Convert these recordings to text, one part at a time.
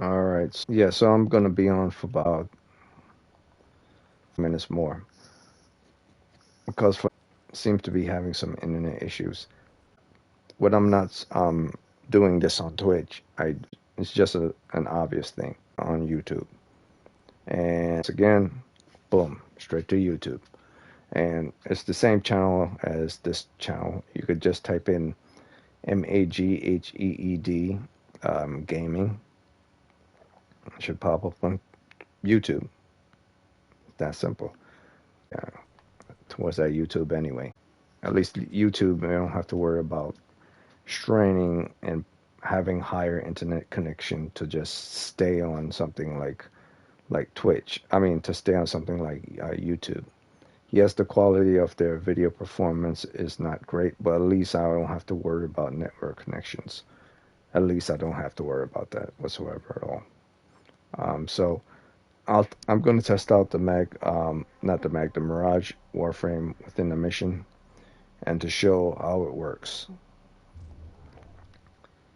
All right. Yeah, so I'm gonna be on for about minutes more because seems to be having some internet issues. When I'm not doing this on Twitch, I it's just an obvious thing on YouTube. And once again, boom, straight to YouTube. And it's the same channel as this channel. You could just type in MAGHEED gaming. It should pop up on YouTube. That simple. Yeah, towards that YouTube anyway. At least YouTube, you don't have to worry about straining and having higher internet connection to just stay on something like Twitch. I mean, to stay on something like YouTube. Yes, the quality of their video performance is not great, but at least I don't have to worry about network connections. At least I don't have to worry about that whatsoever at all. So I'm going to test out the not the the Mirage Warframe within the mission, and to show how it works.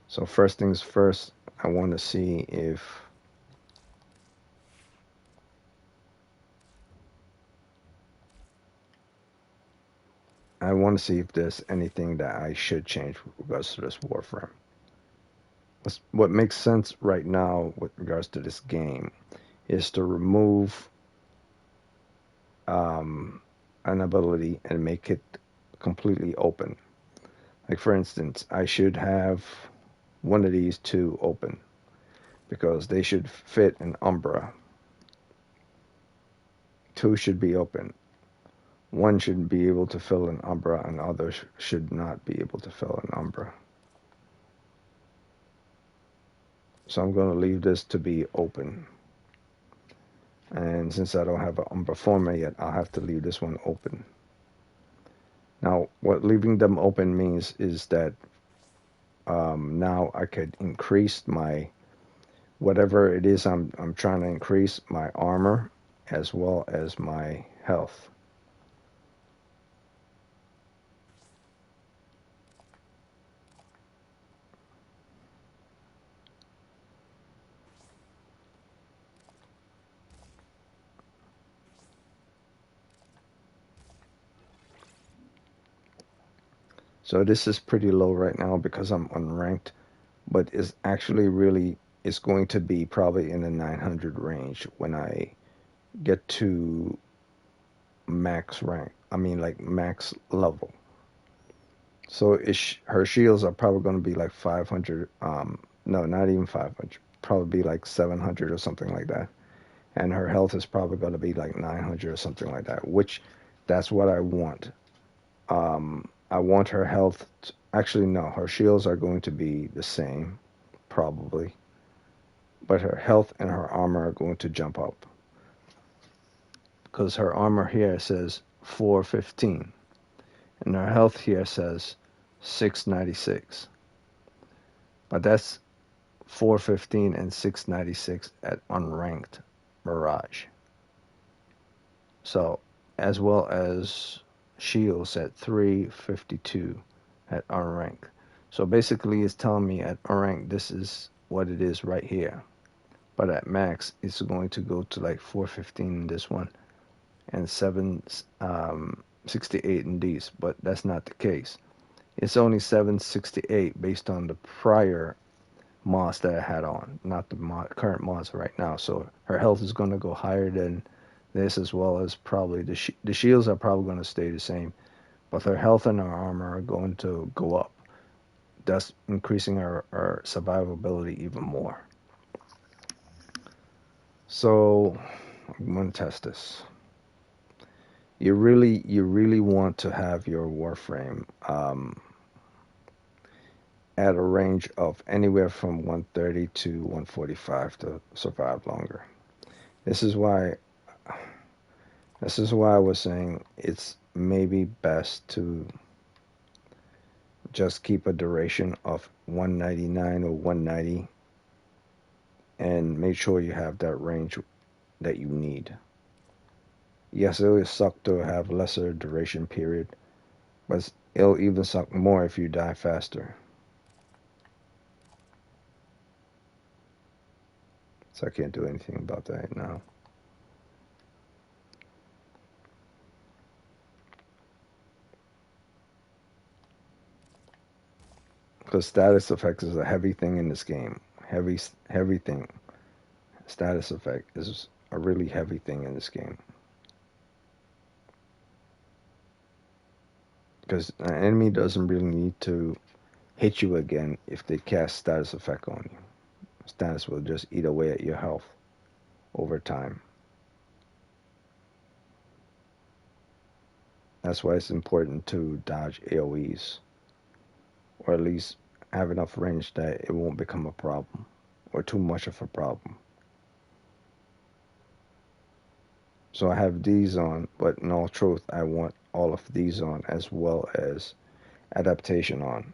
So first things first, I want to see if there's anything that I should change with regards to this Warframe. What makes sense right now with regards to this game is to remove um, an ability and make it completely open. Like for instance, I should have one of these two open because they should fit an Umbra. Two should be open. One should be able to fill an Umbra, and others should not be able to fill an Umbra. So I'm going to leave this to be open. And since I don't have an Umbra format yet, I'll have to leave this one open. Now, what leaving them open means is that now I could increase my whatever it is I'm trying to increase my armor as well as my health. So this is pretty low right now because I'm unranked, but it's actually really it's going to be probably in the 900 range when I get to max rank. I mean like max level. So her shields are probably going to be like 500. No, not even 500. Probably be like 700 or something like that. And her health is probably going to be like 900 or something like that. Which, that's what I want. I want her health. Actually, no, her shields are going to be the same, probably. But her health and her armor are going to jump up because her armor here says 415, and her health here says 696. But that's 415 and 696 at unranked Mirage. So, as well as shields at 352 at unranked. So basically it's telling me at unranked this is what it is right here. But at max it's going to go to like 415 in this one and 768 in these, but that's not the case. It's only 768 based on the prior mods that I had on, not the current mods right now. So her health is going to go higher than this, as well as probably the shields are probably going to stay the same, but her health and her armor are going to go up, thus increasing her survivability even more. So I'm going to test this. You really want to have your Warframe at a range of anywhere from 130 to 145 to survive longer. This is why I was saying it's maybe best to just keep a duration of 199 or 190 and make sure you have that range that you need. Yes, it would suck to have lesser duration period, but it'll even suck more if you die faster. So I can't do anything about that now. Because status effects is a heavy thing in this game. Heavy thing. Status effect is a really heavy thing in this game. Because an enemy doesn't really need to hit you again if they cast status effect on you. Status will just eat away at your health over time. That's why it's important to dodge AoEs, or at least have enough range that it won't become a problem, or too much of a problem. So I have these on, but in all truth, I want all of these on as well as adaptation on.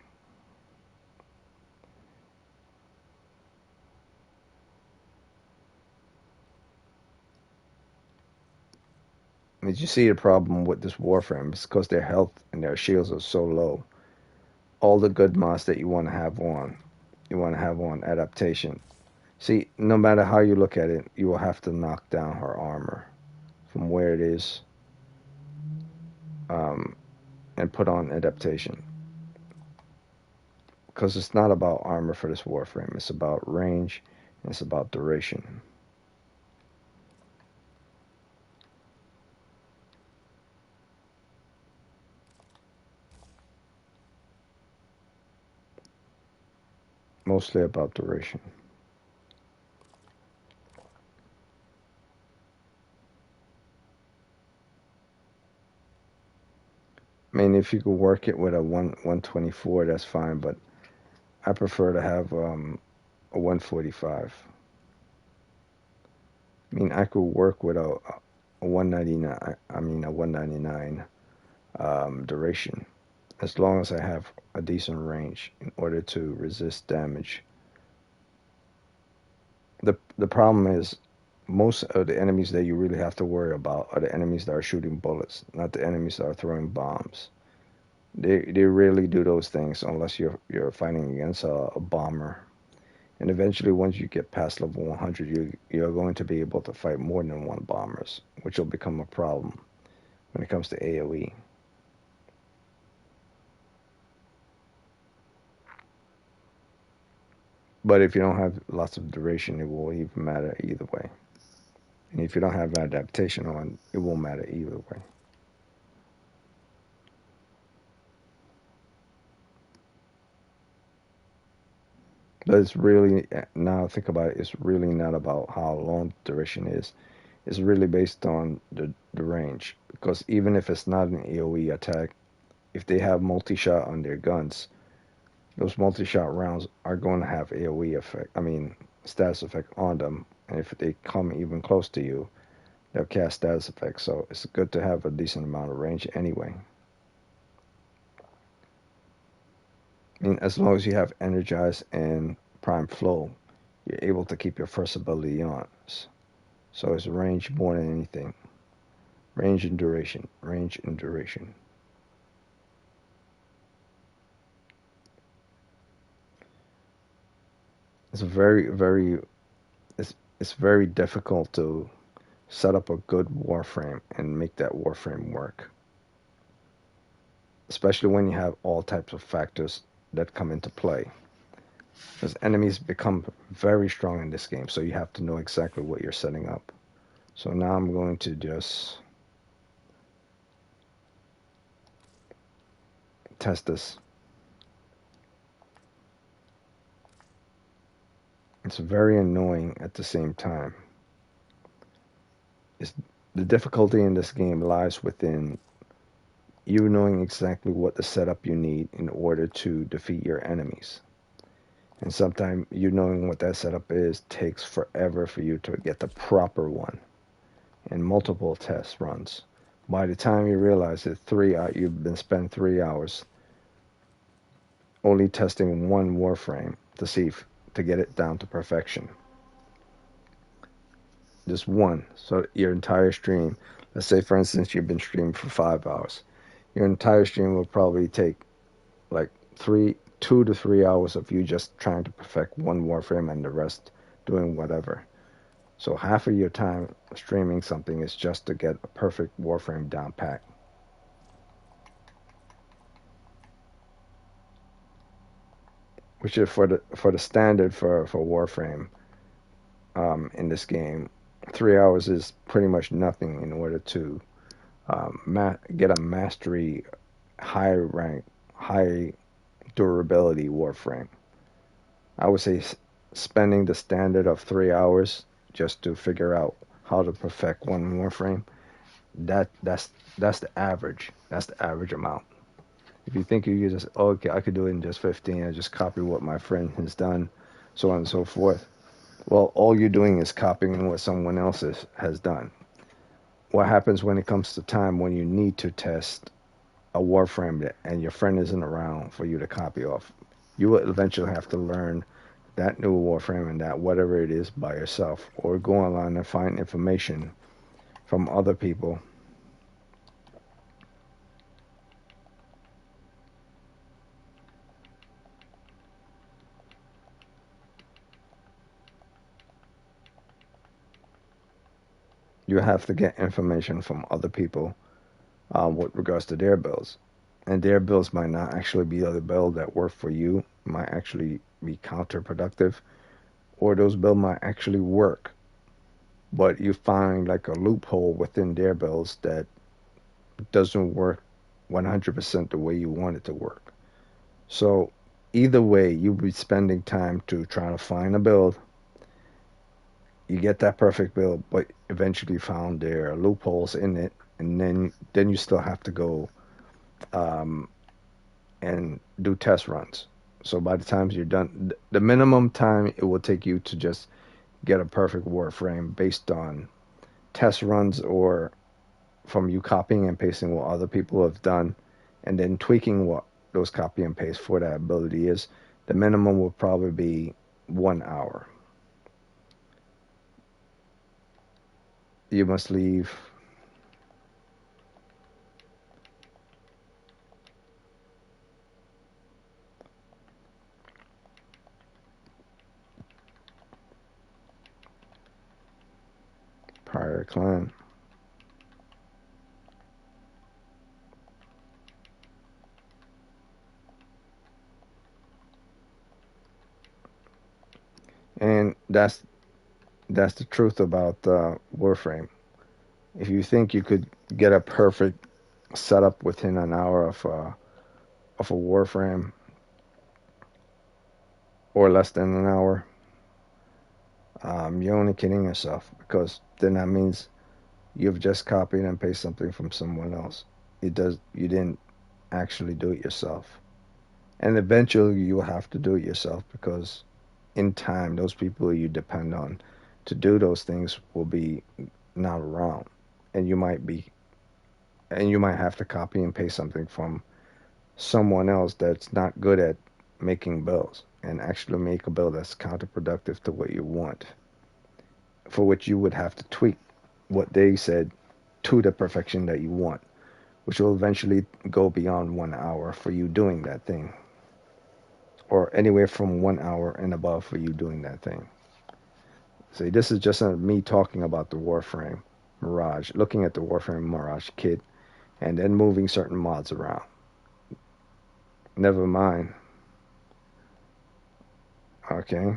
Did you see the problem with this Warframe? It's because their health and their shields are so low. All the good mods that you want to have on adaptation. See, no matter how you look at it, you will have to knock down her armor from where it is, um, and put on adaptation. Because it's not about armor for this Warframe. It's about range and it's about duration. Mostly about duration. I mean, if you could work it with a 124, that's fine, but I prefer to have a 145. I mean, I could work with a 199. I mean, a 199 duration, as long as I have a decent range in order to resist damage. The problem is most of the enemies that you really have to worry about are the enemies that are shooting bullets, not the enemies that are throwing bombs. They rarely do those things unless you're fighting against a bomber. And eventually, once you get past level 100, you're going to be able to fight more than one bombers, which will become a problem when it comes to AoE. But if you don't have lots of duration, it will even matter either way. And if you don't have adaptation on, it won't matter either way. But it's really, now think about it, it's really not about how long duration is. It's really based on the range. Because even if it's not an AoE attack, if they have multi-shot on their guns, those multi-shot rounds are going to have AoE effect. I mean, status effect on them. And if they come even close to you, they'll cast status effects. So it's good to have a decent amount of range anyway. I mean, as long as you have energized and prime flow, you're able to keep your first ability on. So it's range more than anything. Range and duration. Range and duration. It's it's very difficult to set up a good Warframe and make that Warframe work. Especially when you have all types of factors that come into play. Because enemies become very strong in this game, so you have to know exactly what you're setting up. So now I'm going to just test this. It's very annoying at the same time. It's, the difficulty in this game lies within you knowing exactly what the setup you need in order to defeat your enemies. And sometimes you knowing what that setup is takes forever for you to get the proper one in multiple test runs. By the time you realize that you've been spending 3 hours only testing one Warframe to see to get it down to perfection. Just one. So your entire stream, let's say for instance you've been streaming for 5 hours. Your entire stream will probably take like 2 to 3 hours of you just trying to perfect one Warframe and the rest doing whatever. So half of your time streaming something is just to get a perfect Warframe down pat. Which is for the standard for Warframe in this game. 3 hours is pretty much nothing in order to get a mastery, high rank, high durability Warframe. I would say spending the standard of 3 hours just to figure out how to perfect one Warframe. That's the average. That's the average amount. If you think you just, oh, okay, I could do it in just 15, I just copy what my friend has done, so on and so forth. Well, all you're doing is copying what someone else has done. What happens when it comes to time when you need to test a Warframe and your friend isn't around for you to copy off? You will eventually have to learn that new Warframe and that whatever it is by yourself, or go online and find information from other people. You have to get information from other people with regards to their builds. And their builds might not actually be the build that work for you, might actually be counterproductive, or those builds might actually work, but you find like a loophole within their builds that doesn't work 100% the way you want it to work. So either way, you'll be spending time to try to find a build. You get that perfect build, but eventually found there are loopholes in it, and then you still have to go um, and do test runs. So by the time you're done, the minimum time it will take you to just get a perfect Warframe based on test runs or from you copying and pasting what other people have done and then tweaking what those copy and paste for that ability is, the minimum will probably be 1 hour. You must leave. Prior clan. And that's the truth about Warframe. If you think you could get a perfect setup within an hour of a Warframe, or less than an hour, you're only kidding yourself, because then that means you've just copied and pasted something from someone else. You didn't actually do it yourself. And eventually you will have to do it yourself, because in time those people you depend on to do those things will be not around, and you might have to copy and paste something from someone else that's not good at making builds and actually make a build that's counterproductive to what you want, for which you would have to tweak what they said to the perfection that you want, which will eventually go beyond 1 hour for you doing that thing, or anywhere from 1 hour and above for you doing that thing. See, this is just me talking about the Warframe Mirage, looking at the Warframe Mirage kit, and then moving certain mods around. Never mind. Okay.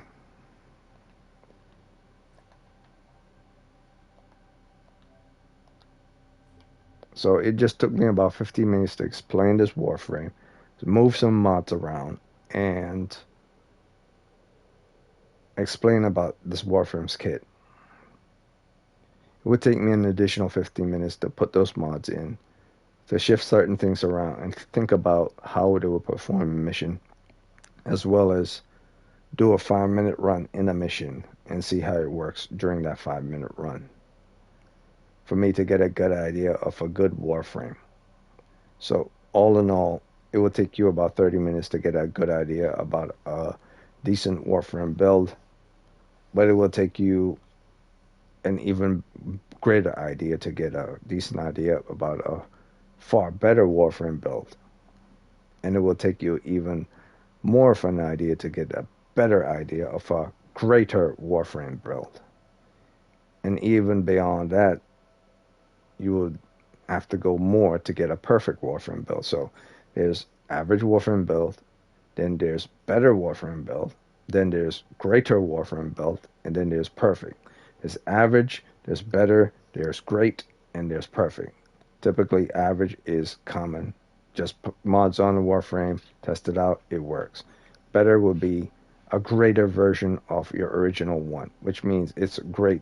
So it just took me about 15 minutes to explain this Warframe, to move some mods around, and explain about this Warframe's kit. It would take me an additional 15 minutes to put those mods in, to shift certain things around, and think about how they will perform a mission, as well as do a 5 minute run in a mission and see how it works during that 5 minute run, for me to get a good idea of a good Warframe. So all in all, it will take you about 30 minutes to get a good idea about a decent Warframe build, but it will take you an even greater idea to get a decent idea about a far better Warframe build. And it will take you even more of an idea to get a better idea of a greater Warframe build. And even beyond that, you would have to go more to get a perfect Warframe build. So there's average Warframe build, then there's better Warframe build, then there's greater Warframe build, and then there's perfect. There's average, there's better, there's great, and there's perfect. Typically, average is common. Just put mods on the Warframe, test it out, it works. Better would be a greater version of your original one, which means it's great.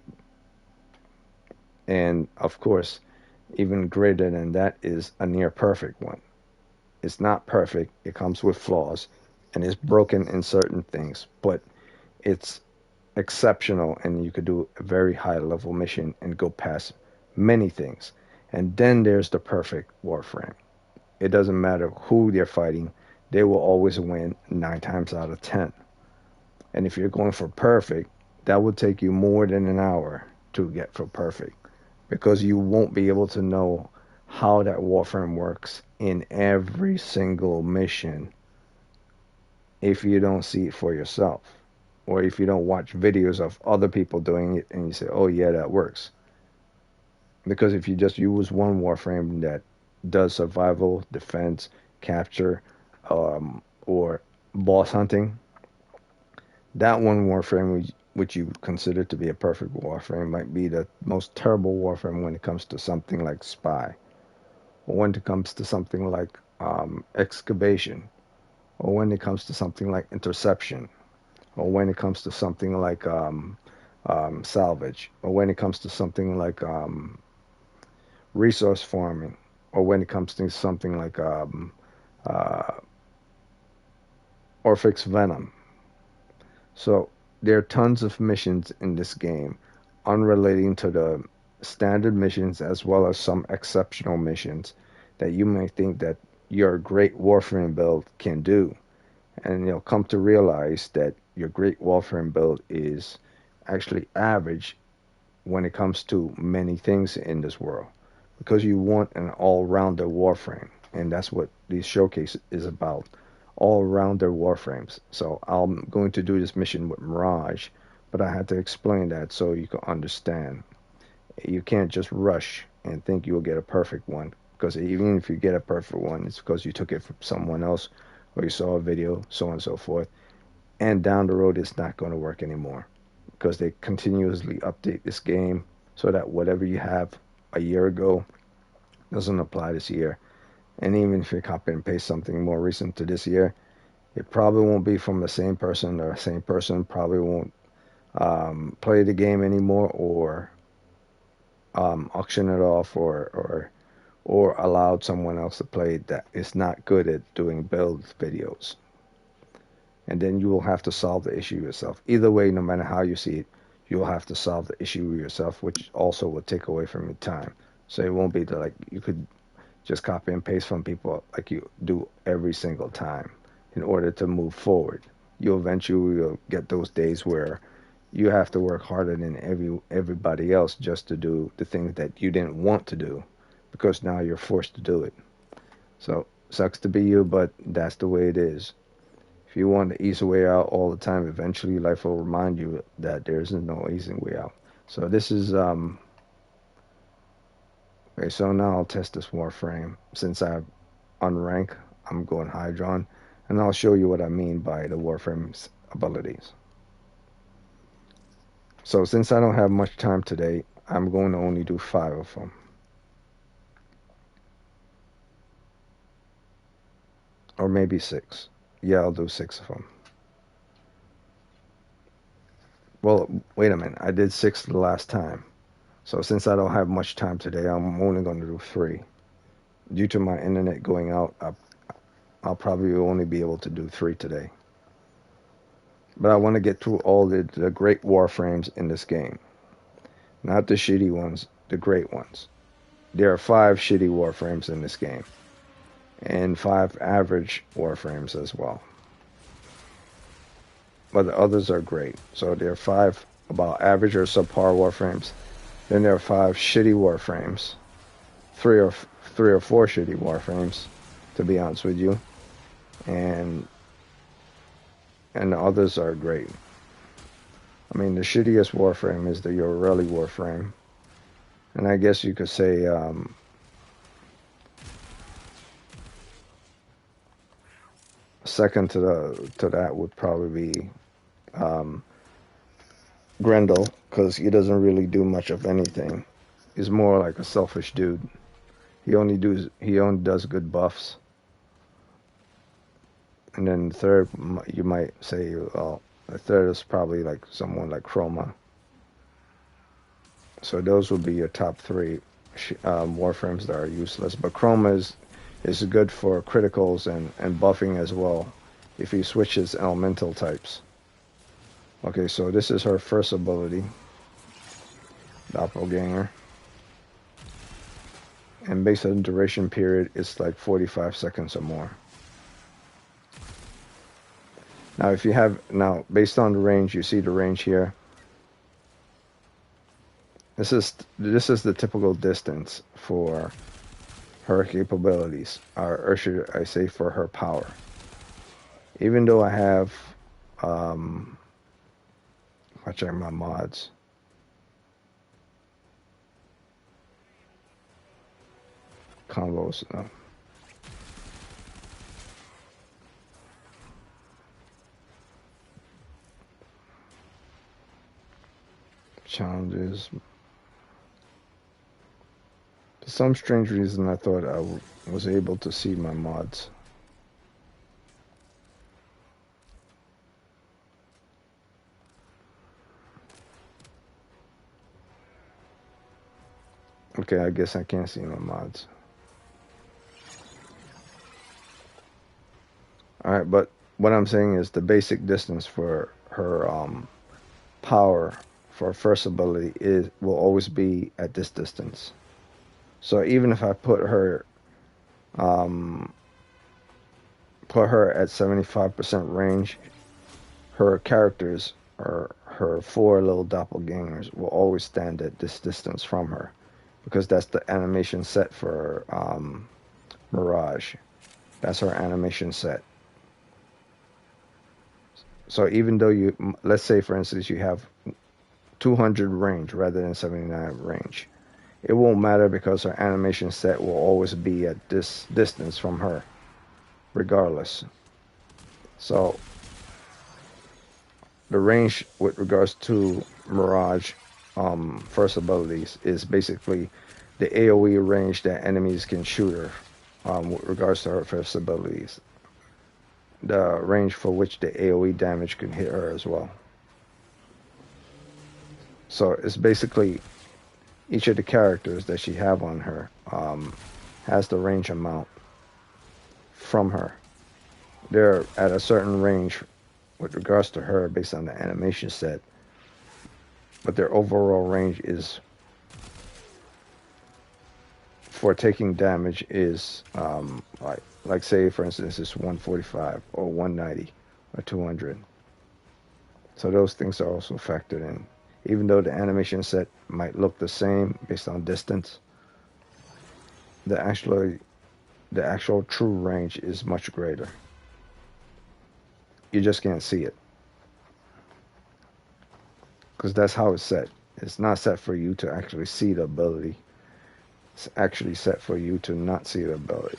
And of course, even greater than that is a near perfect one. It's not perfect, it comes with flaws, and it's broken in certain things, but it's exceptional, and you could do a very high level mission and go past many things. And then there's the perfect Warframe. It doesn't matter who they're fighting, they will always win 9 times out of 10. And if you're going for perfect, that would take you more than an hour to get for perfect, because you won't be able to know how that Warframe works in every single mission if you don't see it for yourself, or if you don't watch videos of other people doing it and you say, oh yeah, that works. Because if you just use one Warframe that does survival, defense, capture, or boss hunting, that one Warframe which you consider to be a perfect Warframe might be the most terrible Warframe when it comes to something like spy, or when it comes to something like excavation, or when it comes to something like interception, or when it comes to something like salvage, or when it comes to something like resource farming, or when it comes to something like uh, Orphix Venom. So there are tons of missions in this game, unrelating to the standard missions as well as some exceptional missions that you may think that your great Warframe build can do. And you'll come to realize that your great Warframe build is actually average when it comes to many things in this world, because you want an all-rounder Warframe, and that's what this showcase is about, all-rounder Warframes. So I'm going to do this mission with Mirage, but I had to explain that so you can understand. You can't just rush and think you'll get a perfect one, because even if you get a perfect one, it's because you took it from someone else, or you saw a video, so on and so forth. And down the road, it's not going to work anymore, because they continuously update this game so that whatever you have a year ago doesn't apply this year. And even if you copy and paste something more recent to this year, it probably won't be from the same person. The same person probably won't play the game anymore, or auction it off, or allowed someone else to play it that is not good at doing build videos. And then you will have to solve the issue yourself. Either way, no matter how you see it, you'll have to solve the issue yourself, which also will take away from your time. So it won't be like you could just copy and paste from people like you do every single time in order to move forward. You eventually will get those days where you have to work harder than everybody else just to do the things that you didn't want to do, because now you're forced to do it. So sucks to be you, but that's the way it is. If you want the easy way out all the time, eventually life will remind you that there isn't no easy way out. So this is okay, so now I'll test this Warframe. Since I've unranked, I'm going Hydron, and I'll show you what I mean by the Warframe's abilities. So since I don't have much time today, I'm going to only do 5 of them. Or maybe 6. Yeah, I'll do 6 of them. Well, wait a minute. I did 6 the last time. So since I don't have much time today, I'm only going to do 3. Due to my internet going out, I'll probably only be able to do 3 today. But I want to get through all the great Warframes in this game. Not the shitty ones, the great ones. There are 5 shitty Warframes in this game, and 5 average Warframes as well. But the others are great. So there are 5 about average or subpar Warframes. Then there are 5 shitty Warframes. 3 or 4 shitty Warframes, to be honest with you. And the others are great. I mean, the shittiest Warframe is the Yoreli Warframe. And I guess you could say second to that would probably be um, Grendel, because he doesn't really do much of anything. He's more like a selfish dude. He only does good buffs. And then third, you might say, well, the third is probably like someone like Chroma. So those would be your top three Warframes that are useless. But Chroma is good for criticals and buffing as well if he switches elemental types. Okay, so this is her first ability, Doppelganger. And based on duration period, it's like 45 seconds or more. Now, based on the range, you see the range here. This is the typical distance for her capabilities, or should I say for her power. Even though I have, I check my mods. Combos, no. Challenges. For some strange reason, I thought I was able to see my mods. Okay, I guess I can't see my mods. Alright, but what I'm saying is the basic distance for her power for first ability will always be at this distance. So even if I put her at 75% range, her characters or her four little doppelgangers will always stand at this distance from her, because that's the animation set for Mirage. That's her animation set. So even though let's say for instance you have 200 range rather than 79 range, it won't matter because her animation set will always be at this distance from her, regardless. So the range with regards to Mirage first abilities is basically the AoE range that enemies can shoot her with regards to her first abilities. The range for which the AoE damage can hit her as well. So it's basically each of the characters that she have on her has the range amount from her. They're at a certain range with regards to her based on the animation set, but their overall range is for taking damage is like say for instance it's 145 or 190 or 200. So those things are also factored in. Even though the animation set might look the same based on distance, the actual true range is much greater. You just can't see it, because that's how it's set. It's not set for you to actually see the ability. It's actually set for you to not see the ability.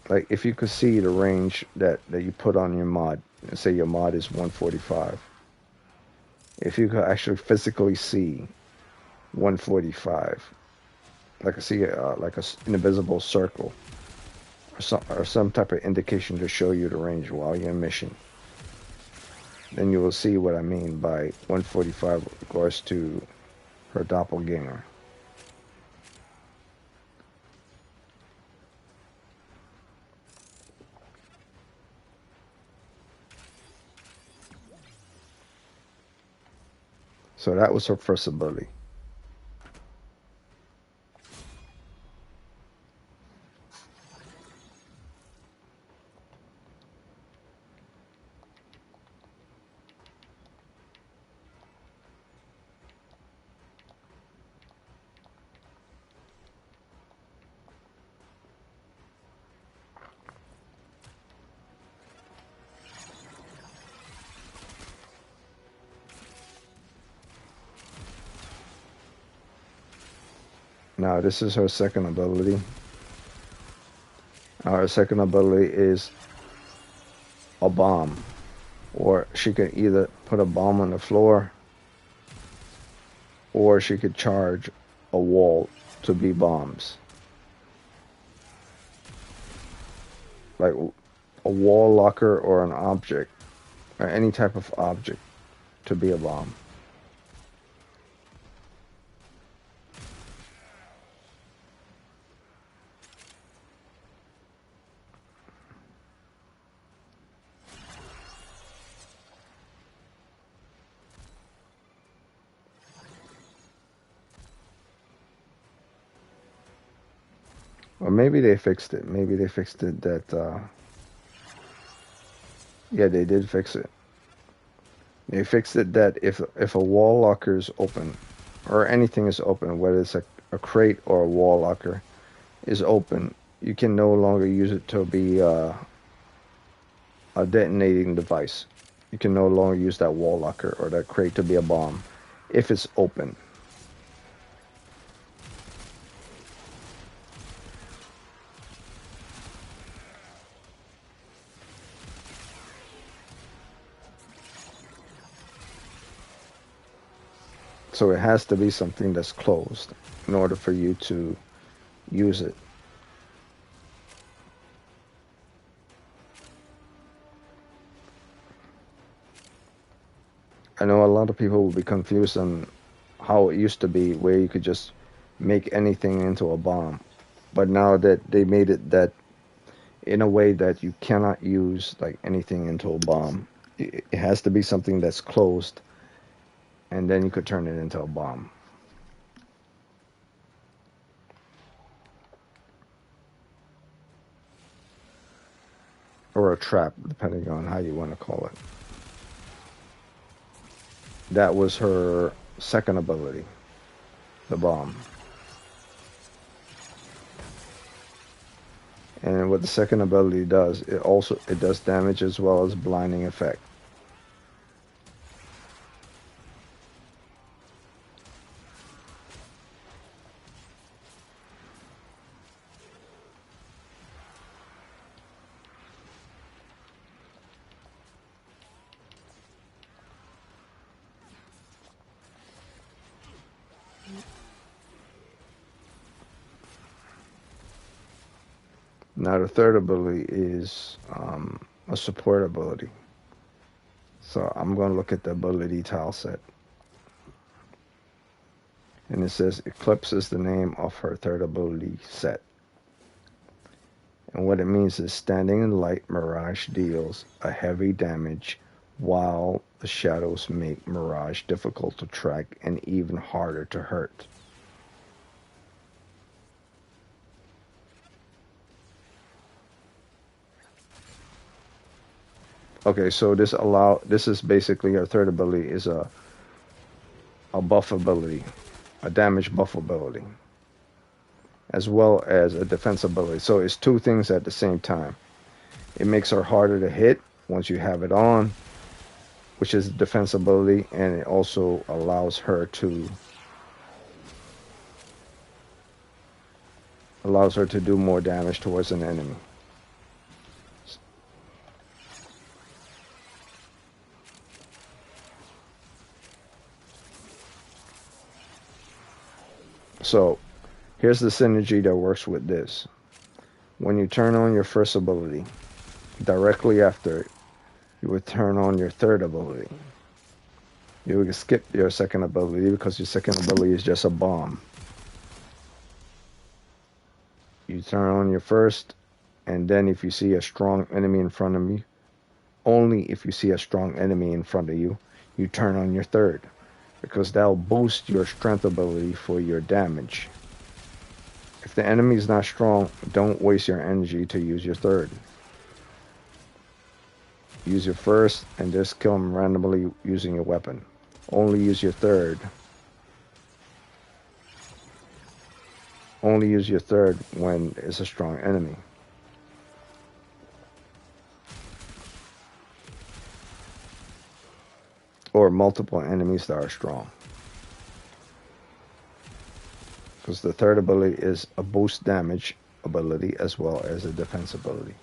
Like if you could see the range that you put on your mod, say your mod is 145. If you could actually physically see 145, like an invisible circle, or some type of indication to show you the range while you're in mission, then you will see what I mean by 145 with regards to her doppelganger. So that was her first ability. Now this is her second ability. Her second ability is a bomb. Or she could either put a bomb on the floor, or she could charge a wall to be bombs. Like a wall locker or an object, or any type of object to be a bomb. Or maybe they fixed it. Maybe they fixed it that, yeah, they did fix it. They fixed it that if a wall locker is open, or anything is open, whether it's a crate or a wall locker is open, you can no longer use it to be a detonating device. You can no longer use that wall locker or that crate to be a bomb if it's open. So it has to be something that's closed in order for you to use it. I know a lot of people will be confused on how it used to be, where you could just make anything into a bomb. But now that they made it that in a way that you cannot use like anything into a bomb, it has to be something that's closed, and then you could turn it into a bomb. Or a trap, depending on how you want to call it. That was her second ability, the bomb. And what the second ability does, it does damage as well as blinding effect. Now the third ability is a support ability. So I'm going to look at the ability tile set. And it says Eclipse is the name of her third ability set. And what it means is standing in light, Mirage deals a heavy damage while the shadows make Mirage difficult to track and even harder to hurt. Okay, so this is basically our third ability is a buff ability, a damage buff ability, as well as a defense ability. So it's two things at the same time. It makes her harder to hit once you have it on, which is defense ability, and it also allows her to do more damage towards an enemy. So here's the synergy that works with this. When you turn on your first ability, directly after it, you would turn on your third ability. You would skip your second ability because your second ability is just a bomb. You turn on your first, and then if you see a strong enemy in front of you, only if you see a strong enemy in front of you, you turn on your third, because that'll boost your strength ability for your damage. If the enemy is not strong, don't waste your energy to use your third. Use your first and just kill them randomly using your weapon. Only use your third. Only use your third when it's a strong enemy. Or multiple enemies that are strong. because the third ability is a boost damage ability as well as a defense ability.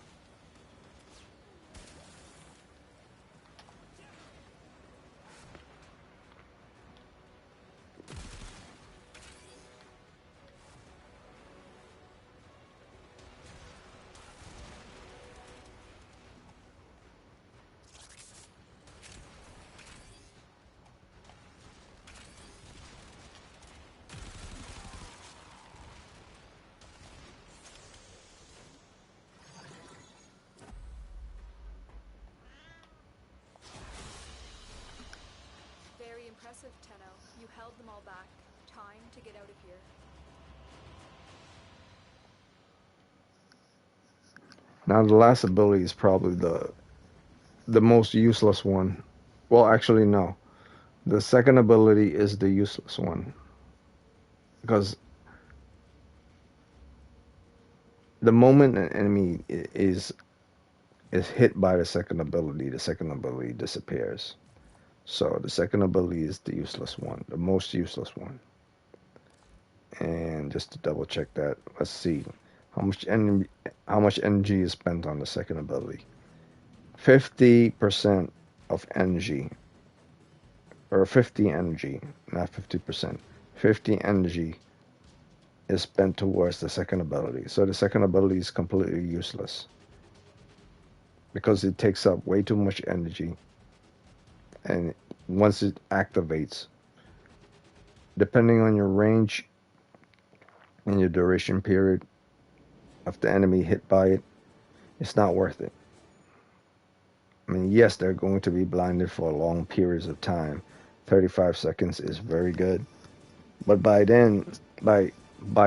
Very impressive, Tenno. You held them all back. Time to get out of here. Now the last ability is probably the most useless one. Well, actually no. The second ability is the useless one because the moment an enemy is hit by the second ability disappears. So the second ability is the useless one, the most useless one. And just to double check that, let's see how much energy is spent on the second ability. 50% of energy, or 50 energy, not 50%. 50 energy is spent towards the second ability. So the second ability is completely useless because it takes up way too much energy, and once it activates, depending on your range and your duration period of the enemy hit by it, it's not worth it. I mean, yes, they're going to be blinded for long periods of time. 35 seconds is very good. But by then, by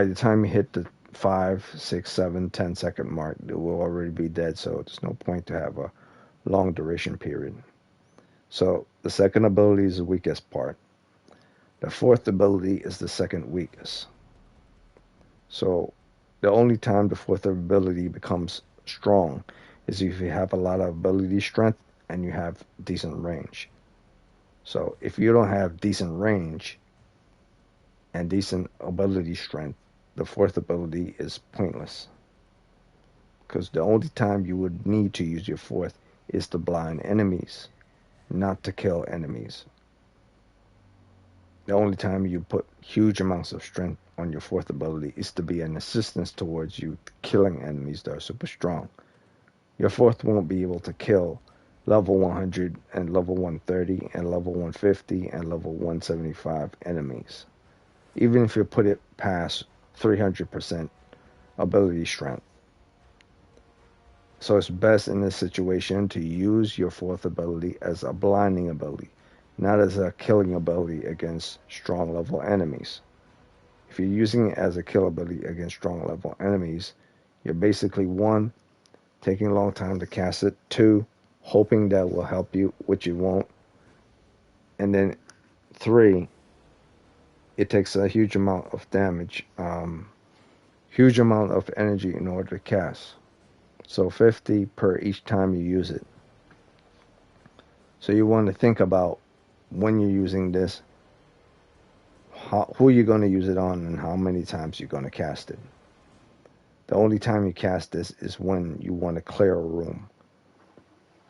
the time you hit the 5, 6, 7, 10-second mark, they will already be dead. So there's no point to have a long duration period. So the second ability is the weakest part. The fourth ability is the second weakest. So the only time the fourth ability becomes strong is if you have a lot of ability strength and you have decent range. So if you don't have decent range and decent ability strength, the fourth ability is pointless. Because the only time you would need to use your fourth is to blind enemies, not to kill enemies. The only time you put huge amounts of strength on your fourth ability is to be an assistance towards you killing enemies that are super strong. Your fourth won't be able to kill level 100 and level 130 and level 150 and level 175 enemies, even if you put it past 300% ability strength. So it's best in this situation to use your fourth ability as a blinding ability, not as a killing ability against strong level enemies. If you're using it as a kill ability against strong level enemies, you're basically, one, taking a long time to cast it, two, hoping that will help you, which it won't, and then three, it takes a huge amount of damage, huge amount of energy in order to cast. So 50 per each time you use it. So you want to think about when you're using this, who you're going to use it on and how many times you're going to cast it. The only time you cast this is when you want to clear a room,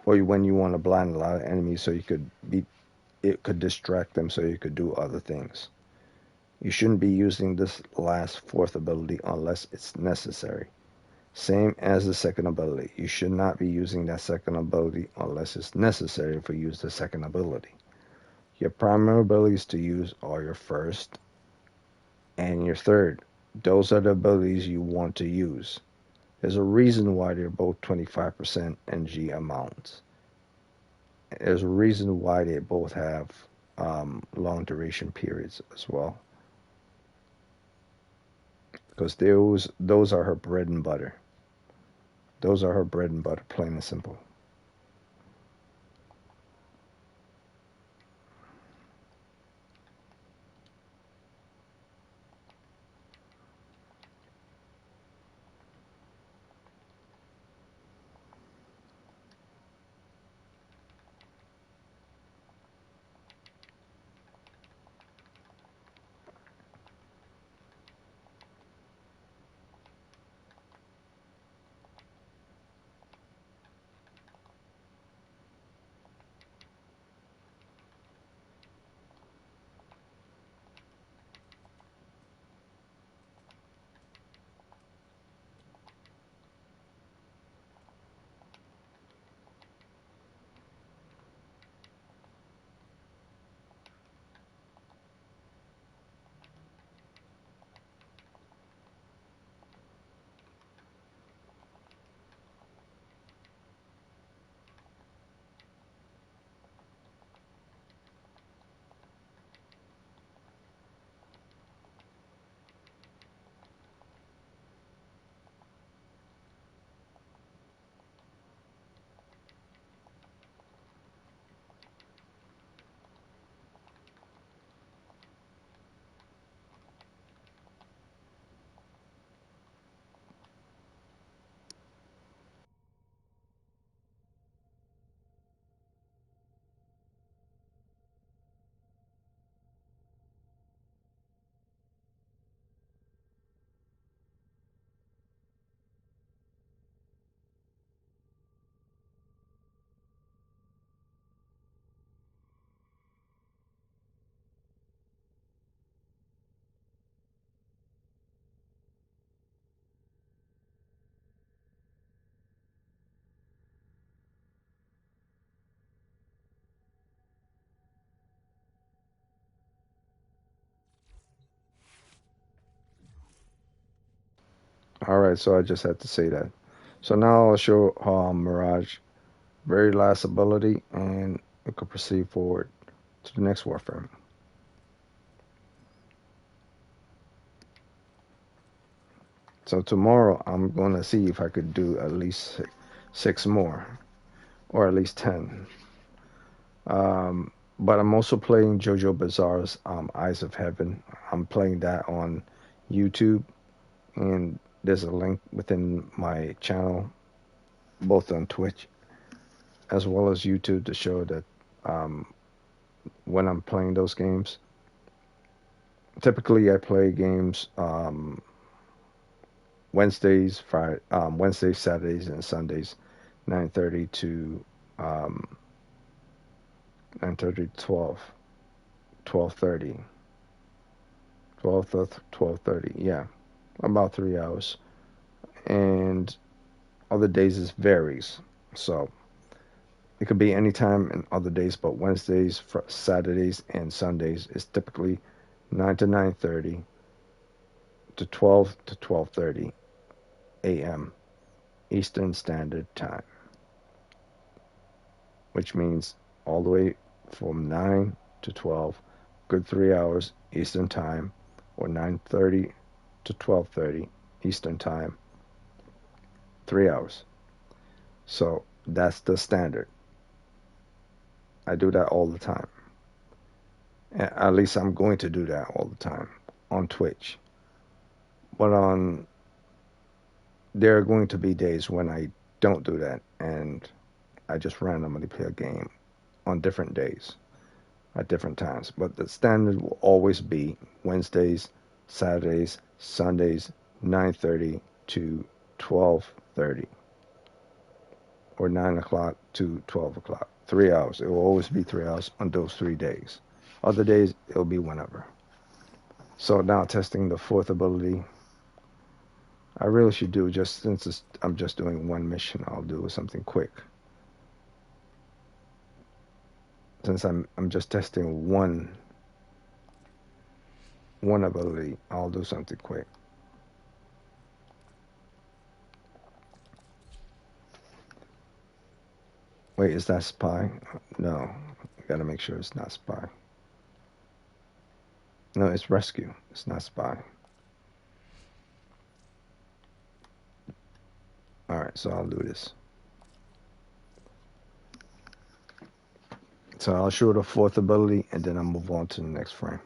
or when you want to blind a lot of enemies so it could distract them so you could do other things. You shouldn't be using this last fourth ability unless it's necessary. Same as the second ability. You should not be using that second ability unless it's necessary for use the second ability. Your primary abilities to use are your first and your third. Those are the abilities you want to use. There's a reason why they're both 25% NG amounts. There's a reason why they both have long duration periods as well. Because those are her bread and butter. Those are her bread and butter, plain and simple. All right, so I just had to say that. So now I'll show Mirage very last ability, and we could proceed forward to the next Warframe. So tomorrow I'm going to see if I could do at least six more, or at least 10. But I'm also playing JoJo Bizarre's Eyes of Heaven. I'm playing that on YouTube, and there's a link within my channel, both on Twitch as well as YouTube, to show that um, when I'm playing those games. Typically, I play games Wednesdays, Saturdays, and Sundays, 9:30 to um, 9:30 to 12:30, 12 to 12:30. Yeah, about 3 hours. And other days it varies. So it could be any time in other days, but Wednesdays, Saturdays, and Sundays is typically 9 to 9:30 to 12 to 12:30 a.m. Eastern Standard Time, which means all the way from 9 to 12, good 3 hours Eastern Time, or 9:30 to 12:30 Eastern Time, 3 hours. So that's the standard. I do that all the time. At least I'm going to do that all the time on Twitch. But there are going to be days when I don't do that, and I just randomly play a game on different days at different times. But the standard will always be Wednesdays, Saturdays, Sundays, 9:30 to 12:30, or 9 o'clock to 12 o'clock. 3 hours. It will always be 3 hours on those 3 days. Other days, it'll be whenever. So now testing the fourth ability. I really should do, just since I'm just doing one mission, I'll do something quick. Since I'm just testing one ability, I'll do something quick. Wait, is that spy? No, gotta make sure it's not spy. No, it's rescue. It's not spy. Alright, so I'll do this. So I'll show the fourth ability, and then I'll move on to the next frame.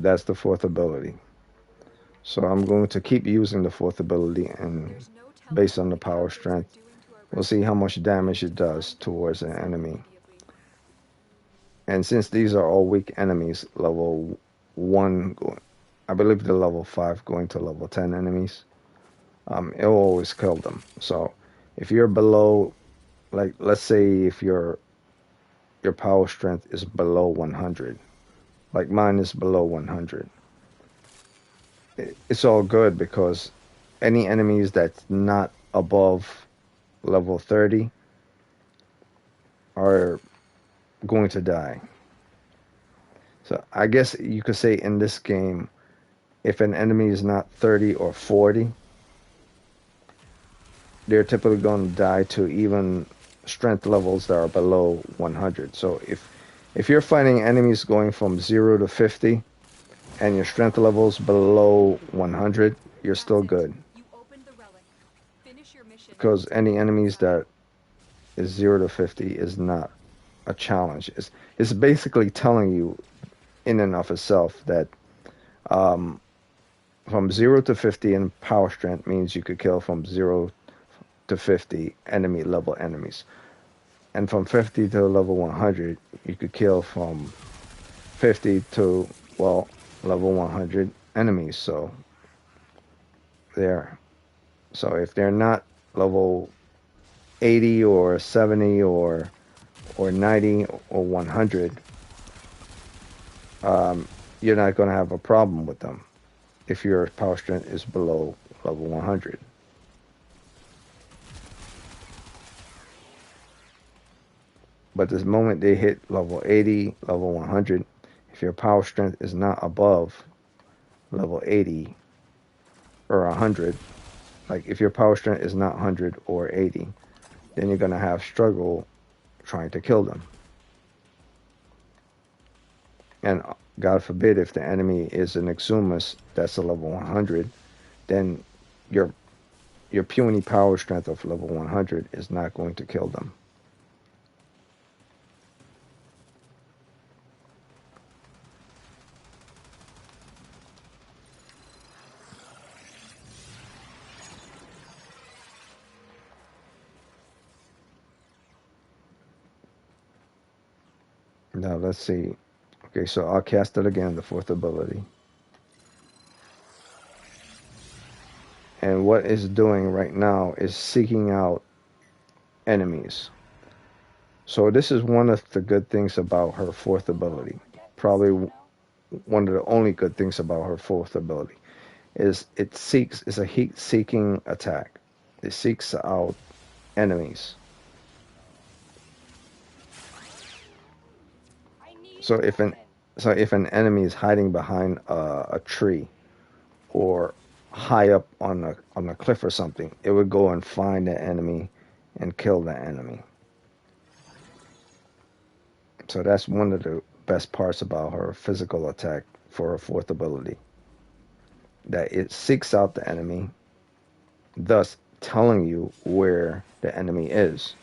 That's the fourth ability. So I'm going to keep using the fourth ability, and based on the power strength, we'll see how much damage it does towards an enemy. And since these are all weak enemies, level 1, I believe the level 5 going to level 10 enemies, it'll always kill them. So if you're below, like, let's say if your power strength is below 100, like mine is below 100, it's all good, because any enemies that's not above level 30 are going to die. So I guess you could say in this game, if an enemy is not 30 or 40, they're typically going to die to even strength levels that are below 100. So if you're fighting enemies going from 0 to 50 and your strength levels below 100, you're still good. Because any enemies that is 0 to 50 is not a challenge. It's basically telling you in and of itself that from 0 to 50 in power strength means you could kill from 0 to 50 enemy level enemies. And from 50 to level 100, you could kill from 50 to, well, level 100 enemies. So there. So if they're not level 80 or 70 or 90 or 100, you're not going to have a problem with them if your power strength is below level 100. But the moment they hit level 80, level 100, if your power strength is not above level 80 or 100, like if your power strength is not 100 or 80, then you're going to have struggle trying to kill them. And God forbid if the enemy is an Exumus that's a level 100, then your puny power strength of level 100 is not going to kill them. Now let's see. Okay, so I'll cast it again, the fourth ability. And what it's doing right now is seeking out enemies. So this is one of the good things about her fourth ability. Probably one of the only good things about her fourth ability is it's a heat-seeking attack. It seeks out enemies. So if an enemy is hiding behind a tree or high up on a cliff or something, it would go and find the enemy and kill the enemy. So that's one of the best parts about her physical attack for her fourth ability. That it seeks out the enemy, thus telling you where the enemy is.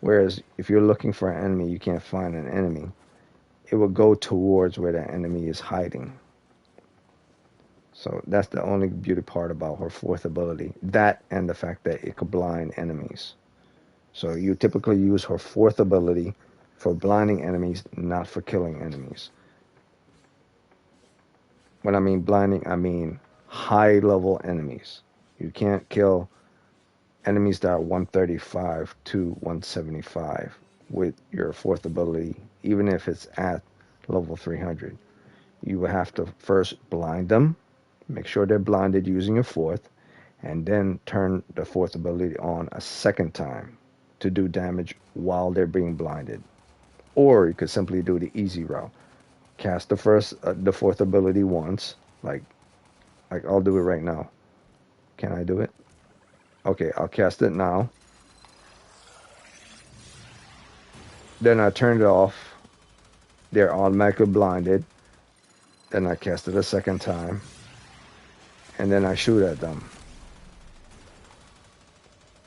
Whereas if you're looking for an enemy, you can't find an enemy. It will go towards where the enemy is hiding. So that's the only beauty part about her fourth ability. That and the fact that it could blind enemies. So you typically use her fourth ability for blinding enemies, not for killing enemies. When I mean blinding, I mean high level enemies. You can't kill enemies that are 135 to 175 with your fourth ability, even if it's at level 300. You will have to first blind them, make sure they're blinded using your fourth, and then turn the fourth ability on a second time to do damage while they're being blinded. Or you could simply do the easy route. Cast the fourth ability once, like I'll do it right now. Can I do it? Okay, I'll cast it now. Then I turn it off. They're automatically blinded. Then I cast it a second time. And then I shoot at them.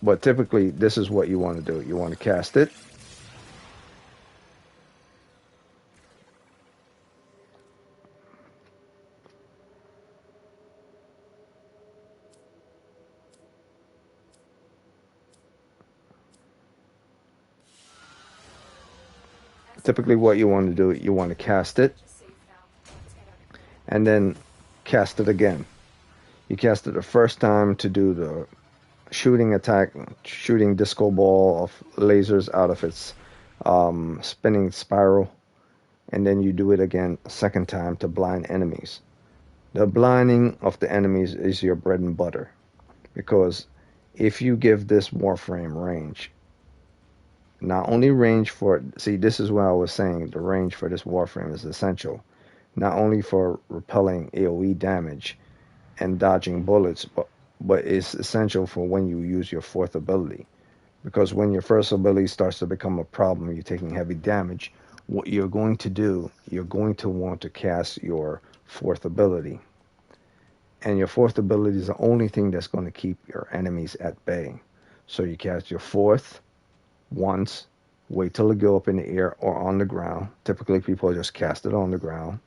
But typically, this is what you want to do. You want to cast it. Typically what you want to do, you want to cast it. And then cast it again. You cast it the first time to do the shooting attack, shooting disco ball of lasers out of its spinning spiral, and then you do it again a second time to blind enemies. The blinding of the enemies is your bread and butter, because if you give this Warframe range, not only range for, see, this is what I was saying, the range for this Warframe is essential, not only for repelling AoE damage and dodging bullets, but it's essential for when you use your fourth ability. Because when your first ability starts to become a problem, you're taking heavy damage, what you're going to do, you're going to want to cast your fourth ability. And your fourth ability is the only thing that's going to keep your enemies at bay. So you cast your fourth once, wait till it go up in the air or on the ground. Typically people just cast it on the ground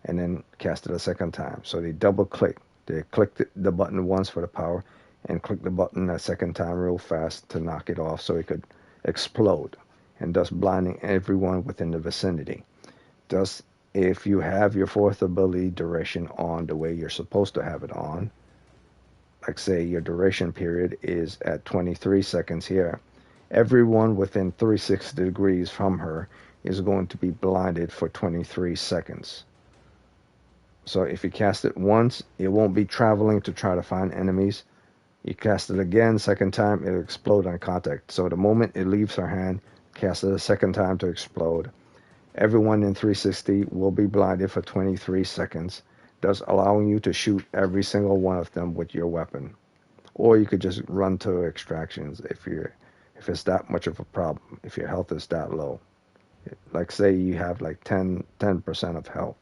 and then cast it a second time. So they double click. They click the button once for the power and click the button a second time real fast to knock it off so it could explode, and thus blinding everyone within the vicinity. Thus, if you have your fourth ability duration on the way you're supposed to have it on, like say your duration period is at 23 seconds here, everyone within 360 degrees from her is going to be blinded for 23 seconds. So if you cast it once, it won't be traveling to try to find enemies. You cast it again, second time, it'll explode on contact. So the moment it leaves her hand, cast it a second time to explode. Everyone in 360 will be blinded for 23 seconds, thus allowing you to shoot every single one of them with your weapon. Or you could just run to extractions if it's that much of a problem, if your health is that low. Like say you have like 10% of health.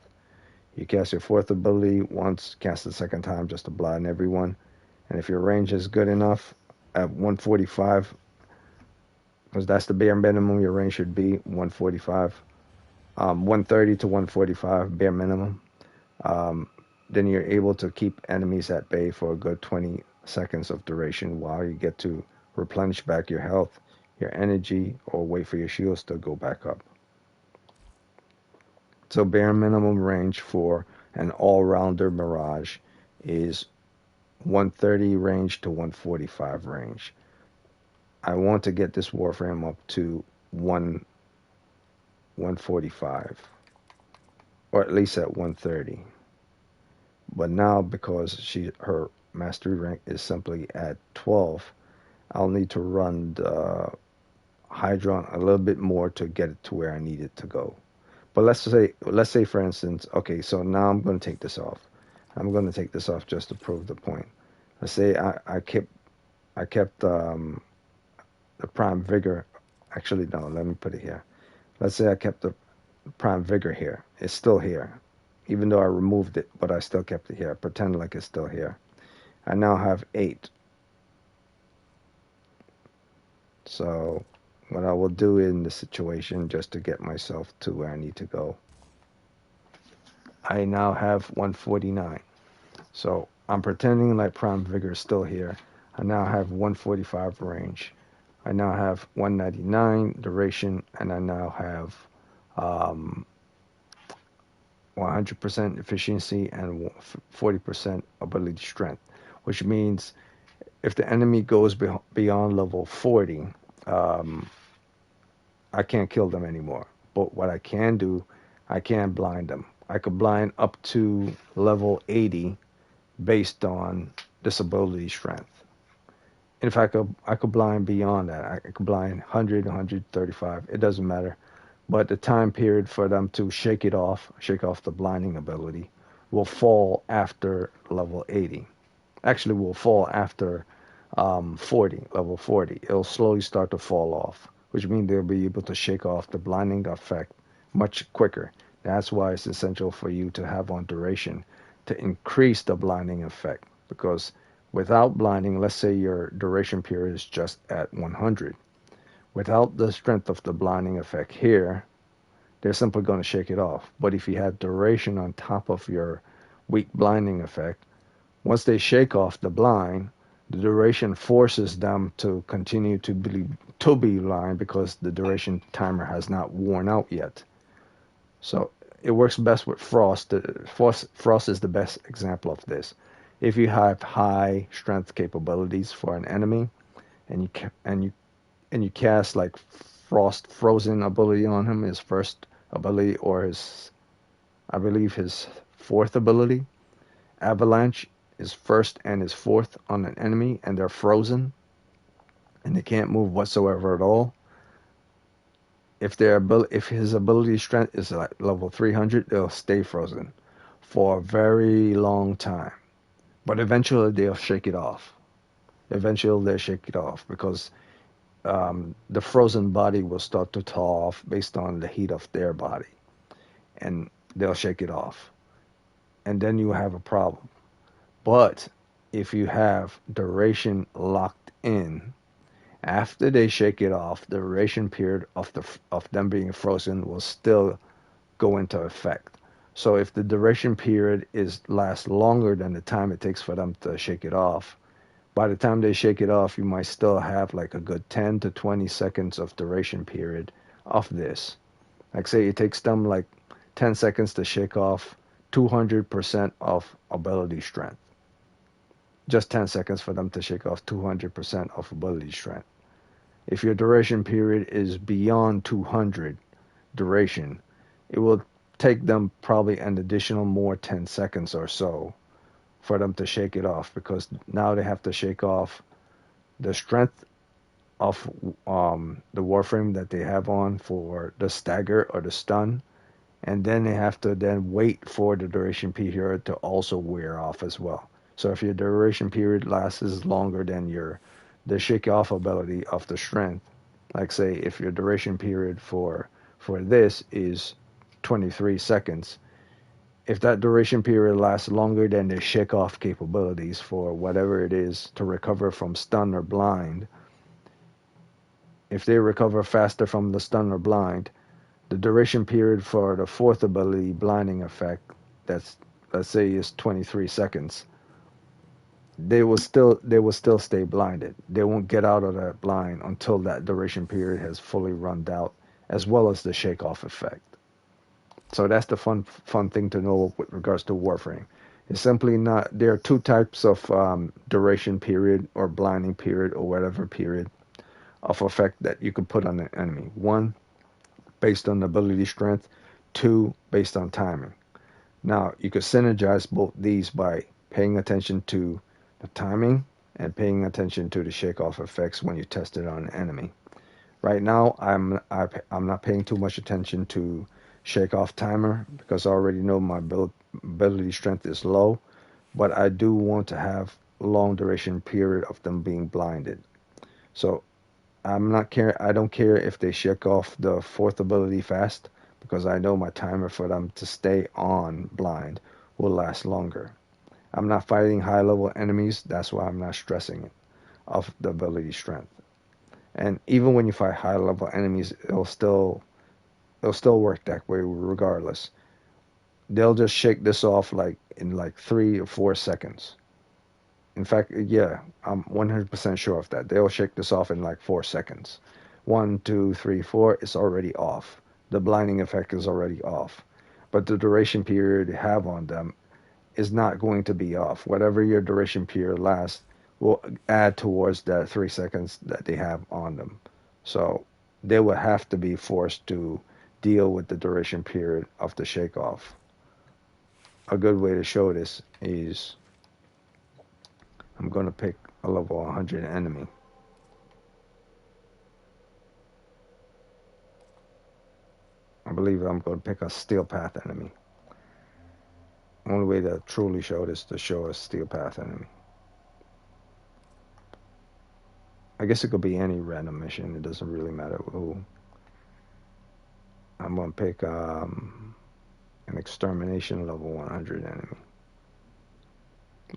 You cast your fourth ability once, cast it a second time just to blind everyone. And if your range is good enough at 145, because that's the bare minimum your range should be, 145, 130 to 145 bare minimum. Then you're able to keep enemies at bay for a good 20 seconds of duration while you get to replenish back your health, your energy, or wait for your shields to go back up. So bare minimum range for an all-rounder Mirage is 130 range to 145 range. I want to get this Warframe up to 145, or at least at 130. But now because her mastery rank is simply at 12, I'll need to run the Hydron a little bit more to get it to where I need it to go. But let's say for instance, okay, so now I'm going to take this off. I'm going to take this off just to prove the point. Let's say I kept the Prime Vigor. Actually, no, let me put it here. Let's say I kept the Prime Vigor here. It's still here, even though I removed it, but I still kept it here. Pretend like it's still here. I now have 8. So what I will do in this situation, just to get myself to where I need to go, I now have 149. So I'm pretending like Prime Vigor is still here. I now have 145 range. I now have 199 duration, and I now have 100% efficiency and 40% ability strength, which means if the enemy goes beyond level 40, I can't kill them anymore. But what I can do, I can blind them. I could blind up to level 80 based on disability strength. In fact, I could blind beyond that. I could blind 100, 135. It doesn't matter. But the time period for them to shake off the blinding ability, will fall after level 80. Actually, will fall after 40, level 40. It'll slowly start to fall off, which means they'll be able to shake off the blinding effect much quicker. That's why it's essential for you to have on duration to increase the blinding effect, because without blinding, let's say your duration period is just at 100. Without the strength of the blinding effect here, they're simply going to shake it off. But if you have duration on top of your weak blinding effect, once they shake off the blind, the duration forces them to continue to be blind because the duration timer has not worn out yet. So it works best with Frost. Frost is the best example of this. If you have high strength capabilities for an enemy, and you cast like Frost Frozen ability on him, his first ability, or I believe his fourth ability, Avalanche is first and is fourth on an enemy, and they're frozen, and they can't move whatsoever at all. If his ability strength is like level 300, they'll stay frozen for a very long time. But eventually they'll shake it off. Eventually they'll shake it off because the frozen body will start to thaw off based on the heat of their body, and they'll shake it off. And then you have a problem. But if you have duration locked in, after they shake it off, the duration period of them being frozen will still go into effect. So if the duration period lasts longer than the time it takes for them to shake it off, by the time they shake it off, you might still have like a good 10 to 20 seconds of duration period of this. Like say it takes them like 10 seconds to shake off 200% of ability strength. just 10 seconds for them to shake off 200% of ability strength. If your duration period is beyond 200 duration, it will take them probably an additional more 10 seconds or so for them to shake it off, because now they have to shake off the strength of the Warframe that they have on for the stagger or the stun, and then they have to then wait for the duration period to also wear off as well. So if your duration period lasts longer than the shake off ability of the strength, like say if your duration period for this is 23 seconds, if that duration period lasts longer than the shake off capabilities for whatever it is to recover from stun or blind, if they recover faster from the stun or blind, the duration period for the fourth ability, blinding effect, that's, let's say, is 23 seconds. They will still stay blinded. They won't get out of that blind until that duration period has fully run out, as well as the shake off effect. So that's the fun thing to know with regards to Warframe. It's simply not. There are two types of duration period or blinding period or whatever period of effect that you can put on the enemy. One, based on ability strength. Two, based on timing. Now, you could synergize both these by paying attention to the timing and paying attention to the shake-off effects when you test it on an enemy. Right now, I'm not paying too much attention to shake-off timer because I already know my ability strength is low, but I do want to have long duration period of them being blinded. So I don't care if they shake off the fourth ability fast, because I know my timer for them to stay on blind will last longer. I'm not fighting high level enemies, that's why I'm not stressing it of the ability strength. And even when you fight high level enemies, it'll still work that way regardless. They'll just shake this off like in like 3 or 4 seconds. In fact, yeah, I'm 100% sure of that. They'll shake this off in like 4 seconds. One, two, three, four, it's already off. The blinding effect is already off. But the duration period you have on them is not going to be off. Whatever your duration period lasts will add towards that 3 seconds that they have on them. So they will have to be forced to deal with the duration period of the shake off. A good way to show this is I'm going to pick a level 100 enemy. I believe I'm going to pick a steel path enemy. Only way to truly show this is to show a steel path enemy. I guess it could be any random mission. It doesn't really matter who. I'm going to pick an extermination level 100 enemy.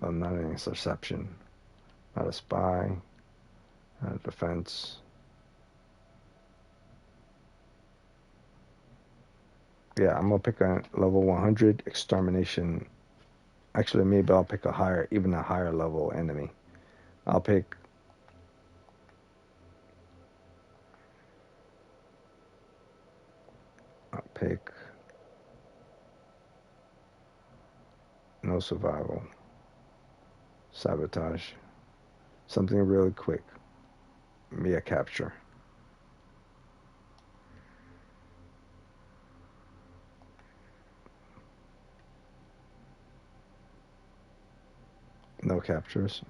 But not an interception. Not a spy. Not a defense. Yeah, I'm going to pick a level 100 extermination. Actually, maybe I'll pick even a higher level enemy. I'll pick no survival, sabotage, something really quick, me a capture. No captures.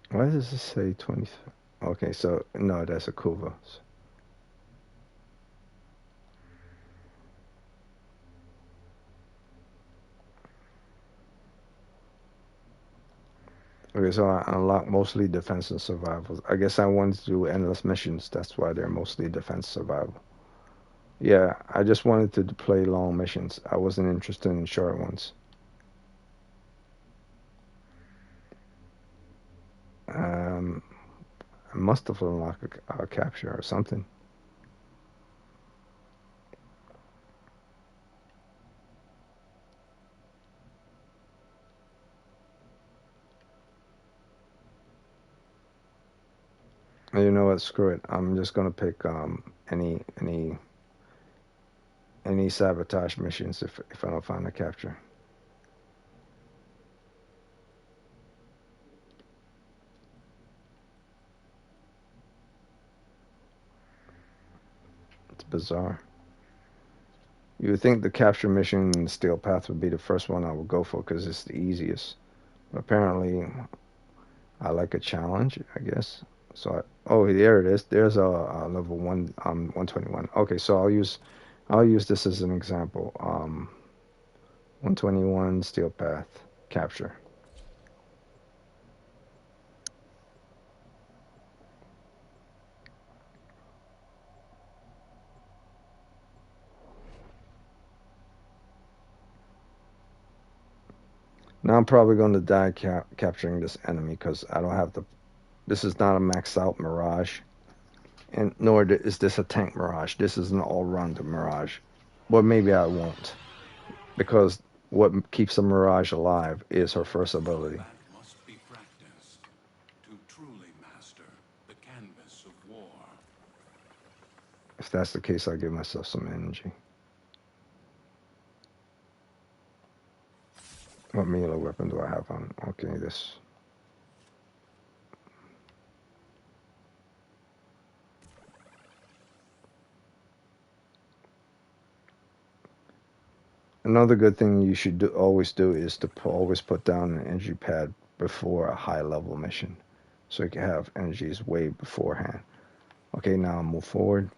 Why does it say 20? Okay, so no, that's a Kuva. Okay, so I unlock mostly defense and survival. I guess I wanted to do endless missions. That's why they're mostly defense survival. Yeah, I just wanted to play long missions. I wasn't interested in short ones. Um, I must have unlocked a capture or something. You know what? Screw it. I'm just gonna pick any sabotage missions if I don't find a capture. It's bizarre. You would think the capture mission in Steel Path would be the first one I would go for because it's the easiest. But apparently, I like a challenge, I guess. So oh, there it is. There's a level 121. Okay, so I'll use this as an example. 121 Steel Path capture. Now I'm probably going to die capturing this enemy because I don't have the. This is not a maxed out Mirage, and nor is this a tank Mirage. This is an all-rounder Mirage. Well, maybe I won't, because what keeps a Mirage alive is her first ability. That must be practiced to truly master the canvas of war. If that's the case, I'll give myself some energy. What melee weapon do I have on? Okay, this. Another good thing you should always do is to always put down an energy pad before a high level mission, so you can have energies way beforehand. Okay, now I'll move forward,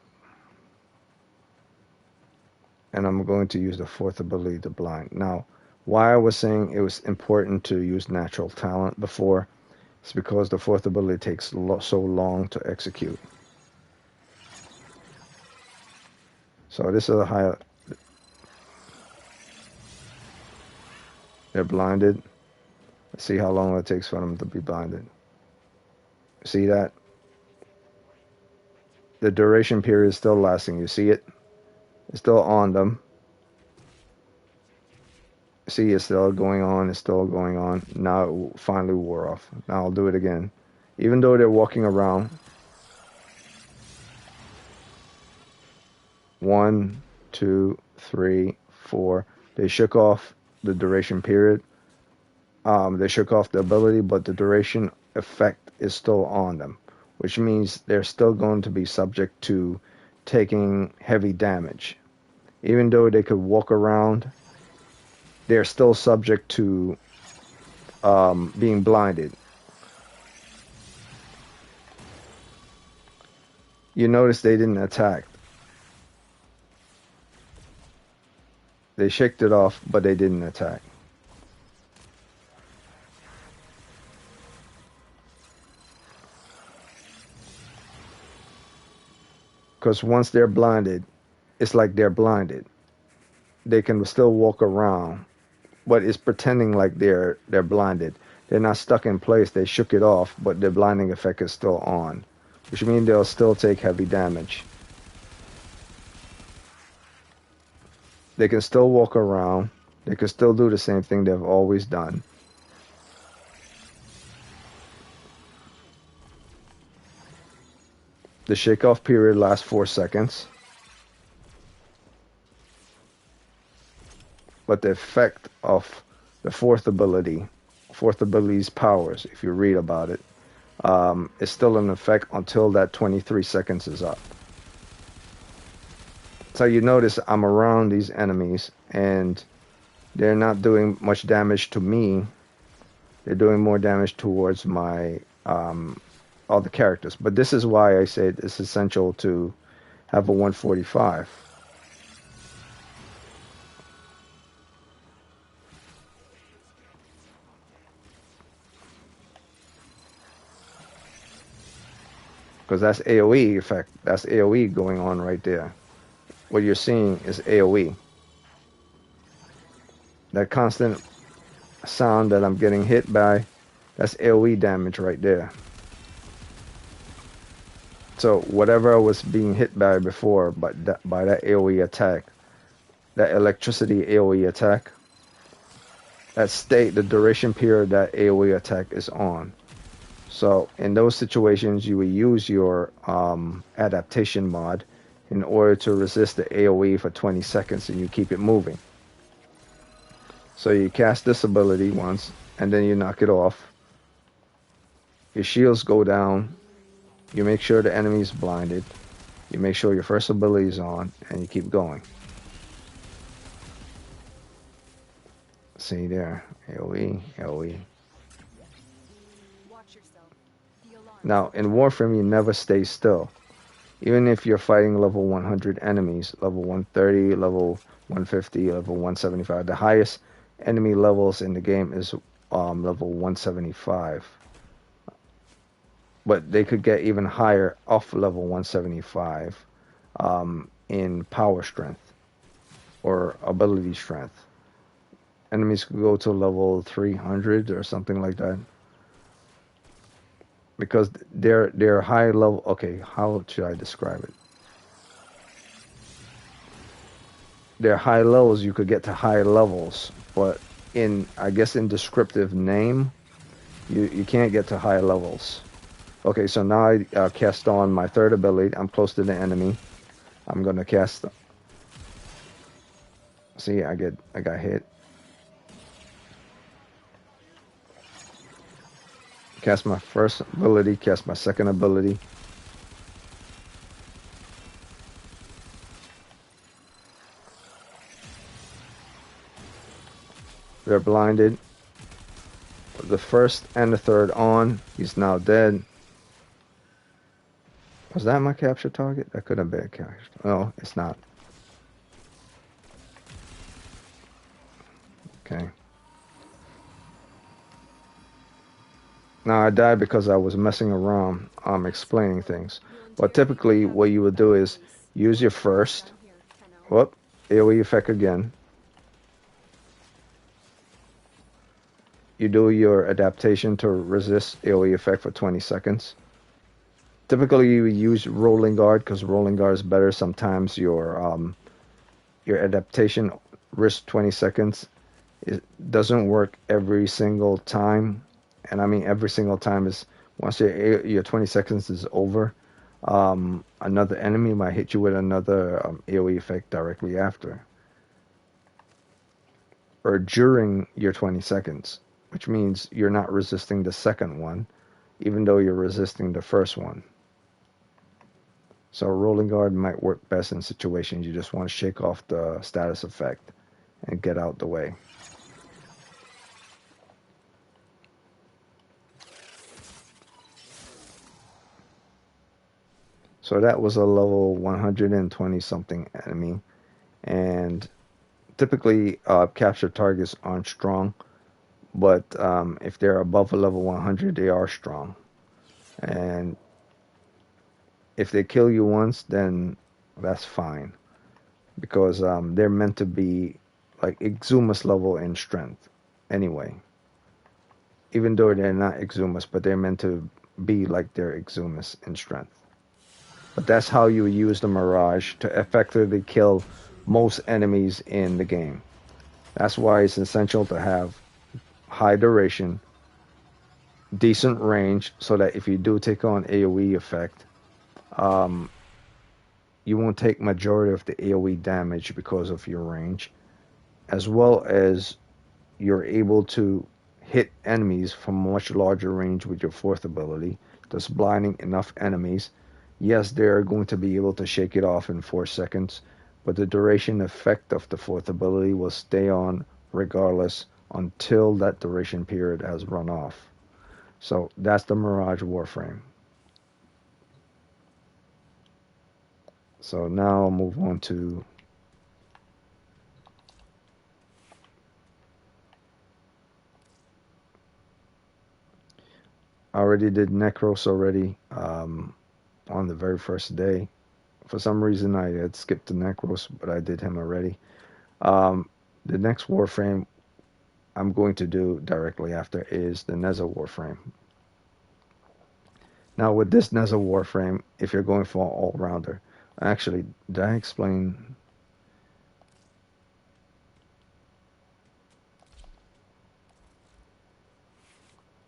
and I'm going to use the fourth ability to blind. Now, why I was saying it was important to use natural talent before, is because the fourth ability takes so long to execute. So this is a high. They're blinded. Let's see how long it takes for them to be blinded. See that? The duration period is still lasting. You see it? It's still on them. See, it's still going on. It's still going on. Now it finally wore off. Now I'll do it again. Even though they're walking around. 1, 2, 3, 4. They shook off the duration period. They shook off the ability, but the duration effect is still on them, which means they're still going to be subject to taking heavy damage. Even though they could walk around, they're still subject to being blinded. You notice they didn't attack. They shaked it off, but they didn't attack. Because once they're blinded, it's like they're blinded. They can still walk around, but it's pretending like they're blinded. They're not stuck in place. They shook it off, but their blinding effect is still on, which means they'll still take heavy damage. They can still walk around. They can still do the same thing they've always done. The shake-off period lasts 4 seconds. But the effect of the fourth ability's powers, if you read about it, is still in effect until that 23 seconds is up. So you notice I'm around these enemies, and they're not doing much damage to me. They're doing more damage towards my other characters. But this is why I said it's essential to have a 145. Because that's AoE effect. That's AoE going on right there. What you're seeing is AoE. That constant sound that I'm getting hit by, that's AoE damage right there. So whatever I was being hit by before, by that AoE attack, that electricity AoE attack, the duration period that AoE attack is on. So in those situations, you will use your adaptation mod in order to resist the AoE for 20 seconds, and you keep it moving. So you cast this ability once, and then you knock it off. Your shields go down. You make sure the enemy is blinded. You make sure your first ability is on, and you keep going. See there, AoE, AoE. Watch yourself. The alarm. Now, in Warframe, you never stay still. Even if you're fighting level 100 enemies, level 130, level 150, level 175, the highest enemy levels in the game is level 175. But they could get even higher off level 175 in power strength or ability strength. Enemies could go to level 300 or something like that. Because they're high level. Okay, how should I describe it? They're high levels. You could get to high levels, but I guess in descriptive name, you can't get to high levels. Okay, so now I cast on my third ability. I'm close to the enemy. I'm gonna cast. See, I got hit. Cast my first ability. Cast my second ability. They're blinded. The first and the third on. He's now dead. Was that my capture target? That could have been captured. No, it's not. Okay. Now I died because I was messing around, explaining things. But typically, what you would do is use your first. Down here, Tenno. Whoop, AoE effect again. You do your adaptation to resist AoE effect for 20 seconds. Typically, you use rolling guard because rolling guard is better. Sometimes your adaptation risk 20 seconds. It doesn't work every single time, and I mean every single time is once your 20 seconds is over, another enemy might hit you with another AoE effect directly after, or during your 20 seconds, which means you're not resisting the second one, even though you're resisting the first one. So rolling guard might work best in situations you just want to shake off the status effect and get out the way. So that was a level 120 something enemy, and typically captured targets aren't strong, but if they're above a level 100, they are strong. And if they kill you once, then that's fine, because they're meant to be like Exumus level in strength anyway. Even though they're not Exumus, but they're meant to be like they're Exumus in strength. But that's how you use the Mirage to effectively kill most enemies in the game. That's why it's essential to have high duration, decent range, so that if you do take on AoE effect, you won't take majority of the AoE damage because of your range, as well as you're able to hit enemies from much larger range with your fourth ability, thus blinding enough enemies. Yes, they're going to be able to shake it off in 4 seconds, but the duration effect of the fourth ability will stay on regardless until that duration period has run off. So that's the Mirage Warframe. So now I'll move on to I already did Necros already on the very first day. For some reason, I had skipped the Necros, but I did him already. The next Warframe I'm going to do directly after is the Neza Warframe. Now, with this Neza Warframe, if you're going for an all-rounder, actually, did I explain?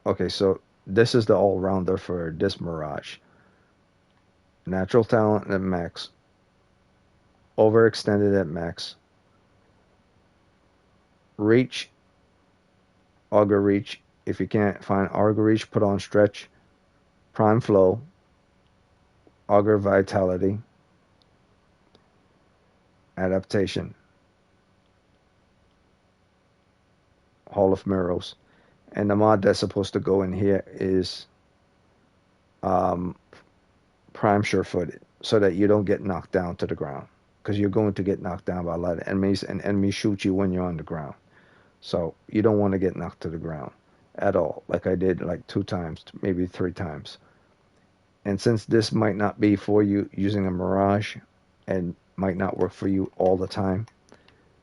Okay, so this is the all-rounder for this Mirage. Natural talent at max, overextended at max, reach, auger reach. If you can't find auger reach, put on stretch, prime flow, auger vitality, adaptation, Hall of Mirrors. And the mod that's supposed to go in here is um, prime sure-footed, so that you don't get knocked down to the ground. Because you're going to get knocked down by a lot of enemies, and enemies shoot you when you're on the ground. So you don't want to get knocked to the ground at all, like I did like 2 times, maybe 3 times. And since this might not be for you using a Mirage and might not work for you all the time,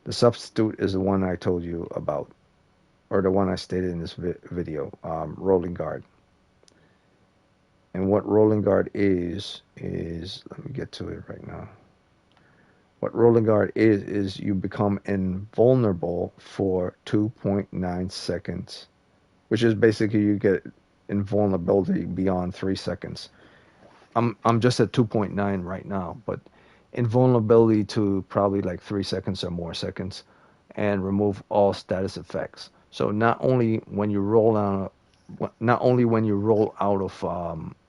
the substitute is the one I told you about, or the one I stated in this video, Rolling Guard. And what Rolling Guard is, let me get to it right now. What Rolling Guard is you become invulnerable for 2.9 seconds, which is basically you get invulnerability beyond 3 seconds. I'm just at 2.9 right now, but invulnerability to probably like 3 seconds or more seconds, and remove all status effects. So not only when you roll out of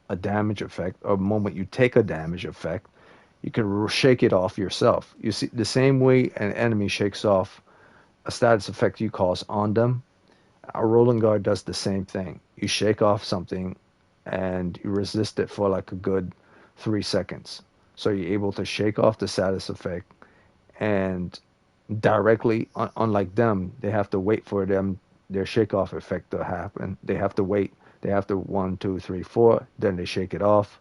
a damage effect, or moment you take a damage effect, you can shake it off yourself. You see, the same way an enemy shakes off a status effect you cause on them, a rolling guard does the same thing. You shake off something and you resist it for like a good 3 seconds. So you're able to shake off the status effect and directly, unlike them, they have to wait for their shake off effect to happen. They have to wait. They have to 1, 2, 3, 4, then they shake it off.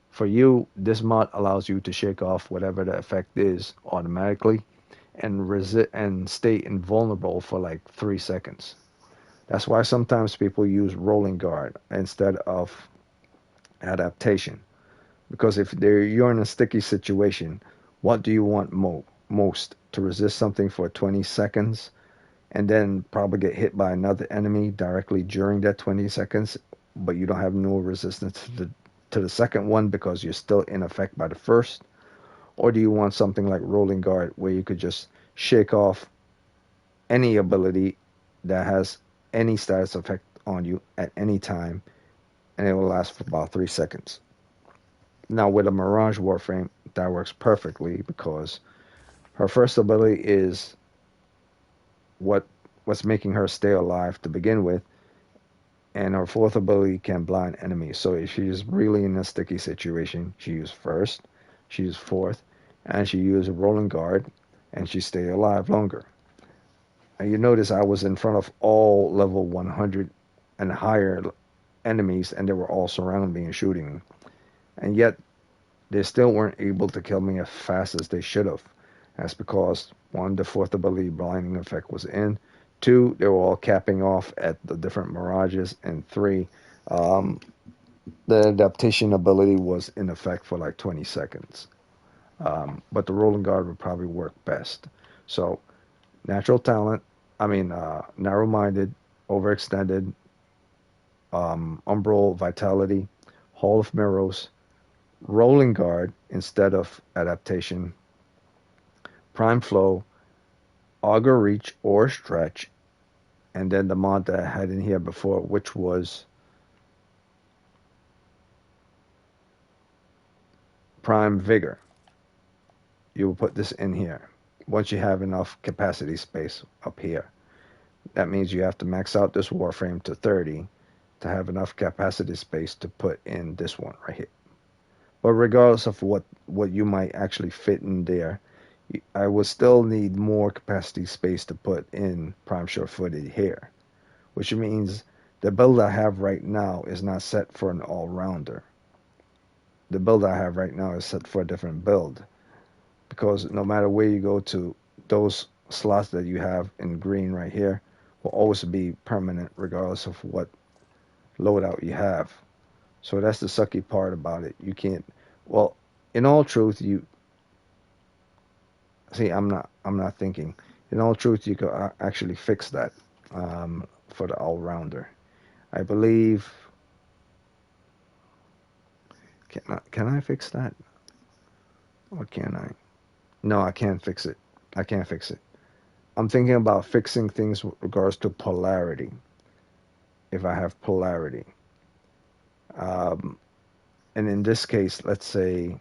For you, this mod allows you to shake off whatever the effect is automatically and resist and stay invulnerable for like 3 seconds. That's why sometimes people use rolling guard instead of adaptation. Because if you're in a sticky situation, what do you want most? To resist something for 20 seconds and then probably get hit by another enemy directly during that 20 seconds, but you don't have no resistance to the second one because you're still in effect by the first? Or do you want something like rolling guard where you could just shake off any ability that has any status effect on you at any time, and it will last for about 3 seconds? Now with a Mirage Warframe, that works perfectly because her first ability is what what's making her stay alive to begin with, and her fourth ability can blind enemies. So if she's really in a sticky situation, she uses first, she uses fourth, and she uses a rolling guard, and she stay alive longer. And you notice I was in front of all level 100 and higher enemies, and they were all surrounding me and shooting me. And yet, they still weren't able to kill me as fast as they should have. That's because, one, the fourth ability blinding effect was in. Two, they were all capping off at the different mirages. And three, um, the adaptation ability was in effect for like 20 seconds. But the rolling guard would probably work best. So, natural talent, narrow-minded, overextended, umbral vitality, Hall of Mirrors, rolling guard instead of adaptation, prime flow, auger reach or stretch, and then the mod that I had in here before, which was prime vigor. You will put this in here once you have enough capacity space up here. That means you have to max out this Warframe to 30 to have enough capacity space to put in this one right here. But regardless of what you might actually fit in there, I would still need more capacity space to put in prime sure-footed here, which means the build I have right now is not set for an all-rounder. The build I have right now is set for a different build, because no matter where you go to, those slots that you have in green right here will always be permanent regardless of what loadout you have. So that's the sucky part about it. You can't, well, in all truth, you see, I'm not thinking. In all truth, you could actually fix that for the all-rounder. I believe Can I fix that? Or can I? No, I can't fix it. I can't fix it. I'm thinking about fixing things with regards to polarity. If I have polarity. Um, and in this case, let's say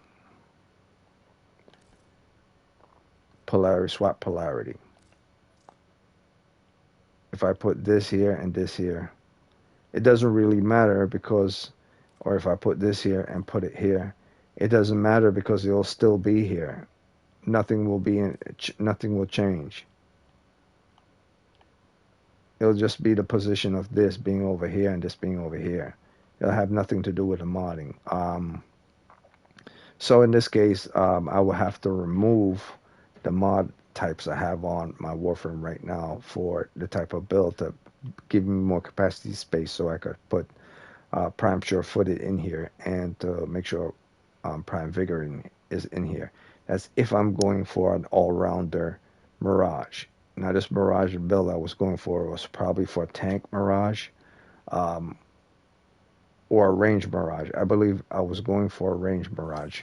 polarity, swap polarity. If I put this here and this here, it doesn't really matter because, or if I put this here and put it here, it doesn't matter because it'll still be here. Nothing will be in, nothing will change. It'll just be the position of this being over here and this being over here. It'll have nothing to do with the modding. So in this case, I will have to remove the mod types I have on my Warframe right now for the type of build to give me more capacity space so I could put Prime Sure-Footed in here and to make sure Prime Vigor is in here. That's if I'm going for an all-rounder Mirage. Now this Mirage build I was going for was probably for a tank Mirage um, or a range Mirage. I believe I was going for a range Mirage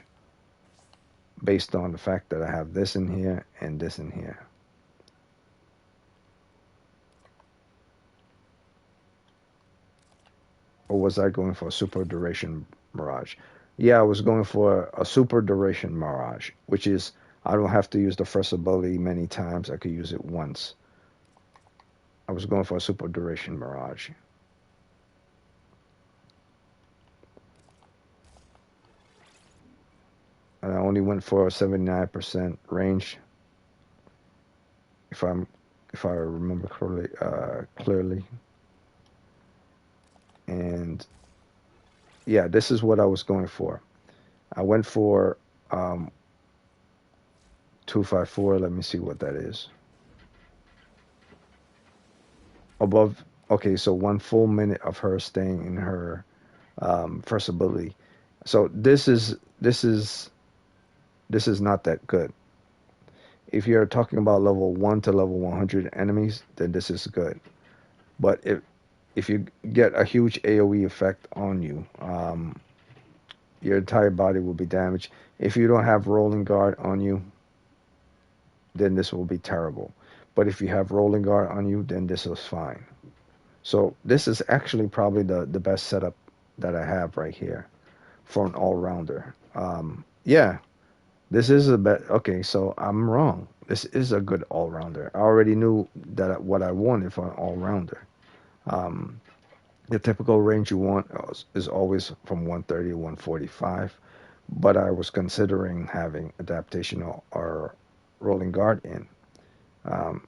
based on the fact that I have this in here and this in here. Or was I going for a super duration Mirage? Yeah, I was going for a super duration Mirage, which is I don't have to use the first ability many times. I could use it once. I was going for a super duration Mirage. And I only went for a 79% range. If I remember clearly. And yeah, this is what I was going for. I went for 254. Let me see what that is. Above. Okay, so 1 full minute of her staying in her first ability. So this is not that good. If you're talking about level 1 to level 100 enemies, then this is good. But if you get a huge AoE effect on you, your entire body will be damaged. If you don't have rolling guard on you, then this will be terrible. But if you have rolling guard on you, then this is fine. So this is actually probably the best setup that I have right here for an all-rounder. Yeah, this is a bet. Okay, so I'm wrong. This is a good all-rounder. I already knew that what I wanted for an all-rounder. Um, the typical range you want is always from 130 to 145, but I was considering having adaptation or rolling guard in. Um,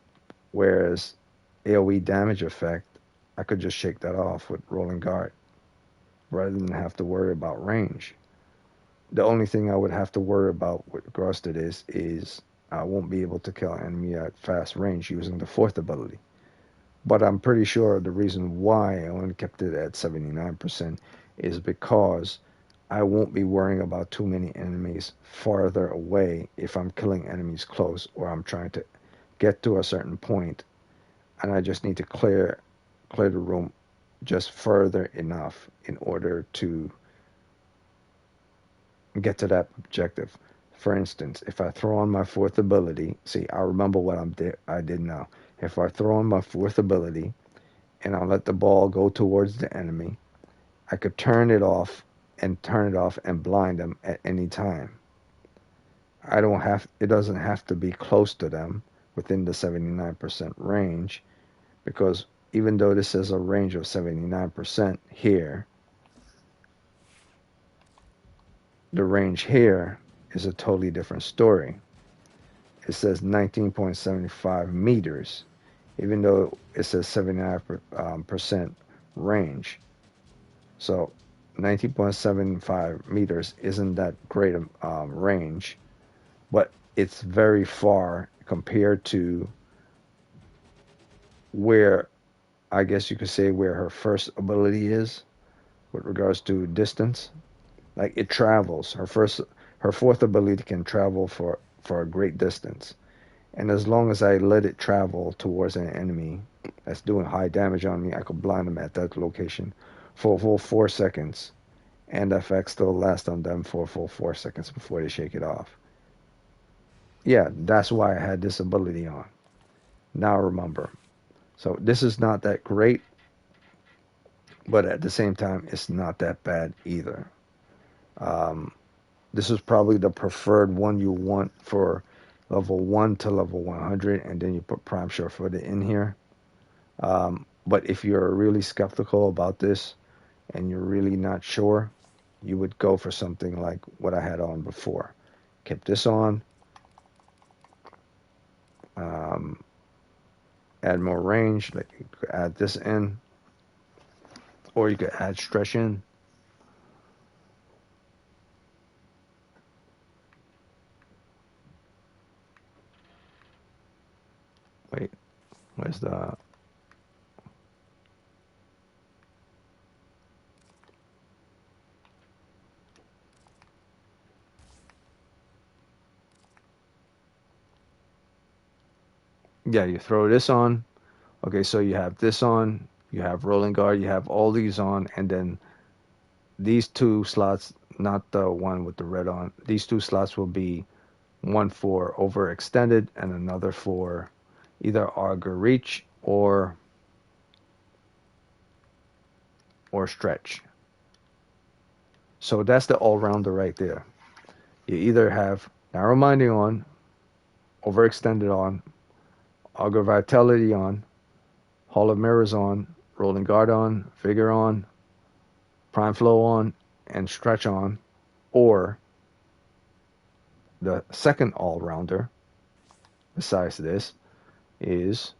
whereas AoE damage effect, I could just shake that off with rolling guard rather than have to worry about range. The only thing I would have to worry about with regards to this is I won't be able to kill an enemy at fast range using the fourth ability. But I'm pretty sure the reason why I only kept it at 79% is because I won't be worrying about too many enemies farther away if I'm killing enemies close or I'm trying to get to a certain point and I just need to clear the room just further enough in order to get to that objective. For instance, if I throw on my fourth ability, see, I remember what I did now. If I throw on my fourth ability and I'll let the ball go towards the enemy, I could turn it off and blind them at any time. It doesn't have to be close to them within the 79% range because even though this is a range of 79% here, the range here is a totally different story. It says 19.75 meters, even though it says 79% range. So 19.75 meters isn't that great a range, but it's very far compared to where I guess you could say where her first ability is with regards to distance. Like it travels. Her fourth ability can travel for a great distance. And as long as I let it travel towards an enemy that's doing high damage on me, I could blind them at that location for a full 4 seconds and the effect still lasts on them for a full 4 seconds before they shake it off. Yeah, that's why I had this ability on. Now remember. So this is not that great, but at the same time, it's not that bad either. Um, this is probably the preferred one you want for level 1 to level 100, and then you put Prime Surefoot in here. But if you're really skeptical about this and you're really not sure, you would go for something like what I had on before. Kept this on, um, add more range, like you could add this in, or you could add stretch in. Wait, where's the... Yeah, you throw this on. Okay, so you have this on, you have rolling guard, you have all these on, and then these two slots, not the one with the red on, these two slots will be one for overextended and another for either auger reach or stretch. So that's the all-rounder right there. You either have narrow minding on, overextended on, auger vitality on, hall of mirrors on, rolling guard on, vigor on, prime flow on, and stretch on, or the second all-rounder besides this is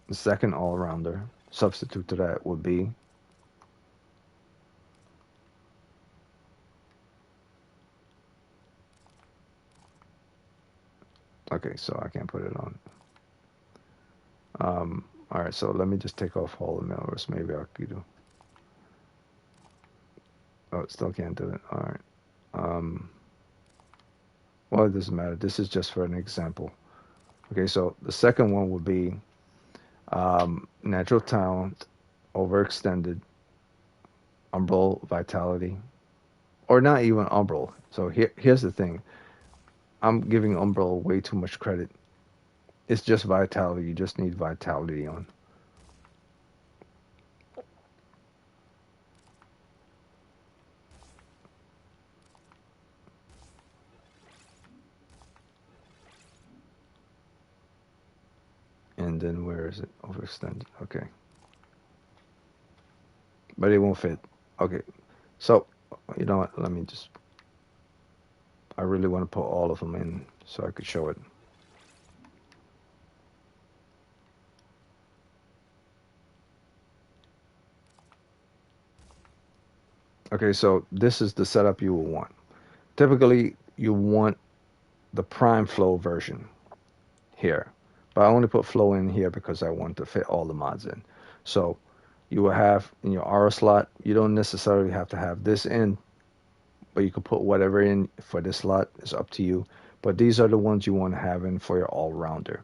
the second all-rounder substitute to that would be okay, so I can't put it on. All right, so let me just take off all the mirrors. Maybe I could do. Oh, still can't do it. All right. Well, it doesn't matter. This is just for an example. Okay, so the second one would be natural talent, overextended, umbral vitality, or not even umbral. So here's the thing. I'm giving umbral way too much credit. It's just vitality. You just need vitality on. And then where is it? Overextended. Okay. But it won't fit. Okay. So, you know what? Let me just... I really want to put all of them in so I could show it. Okay, so this is the setup you will want. Typically, you want the prime flow version here. But I only put flow in here because I want to fit all the mods in. So you will have in your aura slot, you don't necessarily have to have this in, but you can put whatever in for this slot. It's up to you. But these are the ones you want to have in for your all-rounder.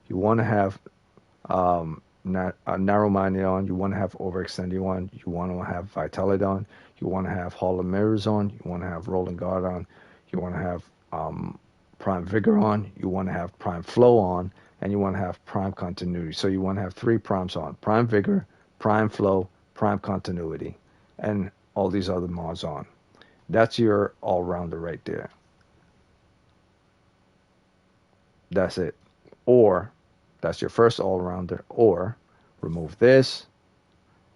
You want to have narrow-minded on. You want to have overextended on. You want to have vitality on. You want to have hall of mirrors on. You want to have rolling guard on. You want to have prime vigor on. You want to have prime flow on, and you want to have prime continuity. So you want to have 3 primes on: prime vigor, prime flow, prime continuity, and all these other mods on. That's your all-rounder right there. That's it. Or that's your first all-rounder. Or remove this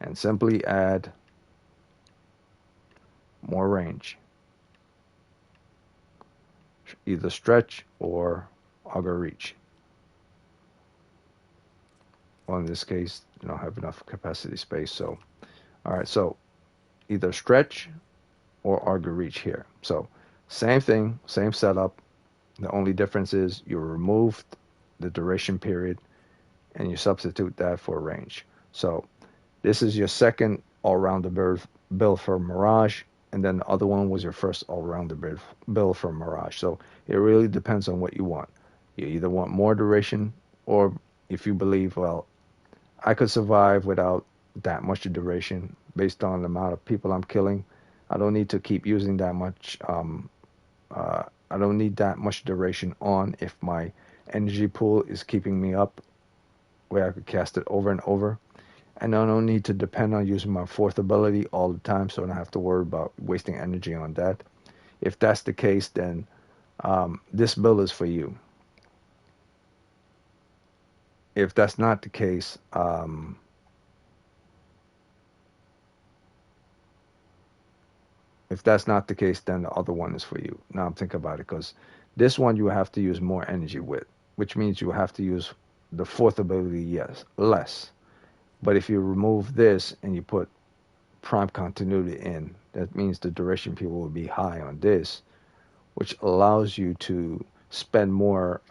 and simply add more range. Either stretch or auger reach. Well, in this case, you don't have enough capacity space. So, all right. So either stretch or auger reach here. So same thing, same setup. The only difference is you removed the duration period and you substitute that for range. So this is your second all-rounder build for Mirage, and then the other one was your first all-rounder build for Mirage. So it really depends on what you want. You either want more duration or if you believe, well, I could survive without that much duration based on the amount of people I'm killing. I don't need to keep using that much. I don't need that much duration on if my energy pool is keeping me up, where I could cast it over and over. And I don't need to depend on using my fourth ability all the time, so I don't have to worry about wasting energy on that. If that's the case, then this build is for you. If that's not the case, then the other one is for you. Now I'm thinking about it, because this one you have to use more energy with, which means you have to use the fourth ability, yes, less. But if you remove this and you put prime continuity in, that means the duration people will be high on this, which allows you to spend more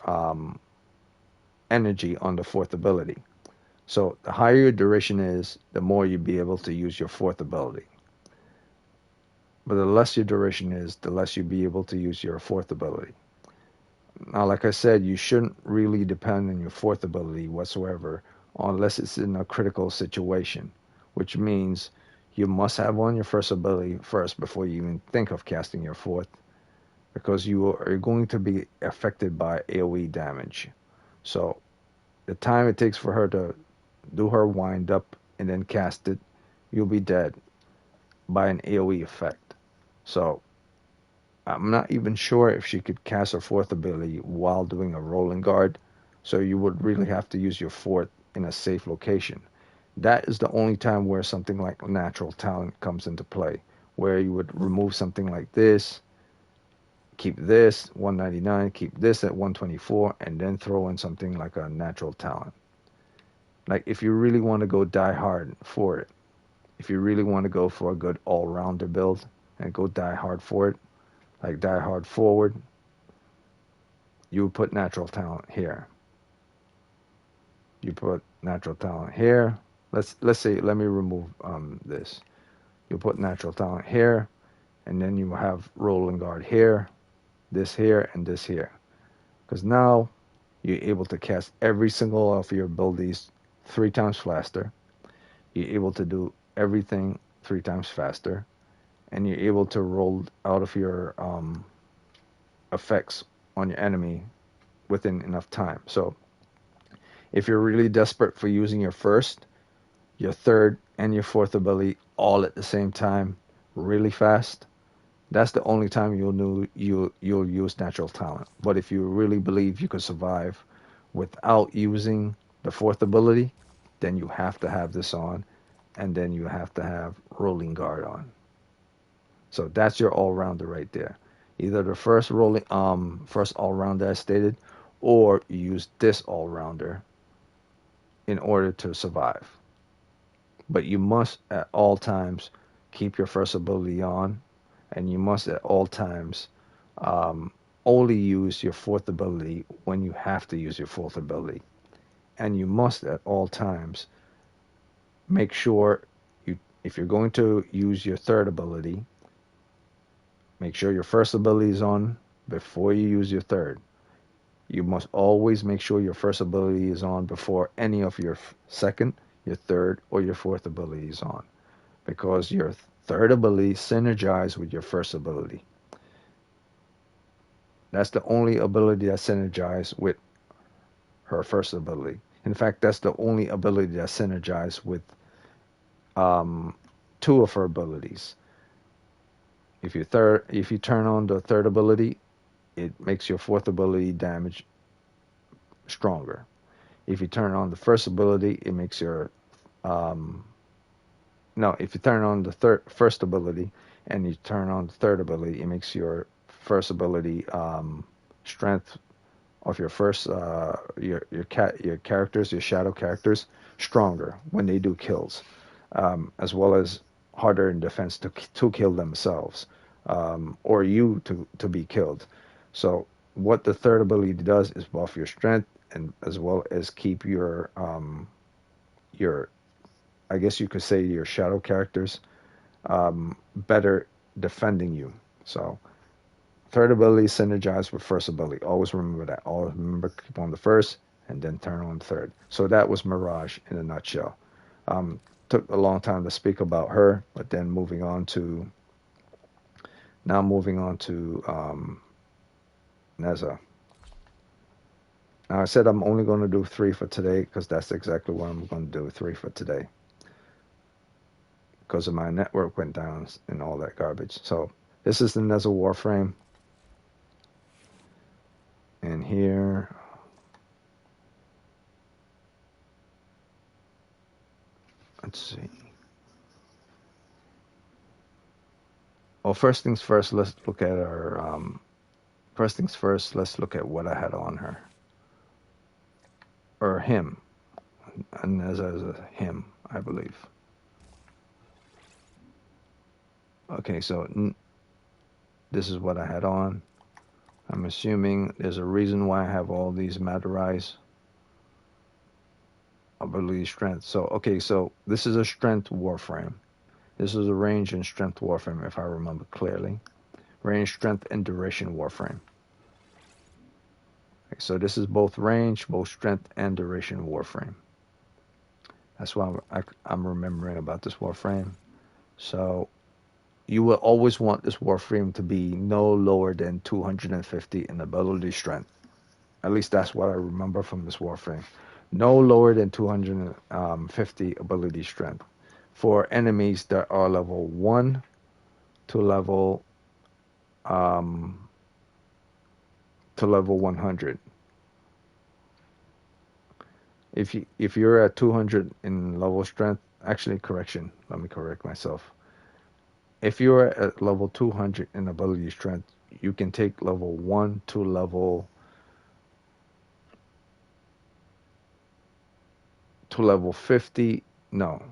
energy on the fourth ability. So the higher your duration is, the more you'll be able to use your fourth ability. But the less your duration is, the less you'll be able to use your fourth ability. Now, like I said, you shouldn't really depend on your fourth ability whatsoever unless it's in a critical situation, which means you must have on your first ability first before you even think of casting your fourth, because you are going to be affected by AoE damage. So the time it takes for her to do her wind up and then cast it, you'll be dead by an AoE effect. So I'm not even sure if she could cast her fourth ability while doing a rolling guard. So you would really have to use your fourth in a safe location. That is the only time where something like natural talent comes into play, where you would remove something like this, keep this 199, keep this at 124, and then throw in something like a natural talent. Like if you really want to go die hard for it, if you really want to go for a good all-rounder build and go die hard for it, like die hard forward, you would put natural talent here. You put natural talent here. Let's say, let me remove this. You put natural talent here, and then you have rolling guard here, this here, and this here. Because now you're able to cast every single of your abilities 3 times faster. You're able to do everything 3 times faster, and you're able to roll out of your effects on your enemy within enough time. So if you're really desperate for using your first, your third, and your fourth ability all at the same time really fast, that's the only time you'll use natural talent. But if you really believe you could survive without using the fourth ability, then you have to have this on, and then you have to have rolling guard on. So that's your all-rounder right there. Either the first all-rounder as stated, or you use this all-rounder in order to survive. But you must at all times keep your first ability on, and you must at all times only use your fourth ability when you have to use your fourth ability. And you must at all times make sure if you're going to use your third ability, make sure your first ability is on before you use your third. You must always make sure your first ability is on before any of your second, your third, or your fourth ability is on, because your third ability synergizes with your first ability. That's the only ability that synergizes with her first ability. In fact, that's the only ability that synergizes with two of her abilities. If you turn on the third ability, it makes your fourth ability damage stronger. If you turn on the first ability, it makes your no. If you turn on the first ability and you turn on the third ability, it makes your first ability strength of your first your characters, your shadow characters, stronger when they do kills, as well as harder in defense to kill themselves, or you to be killed. So what the third ability does is buff your strength, and as well as keep your I guess you could say your shadow characters better defending you. So third ability synergize with first ability. Always remember that. Always remember keep on the first and then turn on third. So that was Mirage in a nutshell. Took a long time to speak about her, but then moving on to Neza. Now I said I'm only going to do 3 for today because that's exactly what I'm going to do. 3 for today because of my network went down and all that garbage. So this is the Neza Warframe, and here let's see. Well, first things first, let's look at our. First things first, let's look at what I had on her. Or him. And as a him, I believe. Okay, so this is what I had on. I'm assuming there's a reason why I have all these Madarais. Ability strength. So, okay, so this is a strength Warframe. This is a range and strength Warframe, if I remember clearly. Range, strength, and duration Warframe. Okay, so this is both range, both strength, and duration Warframe. That's why I'm remembering about this Warframe. So you will always want this Warframe to be no lower than 250 in ability strength. At least that's what I remember from this Warframe. No lower than 250 ability strength for enemies that are level 1 to level 100. If you're at 200 in level strength, actually correction, let me correct myself. If you're at level 200 in ability strength, you can take level 1 to level 50. No.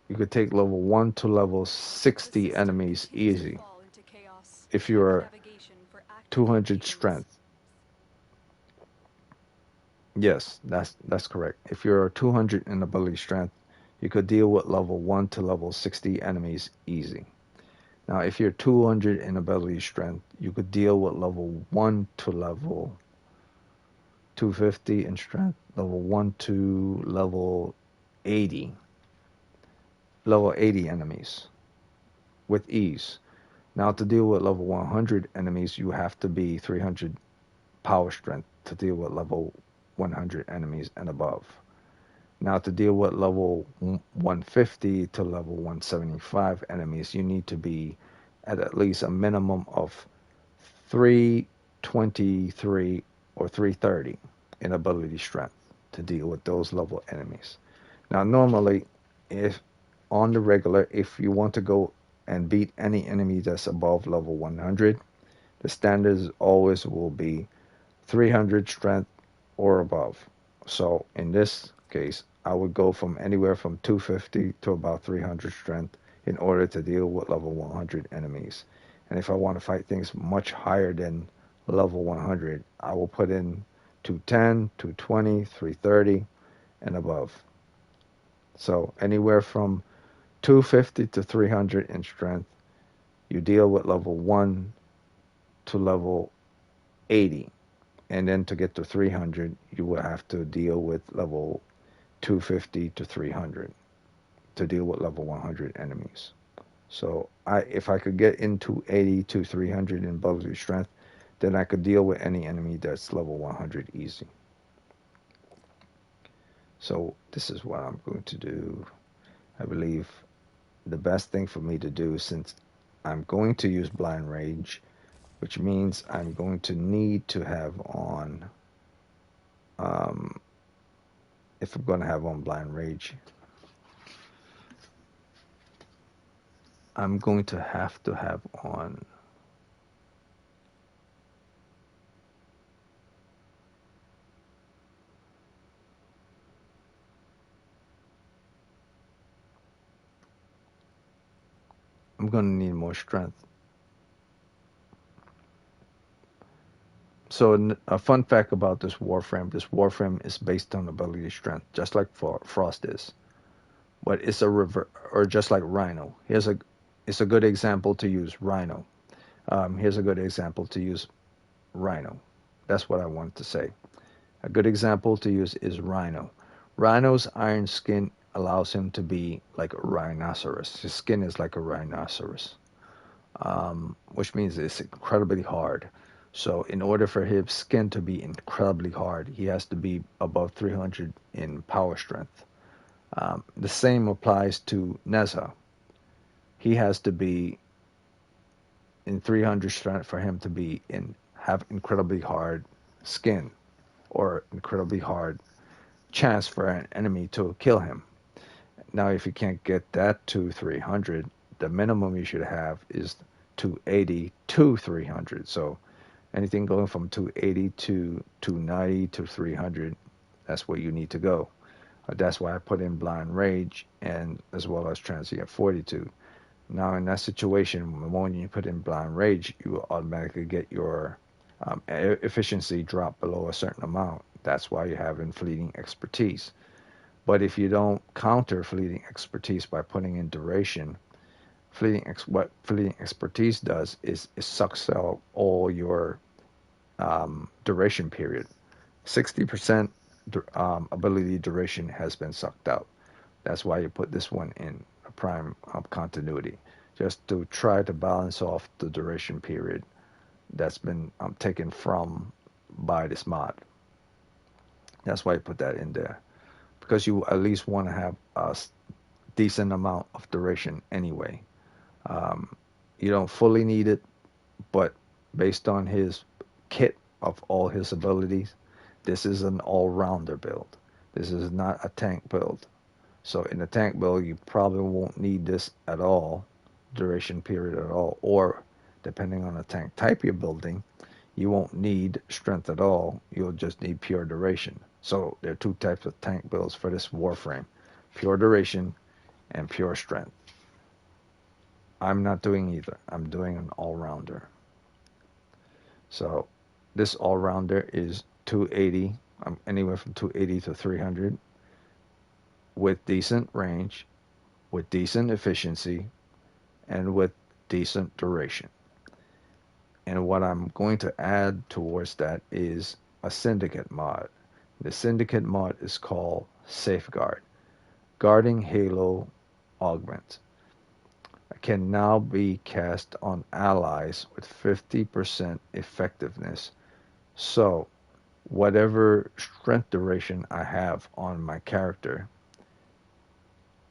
You could take level 1 to level 60 enemies easy if you're 200 strength. Yes, that's correct. If you're 200 in ability strength, you could deal with level 1 to level 60 enemies easy. Now, if you're 200 in ability strength, you could deal with level 1 to level 250 in strength, level 1 to level 80 enemies with ease. Now, to deal with level 100 enemies, you have to be 300 power strength to deal with level 100 enemies and above. Now, to deal with level 150 to level 175 enemies, you need to be at least a minimum of 323 or 330 in ability strength to deal with those level enemies. Now, normally, if on the regular, if you want to go and beat any enemy that's above level 100, the standards always will be 300 strength or above. So in this case, I would go from anywhere from 250 to about 300 strength in order to deal with level 100 enemies. And if I want to fight things much higher than level 100, I will put in 210, 220, 330, and above. So anywhere from 250 to 300 in strength, you deal with level 1 to level 80. And then to get to 300, you will have to deal with level 250 to 300 to deal with level 100 enemies. So if I could get into 80 to 300 in ability strength, then I could deal with any enemy that's level 100 easy. So this is what I'm going to do. I believe the best thing for me to do, since I'm going to use blind rage, which means I'm going to need to have on, if I'm going to have on blind rage, I'm going to have on I'm going to need more strength. So a fun fact about this Warframe is based on ability strength, just like Frost is. But it's a or just like Rhino. It's a good example to use Rhino. Here's a good example to use Rhino. That's what I wanted to say. A good example to use is Rhino. Rhino's iron skin allows him to be like a rhinoceros. His skin is like a rhinoceros, which means it's incredibly hard. So, in order for his skin to be incredibly hard, he has to be above 300 in power strength. The same applies to Nezha. He has to be in 300 strength for him to be in have incredibly hard skin or incredibly hard chance for an enemy to kill him. Now, if you can't get that to 300, the minimum you should have is 280 to 300. So anything going from 280 to 290 to 300, that's where you need to go. That's why I put in Blind Rage and as well as Transient Fortitude. Now, in that situation, when you put in Blind Rage, you automatically get your efficiency drop below a certain amount. That's why you have in Fleeting Expertise. But if you don't counter Fleeting Expertise by putting in Duration, what Fleeting Expertise does is it sucks out all your duration period. 60% ability duration has been sucked out. That's why you put this one in a prime continuity, just to try to balance off the duration period that's been taken from by this mod. That's why you put that in there, because you at least want to have a decent amount of duration anyway. You don't fully need it, but based on his kit of all his abilities, this is an all-rounder build. This is not a tank build. So in a tank build, you probably won't need this at all, duration period at all, or depending on the tank type you're building, you won't need strength at all. You'll just need pure duration. So there are two types of tank builds for this Warframe: pure duration and pure strength. I'm not doing either. I'm doing an all-rounder. So this all-rounder is 280, anywhere from 280 to 300, with decent range, with decent efficiency, and with decent duration. And what I'm going to add towards that is a syndicate mod. The syndicate mod is called Safeguard. Guarding Halo Augment can now be cast on allies with 50% effectiveness. So whatever strength duration I have on my character,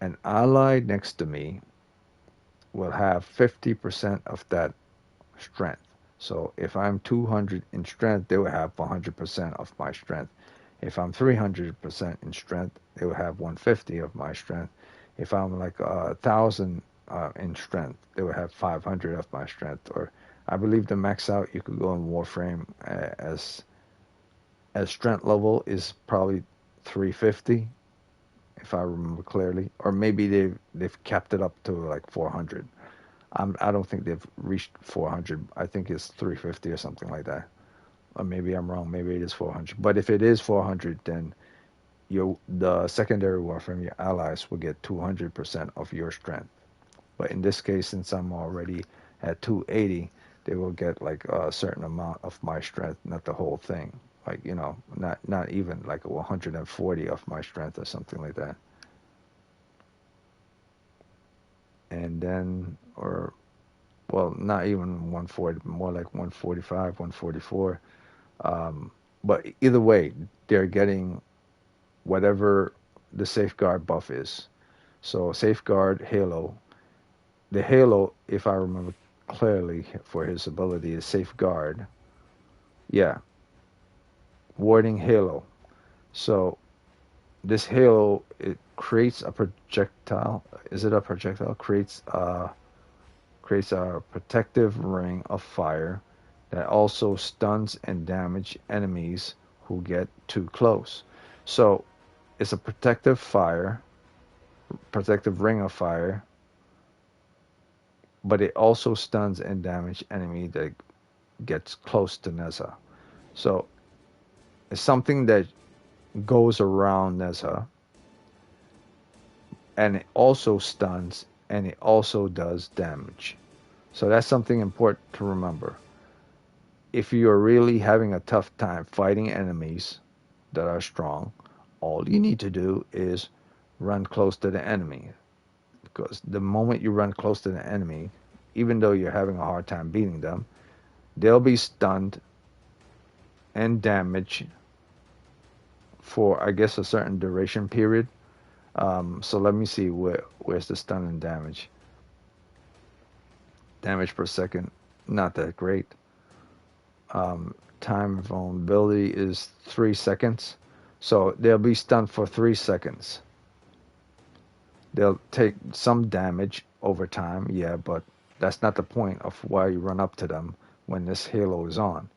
an ally next to me will have 50% of that strength. So if I'm 200 in strength, they will have 100% of my strength. If I'm 300% in strength, they will have 150 of my strength. If I'm like 1,000 in strength, they will have 500 of my strength. Or I believe the max out you could go in Warframe as strength level is probably 350, if I remember clearly. Or maybe they've capped it up to like 400. I don't think they've reached 400. I think it's 350 or something like that. Or maybe I'm wrong. Maybe it is 400. But if it is 400, then the secondary Warframe, your allies, will get 200% of your strength. But in this case, since I'm already at 280, they will get like a certain amount of my strength, not the whole thing. Like, not even like 140 of my strength or something like that. And then, or well, not even 140, more like 145, 144. But either way, they're getting whatever the safeguard buff is. So safeguard Halo. The Halo, if I remember clearly, for his ability is safeguard. Yeah, warding Halo. So this Halo, it creates a projectile. Is it a projectile? Creates a protective ring of fire that also stuns and damage enemies who get too close. So it's a protective ring of fire, but it also stuns and damage enemy that gets close to Nezha. So it's something that goes around Nezha, and it also stuns and it also does damage. So that's something important to remember. If you're really having a tough time fighting enemies, that are strong, all you need to do is run close to the enemy. Because the moment you run close to the enemy, even though you're having a hard time beating them, they'll be stunned and damaged for, I guess, a certain duration period. So let me see where's the stun and damage. Damage per second, not that great. Time of vulnerability is 3 seconds. So they'll be stunned for 3 seconds. They'll take some damage over time, yeah, but that's not the point of why you run up to them when this halo is on.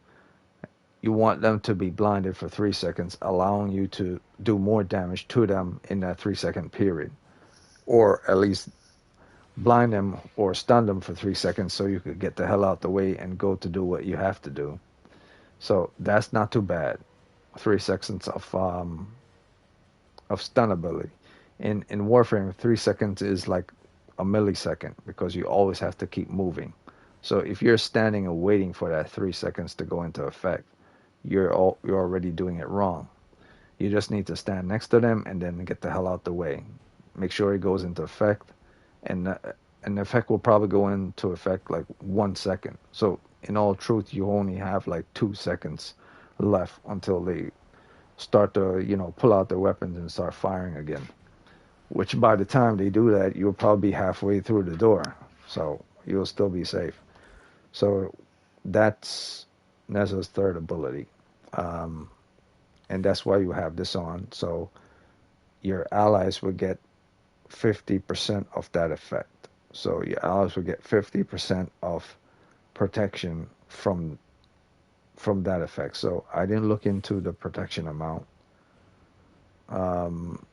You want them to be blinded for 3 seconds, allowing you to do more damage to them in that 3 second period. Or at least blind them or stun them for 3 seconds so you could get the hell out the way and go to do what you have to do. So that's not too bad. 3 seconds of stun ability. In Warframe, 3 seconds is like a millisecond because you always have to keep moving. So if you're standing and waiting for that 3 seconds to go into effect, you're already doing it wrong. You just need to stand next to them and then get the hell out the way. Make sure it goes into effect, and an effect will probably go into effect like 1 second. So in all truth, you only have like 2 seconds left until they start to pull out their weapons and start firing again. Which by the time they do that, you'll probably be halfway through the door, so you'll still be safe. So that's Neza's third ability, um, and that's why you have this on. So your allies will get 50% of that effect. So your allies will get 50% of protection from that effect. So I didn't look into the protection amount. Um,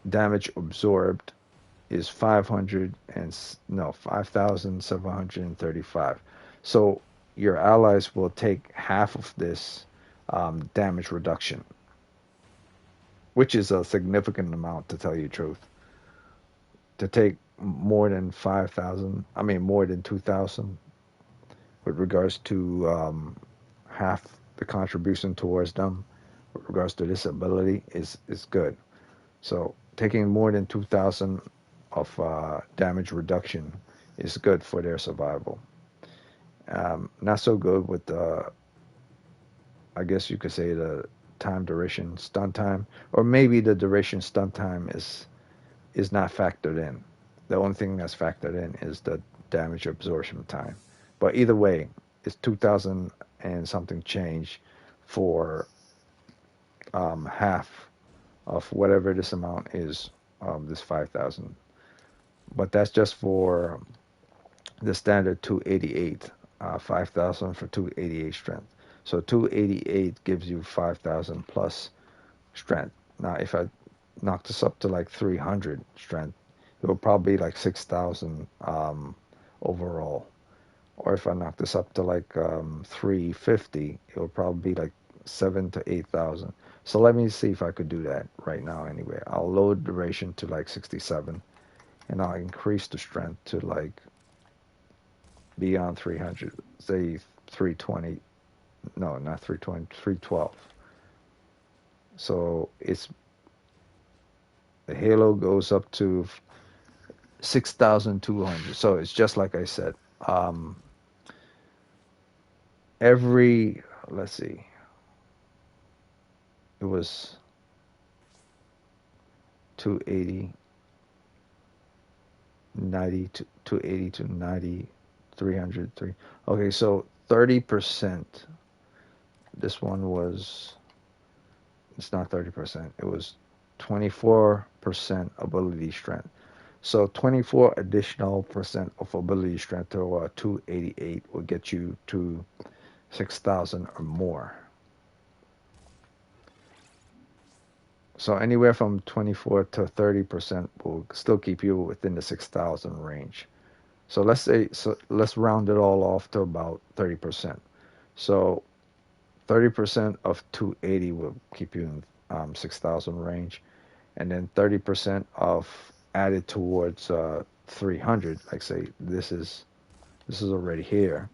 Damage absorbed is 500 and no 5,735. So your allies will take half of this damage reduction, which is a significant amount to tell you the truth. To take more than 5,000, I mean more than 2,000 with regards to half the contribution towards them with regards to this ability is good. So taking more than 2,000 of damage reduction is good for their survival. Not so good with the, I guess you could say, the time duration stun time, or maybe the duration stun time is not factored in. The only thing that's factored in is the damage absorption time. But either way, it's 2,000 and something change for half of whatever this amount is, this 5,000. But that's just for the standard 288, 5,000 for 288 strength. So 288 gives you 5,000 plus strength. Now, if I knock this up to like 300 strength, it will probably be like 6,000 overall. Or if I knock this up to like 350, it will probably be like 7 to 8,000. So let me see if I could do that right now anyway. I'll load duration to like 67, and I'll increase the strength to like beyond 300, say 320. No, not 320, 312. So it's the halo goes up to 6,200. So it's just like I said. Every, let's see, it was 280, 90 to 280 to 90, 300, 3. Okay, so 30%. This one was, it's not 30%. It was 24% ability strength. So 24 additional percent of ability strength to 288 will get you to 6,000 or more. So anywhere from 24 to 30% will still keep you within the 6,000 range. So let's say, so let's round it all off to about 30%. So 30% of 280 will keep you in 6,000 range, and then 30% of added towards 300. Like say this is already here.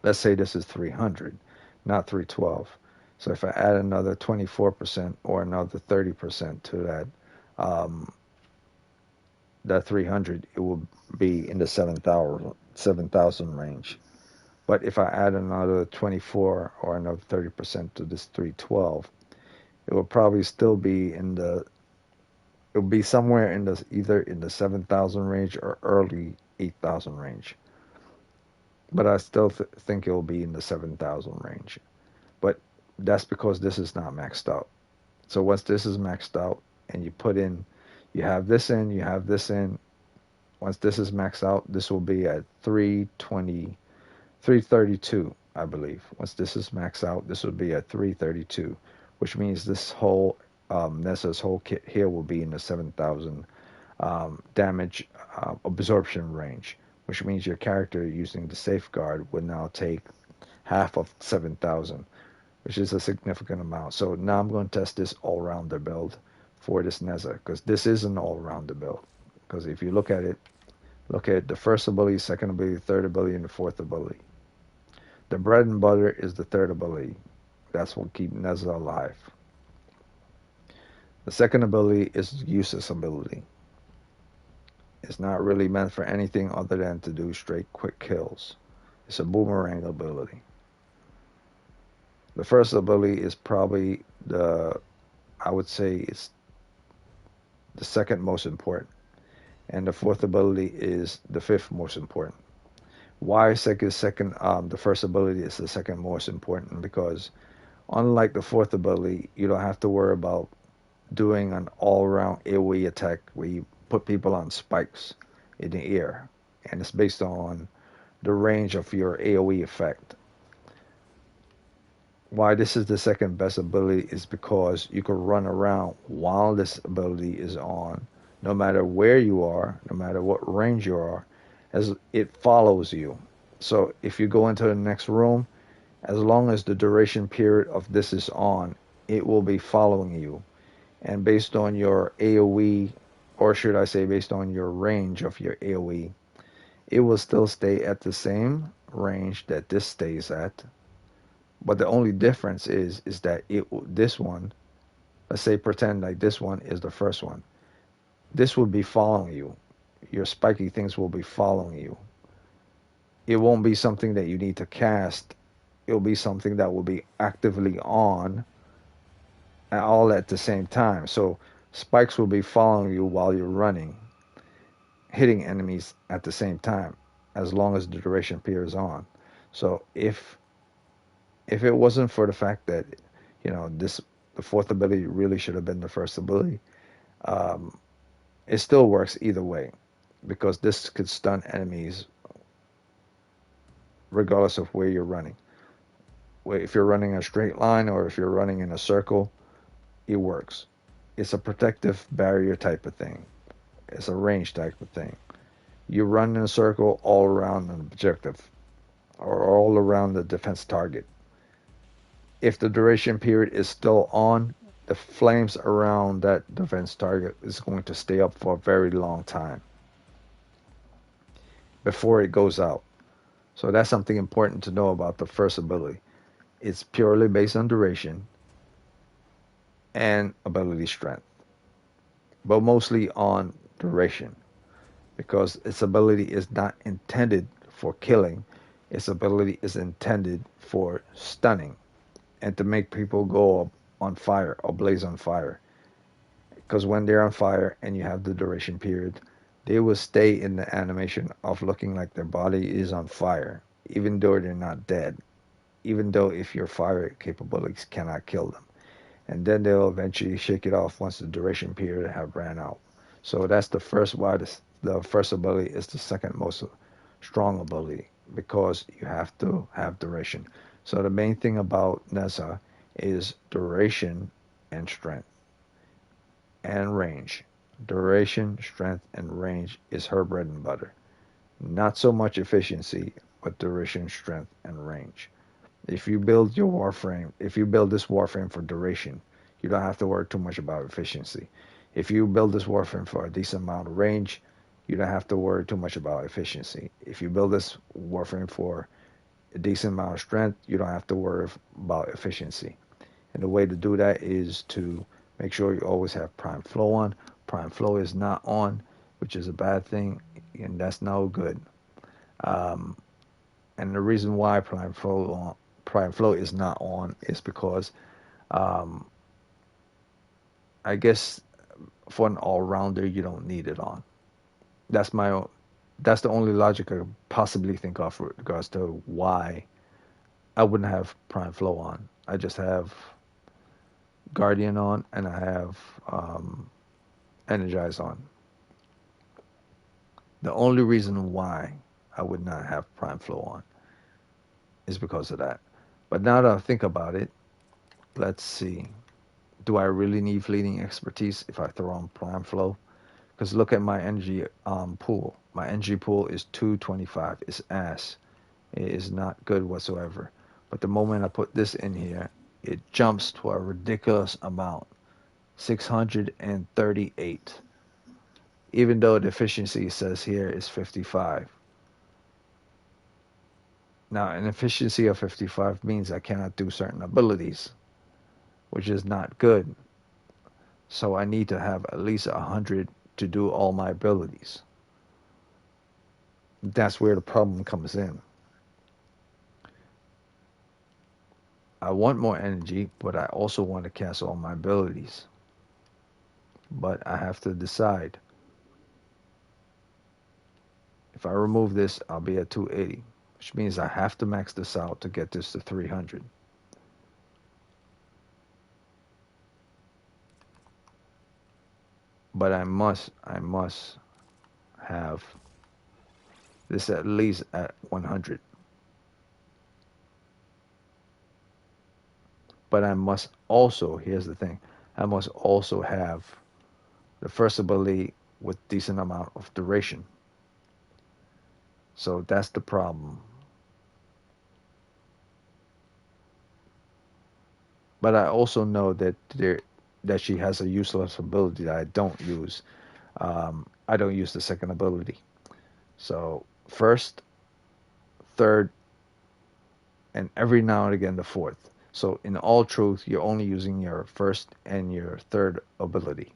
Let's say this is 300, not 312. So if I add another 24% or another 30% to that 300, it will be in the 7,000 range. But if I add another 24 or another 30% to this 312, it will probably still be in the it will be somewhere in the either in the 7,000 range or early 8,000 range. But I still think it will be in the 7,000 range. But that's because this is not maxed out. So once this is maxed out and you put in, you have this in, you have this in. Once this is maxed out, this will be at 320, 332, I believe. Once this is maxed out, this will be at 332, which means this whole Nessa's whole kit here will be in the 7,000 damage absorption range, which means your character using the safeguard would now take half of 7,000, which is a significant amount. So now I'm going to test this all-rounder build for this Neza, because this is an all-rounder build. Because if you look at the first ability, second ability, third ability, and the fourth ability. The bread and butter is the third ability. That's what keeps Neza alive. The second ability is useless ability. It's not really meant for anything other than to do straight quick kills. It's a boomerang ability. The first ability is probably I would say it's the second most important. And the fourth ability is the fifth most important. Why the first ability is the second most important? Because unlike the fourth ability, you don't have to worry about doing an all-around AoE attack where you put people on spikes in the air, and it's based on the range of your AoE effect. Why this is the second best ability is because you can run around while this ability is on, no matter where you are, no matter what range you are, as it follows you. So if you go into the next room, as long as the duration period of this is on, it will be following you. And based on your AoE, or should I say based on your range of your AoE, it will still stay at the same range that this stays at. But the only difference is that this one, let's say pretend like this one is the first one. This will be following you. Your spiky things will be following you. It won't be something that you need to cast. It'll be something that will be actively on all at the same time. So spikes will be following you while you're running, hitting enemies at the same time, as long as the duration period is on. So if it wasn't for the fact that the fourth ability really should have been the first ability, it still works either way, because this could stun enemies regardless of where you're running. If you're running a straight line or if you're running in a circle, it works. It's a protective barrier type of thing. It's a range type of thing. You run in a circle all around an objective or all around the defense target. If the duration period is still on, the flames around that defense target is going to stay up for a very long time before it goes out. So that's something important to know about the first ability. It's purely based on duration and ability strength, but mostly on duration, because its ability is not intended for killing. Its ability is intended for stunning and to make people go on fire or blaze on fire. Because when they're on fire and you have the duration period, they will stay in the animation of looking like their body is on fire, even though they're not dead, even though if your fire capabilities cannot kill them. And then they'll eventually shake it off once the duration period have ran out. So that's the first why the first ability is the second most strong ability, because you have to have duration. So the main thing about Nessa is duration and strength and range. Duration, strength, and range is her bread and butter. Not so much efficiency, but duration, strength, and range. If you build if you build this Warframe for duration, you don't have to worry too much about efficiency. If you build this Warframe for a decent amount of range, you don't have to worry too much about efficiency. If you build this Warframe for a decent amount of strength, you don't have to worry about efficiency. And the way to do that is to make sure you always have prime flow on. Prime flow is not on, which is a bad thing, and that's no good. Um, and the reason why prime flow is not on is because um, I guess for an all rounder you don't need it on. That's my that's the only logic I could possibly think of with regards to why I wouldn't have prime flow on. I just have Guardian on and I have Energize on. The only reason why I would not have prime flow on is because of that. But now that I think about it, let's see. Do I really need fleeting expertise if I throw on prime flow? Because look at my energy pool. My energy pool is 225. It's ass. It is not good whatsoever. But the moment I put this in here, it jumps to a ridiculous amount, 638. Even though the efficiency says here is 55. Now, an efficiency of 55 means I cannot do certain abilities, which is not good. So I need to have at least 100 to do all my abilities. That's where the problem comes in. I want more energy, but I also want to cast all my abilities. But I have to decide. If I remove this, I'll be at 280, which means I have to max this out to get this to 300. But I must have this at least at 100. But I must also, here's the thing, I must also have the first ability with decent amount of duration. So that's the problem. But I also know that she has a useless ability that I don't use. I don't use the second ability. So first, third, and every now and again the fourth. So in all truth, you're only using your first and your third ability.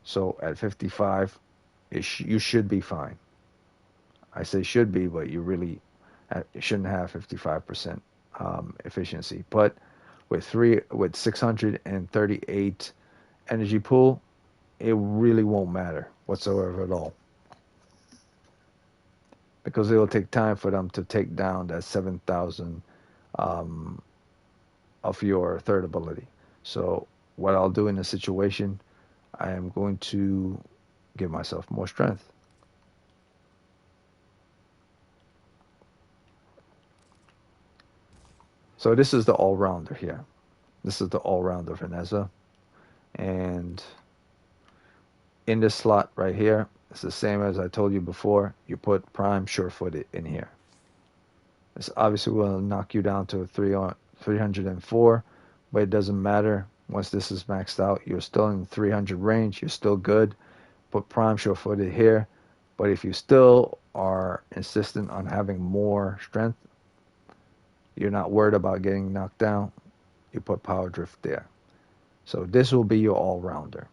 So at 55, you should be fine. I say should be, but you really shouldn't have 55% efficiency. But with 638 energy pool, it really won't matter whatsoever at all, because it'll take time for them to take down that 7,000 um, of your third ability. So what I'll do in this situation, I am going to give myself more strength. So this is the all-rounder here. This is the all-rounder Vanessa. And in this slot right here, it's the same as I told you before. You put prime sure-footed in here. This obviously will knock you down to 304, but it doesn't matter. Once this is maxed out, you're still in 300 range. You're still good. Put prime sure-footed here. But if you still are insistent on having more strength, you're not worried about getting knocked down, you put power drift there. So this will be your all-rounder.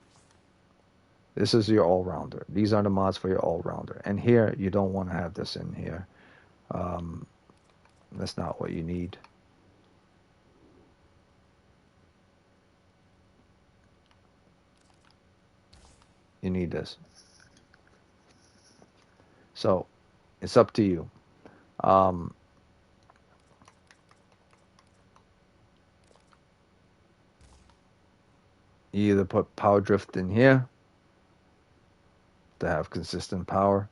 This is your all-rounder. These are the mods for your all-rounder. And here, you don't want to have this in here. Um, that's not what you need. You need this. So it's up to you. Um, you either put power drift in here to have consistent power,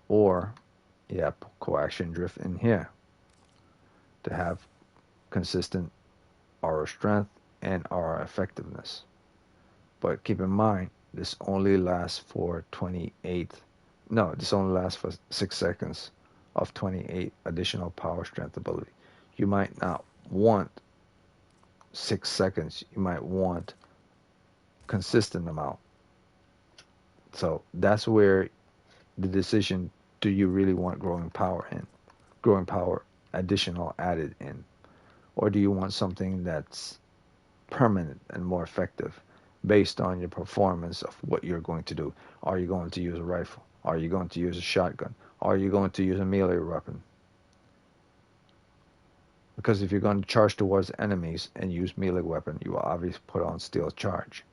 or yeah, coaction drift in here to have consistent aura strength and aura effectiveness. But keep in mind, this only lasts for 28. No, this only lasts for 6 seconds of 28 additional power strength ability. You might not want 6 seconds. You might want consistent amount. So that's where the decision, do you really want growing power additional added in, Or do you want something that's permanent and more effective based on your performance of what you're going to do? Are you going to use a rifle? Are you going to use a shotgun? Are you going to use a melee weapon? Because if you're going to charge towards enemies and use melee weapon, you will obviously put on steel charge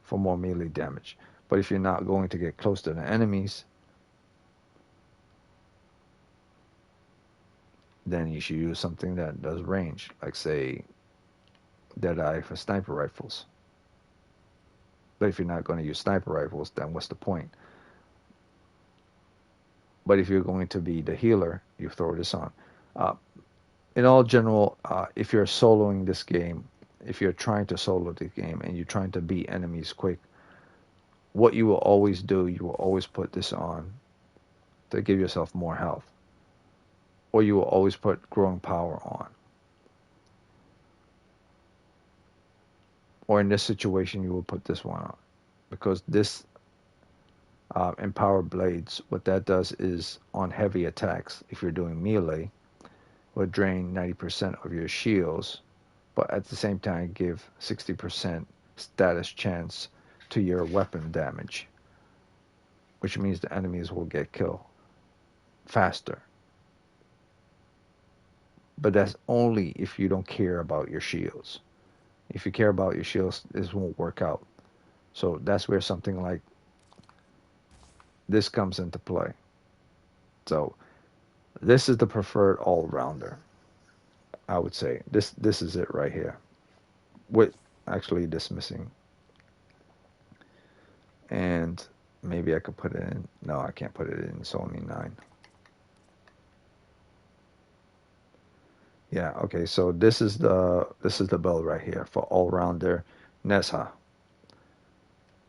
for more melee damage. But if you're not going to get close to the enemies, then you should use something that does range, like say Deadeye for sniper rifles. But if you're not going to use sniper rifles, then what's the point? But if you're going to be the healer, you throw this on. Uh, in all general, if you're soloing this game, if you're trying to solo the game and you're trying to beat enemies quick, what you will always do, you will always put this on to give yourself more health. Or you will always put growing power on. Or in this situation, you will put this one on. Because this empowered blades, what that does is on heavy attacks, if you're doing melee, will drain 90% of your shields, but at the same time give 60% status chance to your weapon damage, which means the enemies will get killed faster. But that's only if you don't care about your shields. If you care about your shields, this won't work out. So that's where something like this comes into play. So this is the preferred all-rounder, I would say. This is it right here. With actually this missing. And maybe I could put it in. No, I can't put it in. It's only 9. Yeah, okay. So this is the build right here for all-rounder Nesha.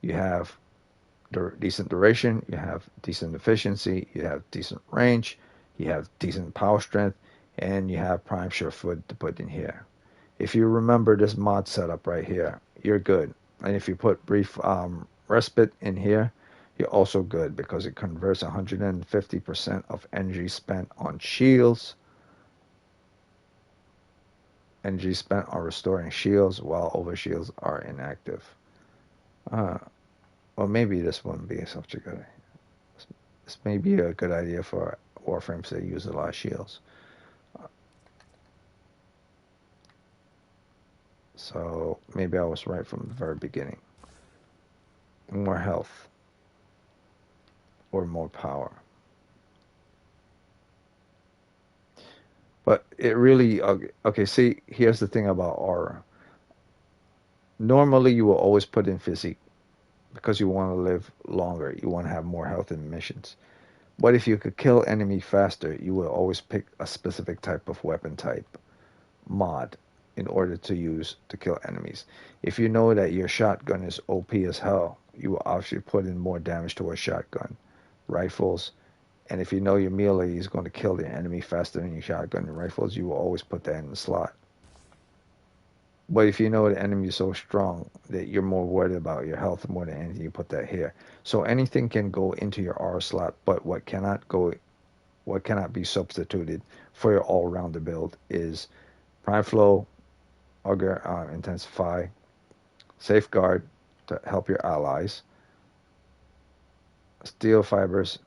You have decent duration, you have decent efficiency, you have decent range, you have decent power strength, and you have prime surefoot to put in here. If you remember this mod setup right here, you're good. And if you put brief respite in here, you're also good because it converts 150% of energy spent on shields, energy spent on restoring shields while over shields are inactive. Well, maybe this wouldn't be such a good idea. This may be a good idea for Warframes that use a lot of shields. So maybe I was right from the very beginning. More health or more power. But it really, okay, see, here's the thing about aura. Normally, you will always put in physique because you want to live longer. You want to have more health in missions. But if you could kill enemy faster, you will always pick a specific type of weapon type mod in order to use to kill enemies. If you know that your shotgun is OP as hell, you will obviously put in more damage to a shotgun. Rifles, and if you know your melee is going to kill the enemy faster than your shotgun and rifles, you will always put that in the slot. But if you know the enemy is so strong that you're more worried about your health more than anything, you put that here. So anything can go into your R slot, but what cannot be substituted for your all-rounder build is Prime Flow, Augur Intensify, Safeguard to help your allies, Steel Fibers,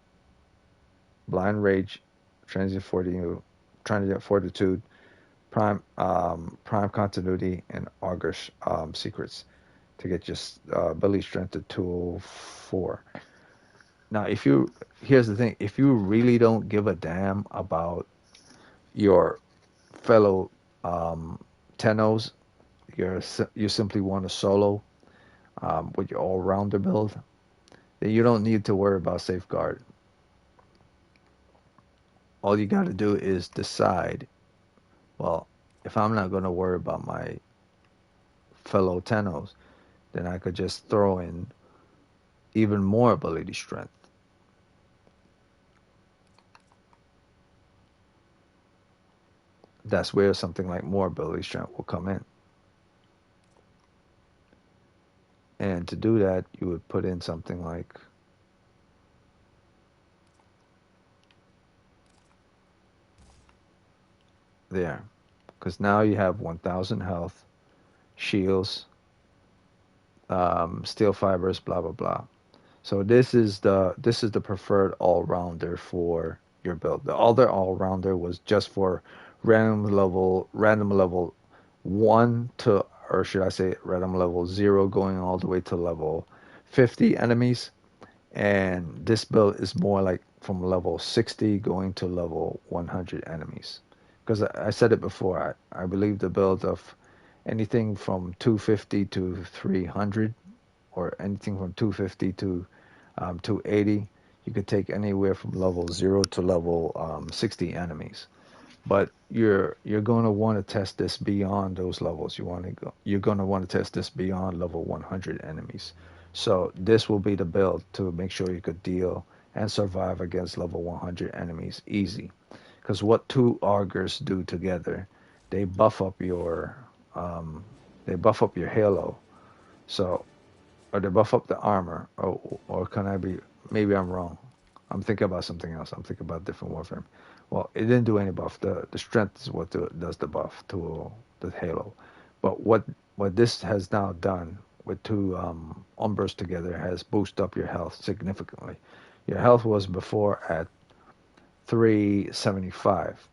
Blind Rage, Transient Fortitude, Prime Continuity, and Augur's Secrets to get just ability strength to 204. Now, here's the thing: if you really don't give a damn about your fellow Tennos, you simply want to solo with your all-rounder build, then you don't need to worry about Safeguard. All you got to do is decide, well, if I'm not going to worry about my fellow Tennos, then I could just throw in even more ability strength. That's where something like more ability strength will come in. And to do that, you would put in something like there. because now you have 1,000 health, shields, steel fibers, blah blah blah. So this is the preferred all rounder for your build. The other all rounder was just for random level one to, or should I say random level zero going all the way to level 50 enemies. And this build is more like from level 60 going to level 100 enemies. Because I said it before, I believe the build of anything from 250 to 300, or anything from 250 to 280, you could take anywhere from level 0 to level 60 enemies. But you're going to want to test this beyond those levels. You're going to want to test this beyond level 100 enemies. So this will be the build to make sure you could deal and survive against level 100 enemies easy. Because what two augers do together, they buff up your um, they buff up your halo. So, or they buff up the armor, or can I be? Maybe I'm wrong. I'm thinking about something else. I'm thinking about different Warframe. Well, it didn't do any buff. The strength is what does the buff to the Halo. But what this has now done with two Umbers together has boosted up your health significantly. Your health was before at 375,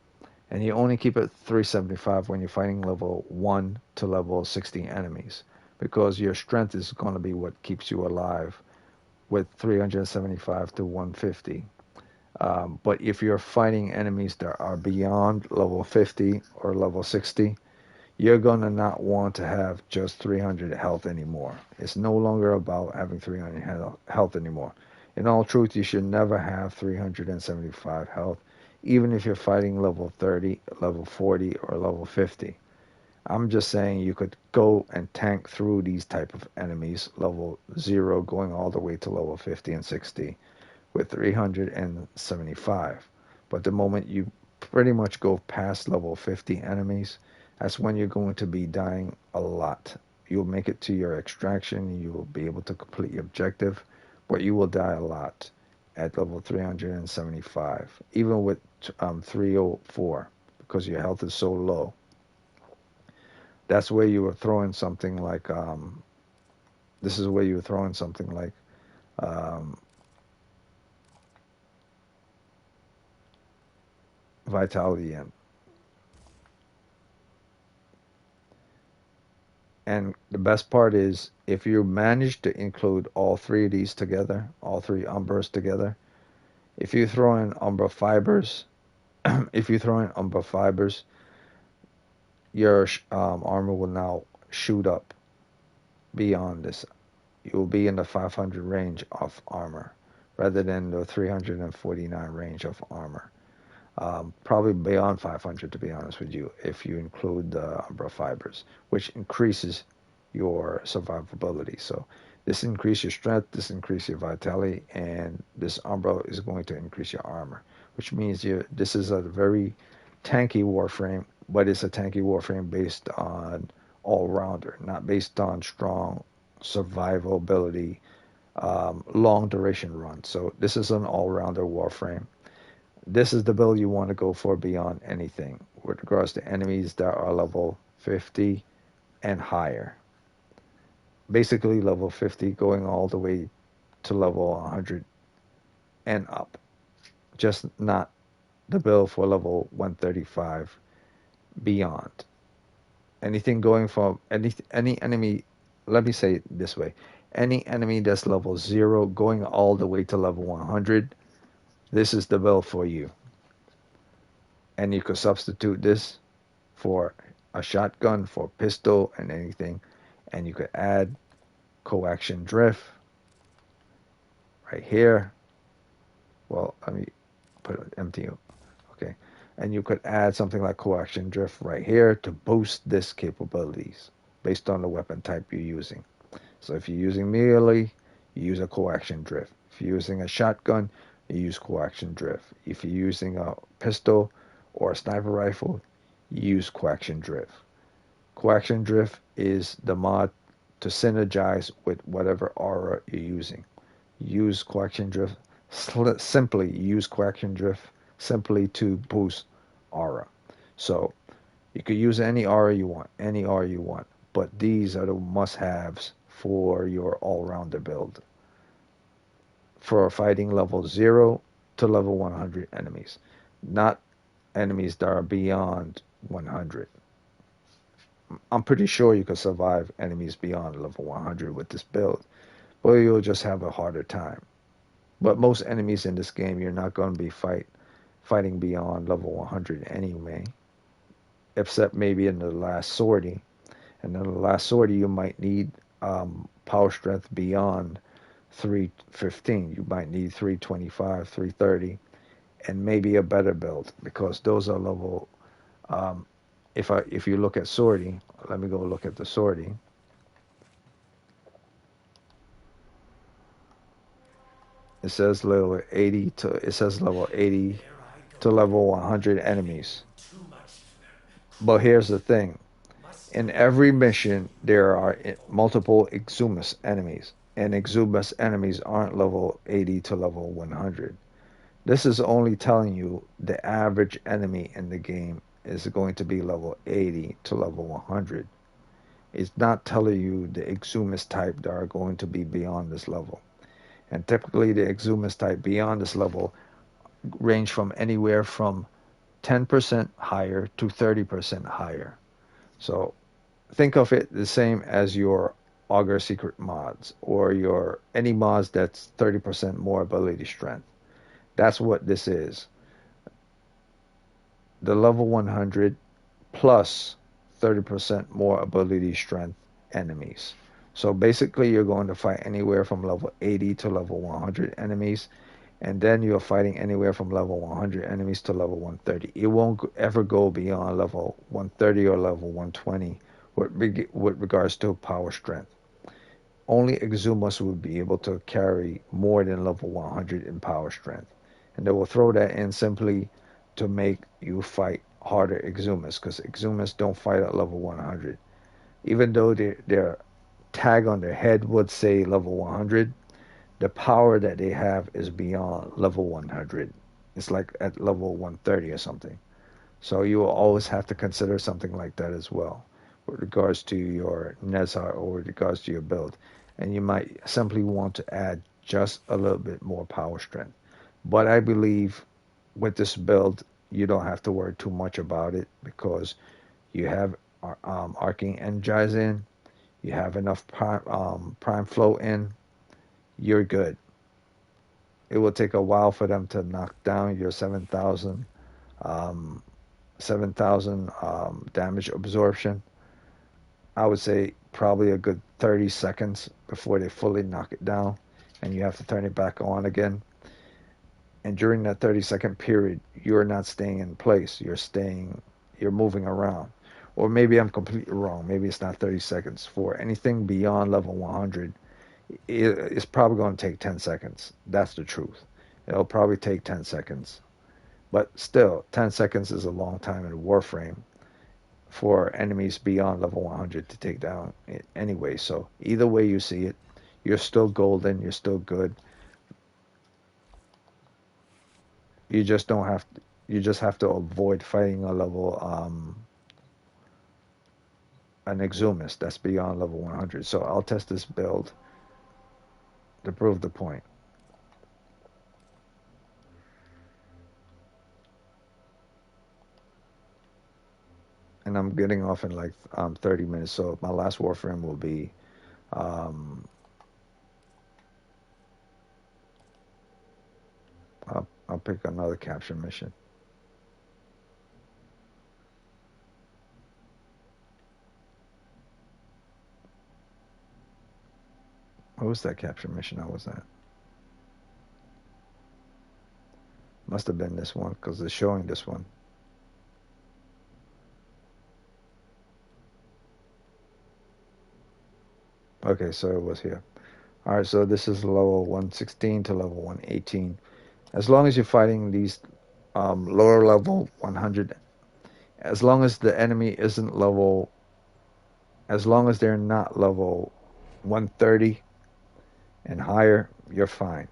and you only keep it 375 when you're fighting level 1 to level 60 enemies, because your strength is going to be what keeps you alive with 375 to 150. But if you're fighting enemies that are beyond level 50 or level 60, you're going to not want to have just 300 health anymore. It's no longer about having 300 health anymore. In all truth, you should never have 375 health, even if you're fighting level 30, level 40, or level 50. I'm just saying you could go and tank through these type of enemies, level 0 going all the way to level 50 and 60 with 375. But the moment you pretty much go past level 50 enemies, that's when you're going to be dying a lot. You'll make it to your extraction, you will be able to complete your objective, but you will die a lot at level 375, even with 304, because your health is so low. That's where you were throwing something like this is where you were throwing something like um, vitality in. And the best part is if you manage to include all three of these together, all three umbras together, if you throw in umbra fibers, if you throw in umbra fibers, your armor will now shoot up beyond this. You will be in the 500 range of armor rather than the 349 range of armor. Probably beyond 500, to be honest with you, if you include the umbra fibers, which increases your survivability. So this increases your strength, this increases your vitality, and this umbra is going to increase your armor, which means this is a very tanky warframe, but it's a tanky warframe based on all-rounder, not based on strong survivability, long duration run. So this is an all-rounder warframe. This is the build you want to go for beyond anything with regards to enemies that are level 50 and higher. Basically level 50 going all the way to level 100 and up. Just not the build for level 135 beyond. Anything going from any enemy, let me say it this way. Any enemy that's level 0 going all the way to level 100, this is the build for you. And you could substitute this for a shotgun, for pistol, and anything. And you could add coaxium drift right here. Well, let me put it empty. Okay. And you could add something like coaxium drift right here to boost this capabilities based on the weapon type you're using. So if you're using melee, you use a coaxium drift. If you're using a shotgun, you use coaxium drift. If you're using a pistol or a sniper rifle, you use coaxium drift. Coaxium drift is the mod to synergize with whatever aura you're using. Use coaxium drift. Simply use coaxium drift simply to boost aura. So You could use any aura you want, any aura you want, but these are the must-haves for your all-rounder build for fighting level 0 to level 100 enemies, not enemies that are beyond 100. I'm pretty sure you could survive enemies beyond level 100 with this build, but you'll just have a harder time. But most enemies in this game, you're not going to be fighting beyond level 100 anyway, except maybe in the last sortie. And in the last sortie, you might need power strength beyond 315. You might need 325, 330, and maybe a better build because those are level. Um, if you look at sortie, let me go look at the sortie. It says level 80 to level 100 enemies. But here's the thing. In every mission, there are multiple Exumus enemies, and Exumus enemies aren't level 80 to level 100. This is only telling you the average enemy in the game is going to be level 80 to level 100. It's not telling you the Exumus type that are going to be beyond this level. And typically, the Exumus type beyond this level range from anywhere from 10% higher to 30% higher. So think of it the same as your Augur Secret mods or your any mods that's 30% more ability strength. That's what this is. The level 100 plus 30% more ability strength enemies. So basically, you're going to fight anywhere from level 80 to level 100 enemies, and then you're fighting anywhere from level 100 enemies to level 130. It won't ever go beyond level 130 or level 120 with regards to power strength. Only Exumas will be able to carry more than level 100 in power strength. And they will throw that in simply to make you fight harder Exumas, because Exumas don't fight at level 100. Even though their tag on their head would say level 100, the power that they have is beyond level 100. It's like at level 130 or something. So you will always have to consider something like that as well with regards to your Nezar or with regards to your build. And you might simply want to add just a little bit more power strength. But I believe with this build, you don't have to worry too much about it because you have Arcane Energize in, you have enough prime flow in, you're good. It will take a while for them to knock down your um, 7,000 damage absorption. I would say probably a good 30 seconds before they fully knock it down, and you have to turn it back on again. And during that 30-second period, you're not staying in place. You're moving around. Or maybe I'm completely wrong. Maybe it's not 30 seconds. For anything beyond level 100, it's probably going to take 10 seconds. That's the truth. It'll probably take 10 seconds. But still, 10 seconds is a long time in Warframe for enemies beyond level 100 to take down anyway. So either way you see it, you're still golden, you're still good. You just don't have to, you just have to avoid fighting a level an Exumus that's beyond level 100. So I'll test this build to prove the point. And I'm getting off in like 30 minutes. So my last Warframe will be um, I'll pick another capture mission. What was that capture mission I was at? Must have been this one because it's showing this one. Okay, so it was here. All right, so this is level 116 to level 118. As long as you're fighting these lower level 100, as long as the enemy isn't level, as long as they're not level 130 and higher, you're fine.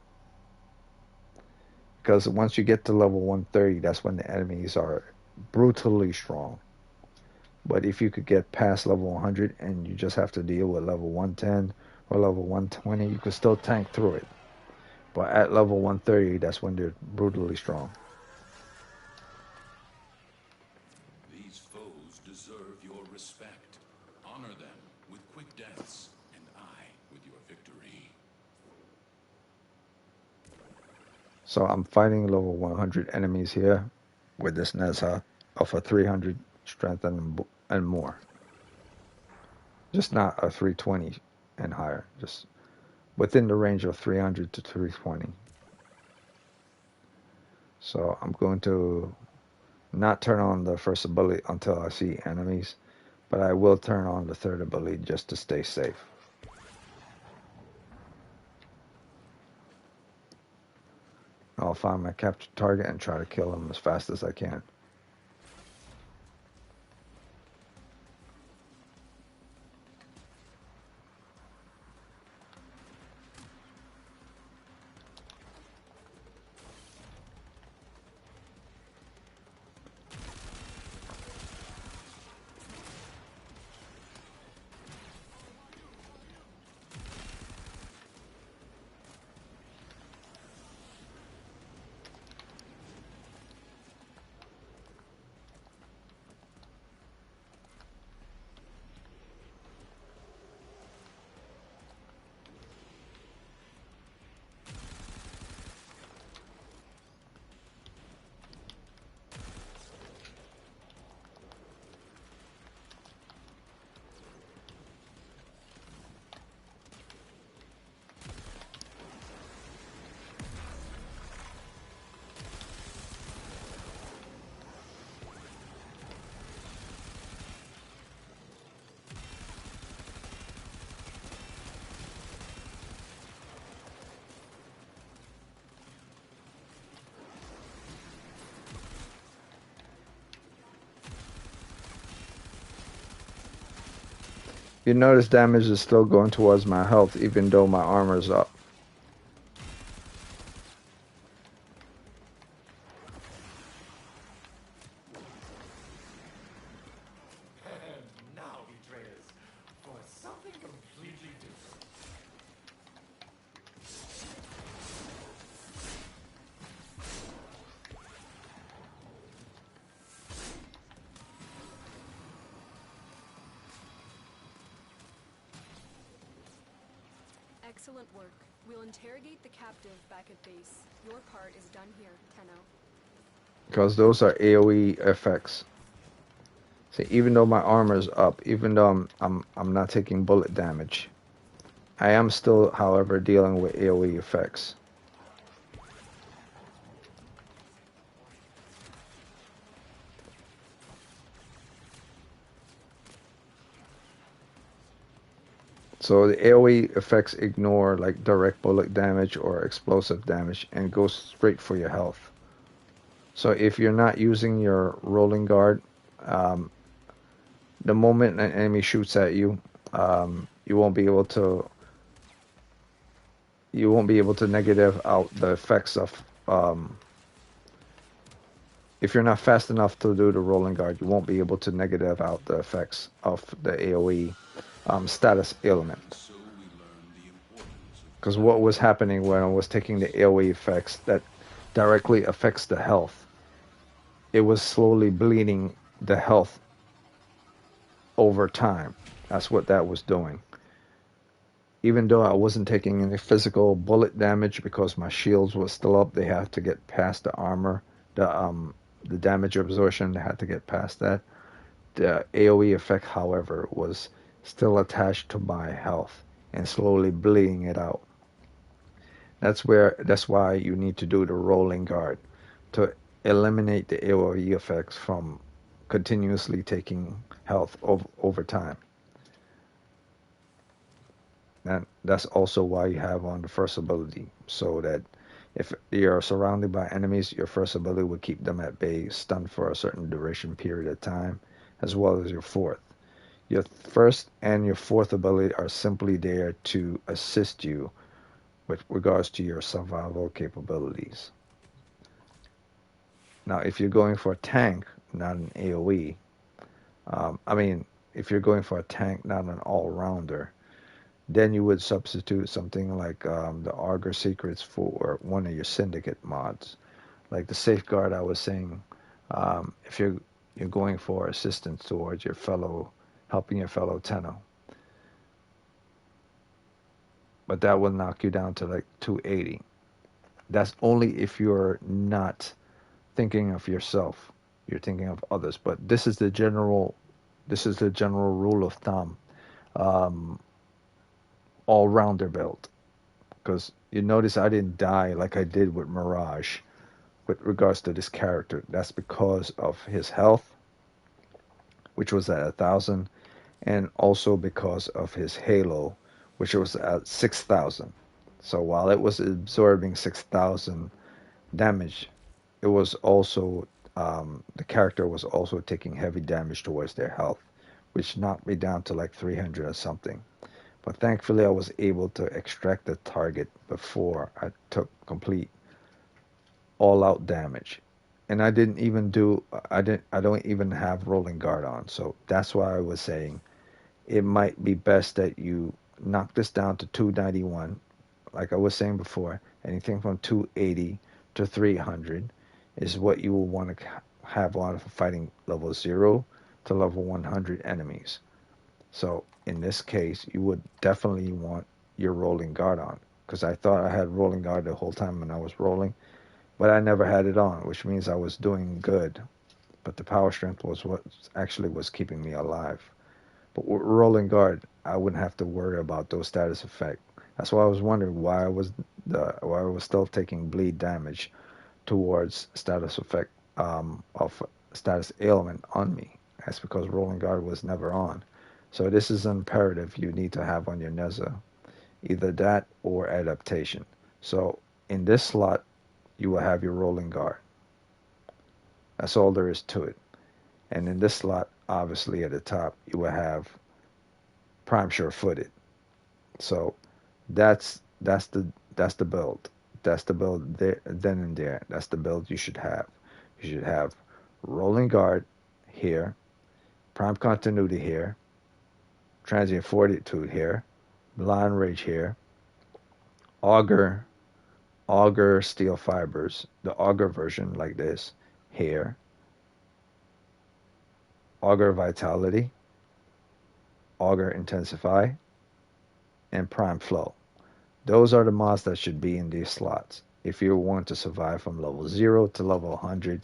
Because once you get to level 130, that's when the enemies are brutally strong. But if you could get past level 100 and you just have to deal with level 110 or level 120, you could still tank through it. But at level 130, that's when they're brutally strong. These foes deserve your respect. Honor them with quick deaths, and I with your victory. So I'm fighting level 100 enemies here with this Nezha of a 300 strength and more. Just not a 320 and higher. Just within the range of 300 to 320. So I'm going to not turn on the first ability until I see enemies, but I will turn on the third ability just to stay safe. I'll find my captured target and try to kill him as fast as I can. You notice damage is still going towards my health even though my armor's up. And now, betrayers, for something completely different. Excellent work. We'll interrogate the captive back at base. Your part is done here, Tenno. Because those are AoE effects. See, even though my armor's up, even though I'm not taking bullet damage, I am still, however, dealing with AoE effects. So the AoE effects ignore like direct bullet damage or explosive damage and go straight for your health. So if you're not using your rolling guard, um, the moment an enemy shoots at you, you won't be able to negative out the effects of if you're not fast enough to do the rolling guard, you won't be able to negative out the effects of the AoE status element. Because what was happening when I was taking the AoE effects that directly affects the health, it was slowly bleeding the health over time. That's what that was doing. Even though I wasn't taking any physical bullet damage because my shields were still up, they had to get past the armor, the damage absorption. They had to get past that. The AoE effect, however, was still attached to my health and slowly bleeding it out. That's why you need to do the rolling guard to eliminate the AoE effects from continuously taking health over time. And that's also why you have on the first ability, so that if you're surrounded by enemies, your first ability will keep them at bay, stunned for a certain duration period of time, as well as your fourth. Your first and your fourth ability are simply there to assist you with regards to your survival capabilities. Now, if you're going for a tank, not an AoE, I mean, if you're going for a tank, not an all-rounder, then you would substitute something like the Augur Secrets for one of your Syndicate mods. Like the Safeguard I was saying, if you're going for assistance towards your fellow, helping your fellow Tenno, but that will knock you down to like 280. That's only if you're not thinking of yourself. You're thinking of others. But this is the general rule of thumb. Um, All rounder build. Because you notice I didn't die like I did with Mirage with regards to this character. That's because of his health, which was at 1,000, and also because of his Halo, which was at 6,000. So while it was absorbing 6,000 damage, it was also the character was also taking heavy damage towards their health, which knocked me down to like 300 or something. But thankfully, I was able to extract the target before I took complete all-out damage. And I don't even have rolling guard on. So that's why I was saying it might be best that you knock this down to 291. Like I was saying before, anything from 280 to 300 is what you will want to have on for fighting level 0 to level 100 enemies. So in this case, you would definitely want your rolling guard on, because I thought I had rolling guard the whole time when I was rolling, but I never had it on, which means I was doing good. But the power strength was what actually was keeping me alive. But with rolling guard, I wouldn't have to worry about those status effects. That's why I was wondering why I was still taking bleed damage towards status effect of status ailment on me. That's because rolling guard was never on. So this is an imperative you need to have on your Neza, either that or adaptation. So in this slot, you will have your rolling guard. That's all there is to it. And in this slot, obviously at the top, you will have prime sure-footed. So that's the build. That's the build there, then and there. That's the build you should have. You should have rolling guard here, prime continuity here, transient fortitude here, blind rage here, augur, augur steel fibers, the augur version like this here, augur vitality, augur intensify, and prime flow. Those are the mods that should be in these slots if you want to survive from level 0 to level 100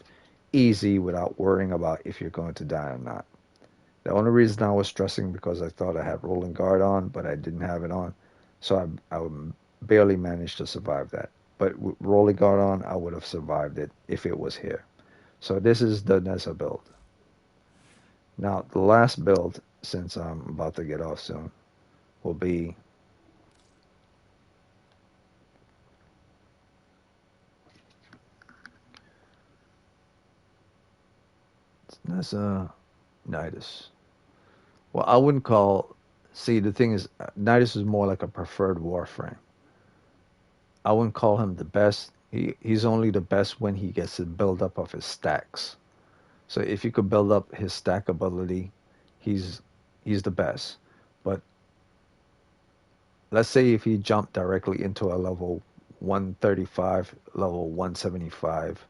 easy without worrying about if you're going to die or not. The only reason I was stressing because I thought I had rolling guard on, but I didn't have it on, so I barely managed to survive that. But with rolling guard on, I would have survived it if it was here. So this is the Nessa build. Now the last build, since I'm about to get off soon, will be Nessa Nidus. Well, I wouldn't call. See, the thing is, Nidus is more like a preferred Warframe. I wouldn't call him the best. He's only the best when he gets the build up of his stacks. So if you could build up his stack ability, he's he's the best. But let's say if he jumped directly into a level 135, level 175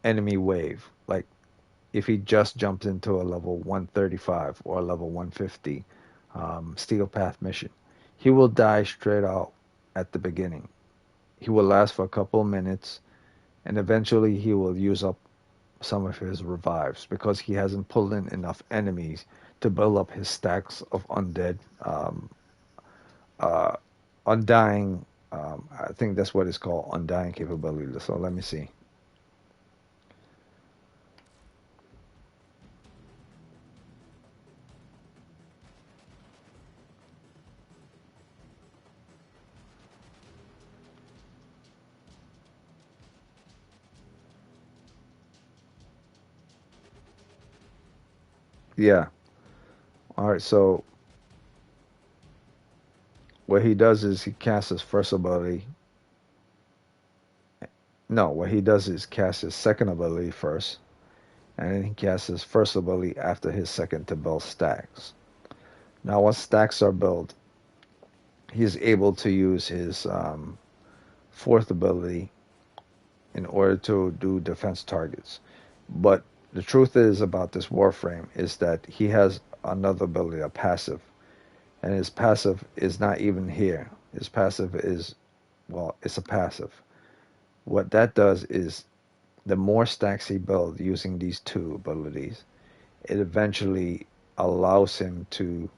enemy wave, like if he just jumped into a level 135 or a level 150 steel path mission, he will die straight out at the beginning. He will last for a couple of minutes, and eventually he will use up some of his revives because he hasn't pulled in enough enemies to build up his stacks of undead, uh, undying. I think that's what it's called, undying capability. So let me see. Yeah. All right. So what he does is he casts his first ability. No, what he does is cast his second ability first, and then he casts his first ability after his second to build stacks. Now, once stacks are built, he's able to use his fourth ability in order to do defense targets. But the truth is about this Warframe is that he has another ability, a passive, and his passive is not even here. His passive is, well, it's a passive. What that does is the more stacks he builds using these two abilities, it eventually allows him to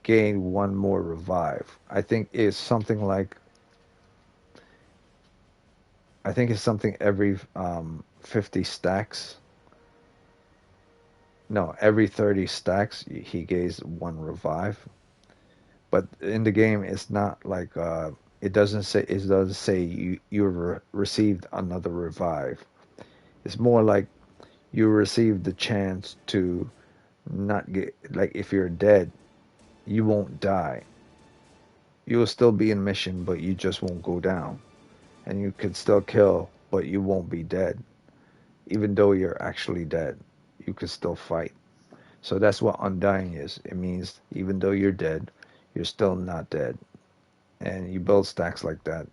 gain one more revive. I think it's something every 50 stacks. No, every 30 stacks he gains one revive. But in the game, it's not like it doesn't say you received another revive. It's more like you received the chance to not get, like, if you're dead, you won't die. You'll still be in mission, but you just won't go down, and you could still kill, but you won't be dead. Even though you're actually dead, you could still fight. So that's what undying is. It means even though you're dead, you're still not dead. And you build stacks like that.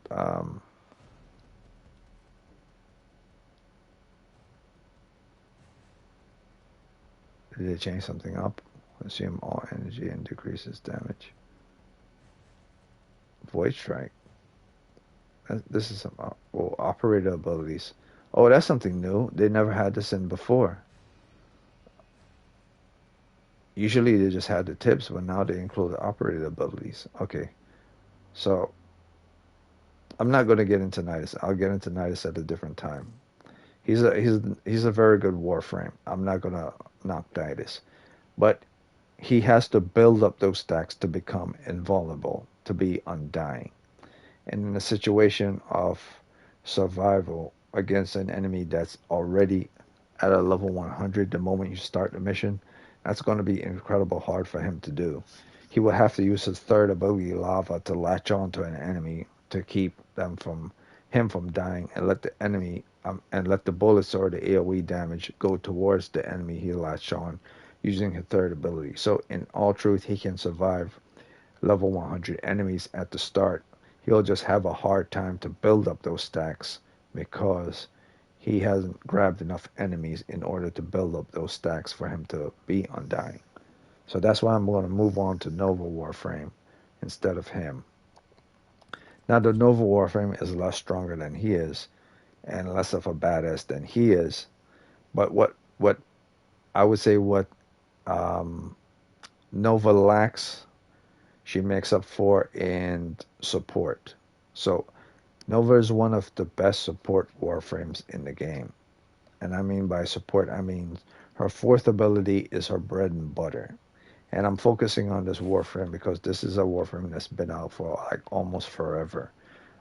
Did they change something up? Assume all energy and decreases damage. Void strike. This is some operator abilities. Oh, that's something new. They never had this in before. Usually they just had the tips, but now they include the operator abilities. Okay, so I'm not going to get into Nidus. I'll get into Nidus at a different time. He's a very good Warframe. I'm not going to knock Nidus, but he has to build up those stacks to become invulnerable, to be undying. And in a situation of survival against an enemy that's already at a level 100 the moment you start the mission, that's going to be incredible hard for him to do. He will have to use his third ability, Lava, to latch on to an enemy to keep him from dying, and let the enemy and let the bullets or the AoE damage go towards the enemy he latched on using his third ability. So in all truth, he can survive level 100 enemies at the start. He'll just have a hard time to build up those stacks because he hasn't grabbed enough enemies in order to build up those stacks for him to be undying. So that's why I'm going to move on to Nova Warframe instead of him. Now, the Nova Warframe is a lot stronger than he is and less of a badass than he is. But what I would say what um, Nova lacks, she makes up for in support. So Nova is one of the best support Warframes in the game. And I mean by support, I mean her fourth ability is her bread and butter. And I'm focusing on this Warframe because this is a Warframe that's been out for like almost forever.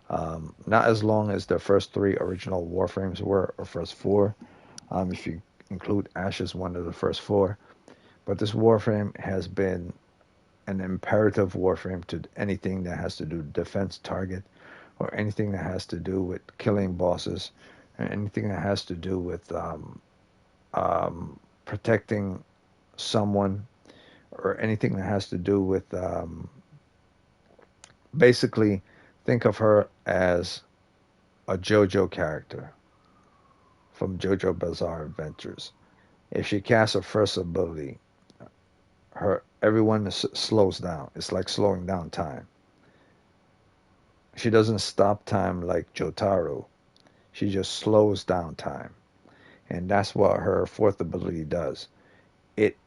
Not as long as the first three original Warframes were, or first four, if you include Ashes, one of the first four. But this Warframe has been an imperative Warframe to anything that has to do with defense target, or anything that has to do with killing bosses, and anything that has to do with protecting someone, or anything that has to do with basically think of her as a JoJo character from JoJo Bizarre Adventures. If she casts her first ability, everyone slows down. It's like slowing down time. She doesn't stop time like Jotaro. She just slows down time. And that's what her fourth ability does. It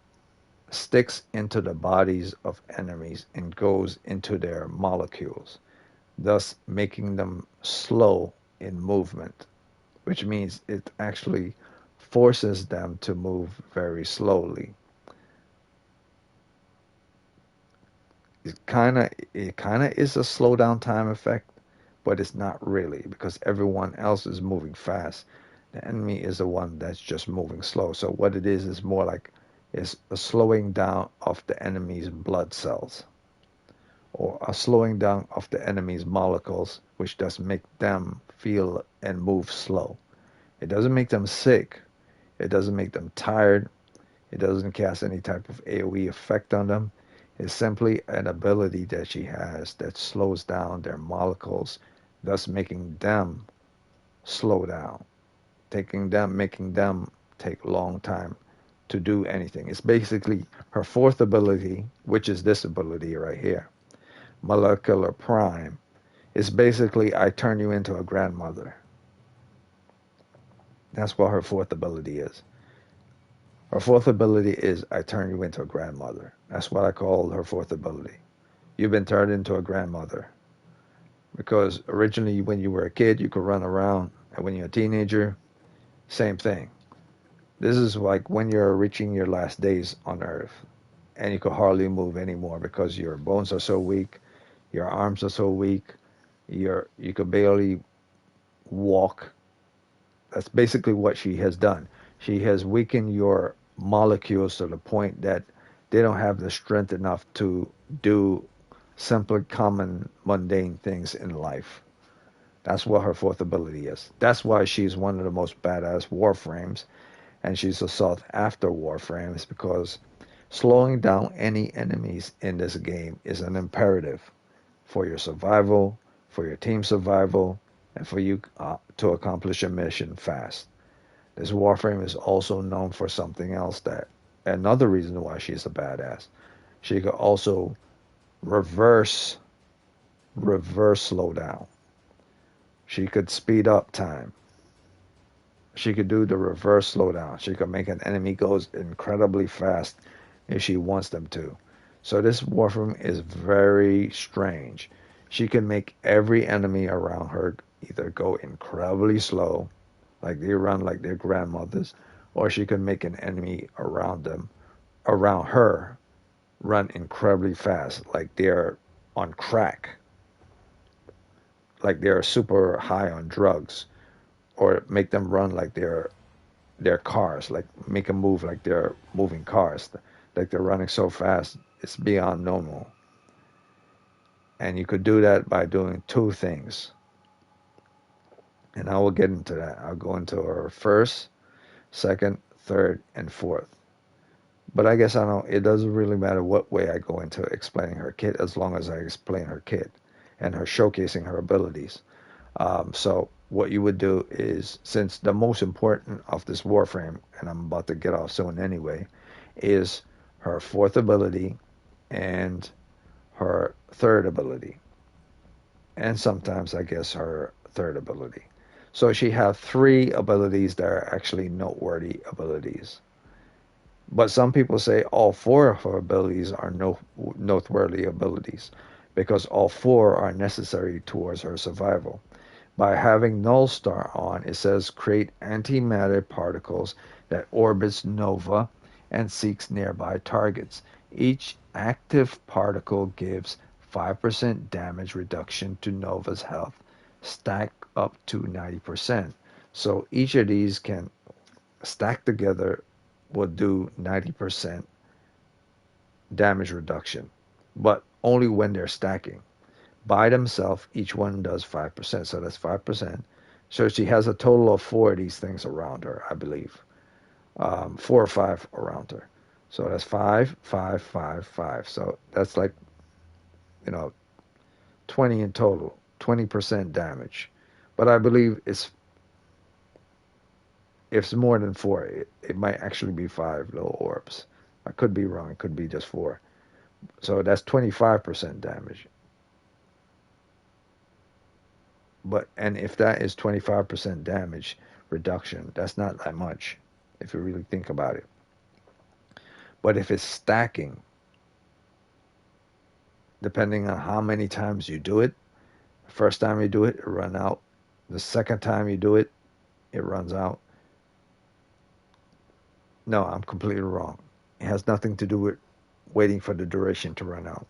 sticks into the bodies of enemies and goes into their molecules, thus making them slow in movement, which means it actually forces them to move very slowly. It kind of is a slow down time effect, but it's not really because everyone else is moving fast. The enemy is the one that's just moving slow. So what it is more like it's a slowing down of the enemy's blood cells, or a slowing down of the enemy's molecules, which does make them feel and move slow. It doesn't make them sick. It doesn't make them tired. It doesn't cast any type of AoE effect on them. It's simply an ability that she has that slows down their molecules, thus making them slow down, making them take a long time to do anything. It's basically her fourth ability, which is this ability right here, Molecular Prime. It's basically I turn you into a grandmother. That's what her fourth ability is. Her fourth ability is I turn you into a grandmother. That's what I call her fourth ability. You've been turned into a grandmother. Because originally, when you were a kid, you could run around, and when you're a teenager, same thing. This is like when you're reaching your last days on Earth, and you could hardly move anymore because your bones are so weak, your arms are so weak, you could barely walk. That's basically what she has done. She has weakened your molecules to the point that they don't have the strength enough to do simple, common, mundane things in life. That's what her fourth ability is. That's why she's one of the most badass Warframes, and she's a sought after Warframes because slowing down any enemies in this game is an imperative for your survival, for your team survival, and for you to accomplish a mission fast. This Warframe is also known for something else that another reason why she's a badass. She could also reverse slowdown. She could speed up time. She could do the reverse slowdown. She could make an enemy goes incredibly fast if she wants them to. So this Warframe is very strange. She can make every enemy around her either go incredibly slow, like they run like their grandmothers, or she can make an enemy around her, run incredibly fast, like they're on crack, like they're super high on drugs, or make them run like they're cars, like make them move like they're moving cars, like they're running so fast it's beyond normal. And you could do that by doing two things, and I will get into that. I'll go into her first, second, third, and fourth. But I guess I don't. It doesn't really matter what way I go into explaining her kit, as long as I explain her kit and her showcasing her abilities. So what you would do is, since the most important of this Warframe, and I'm about to get off soon anyway, is her fourth ability and her third ability, and sometimes I guess her third ability. So she has three abilities that are actually noteworthy abilities. But some people say all four of her abilities are noteworthy abilities because all four are necessary towards her survival. By having Null Star on, it says create antimatter particles that orbits nova and seeks nearby targets. Each active particle gives 5% damage reduction to nova's health, stack up to 90%. So each of these can stack together will do 90% damage reduction, but only when they're stacking. By themselves, each one does 5%, so that's 5%. So she has a total of four of these things around her, I believe. Four or five around her. So that's five, five, five, five. So that's like, you know, 20 in total, 20% damage. But I believe if it's more than four, it might actually be five little orbs. I could be wrong. It could be just four. So that's 25% damage. But and if that is 25% damage reduction, that's not that much if you really think about it. But if it's stacking, depending on how many times you do it, the first time you do it, it runs out. The second time you do it, it runs out. No, I'm completely wrong. It has nothing to do with waiting for the duration to run out.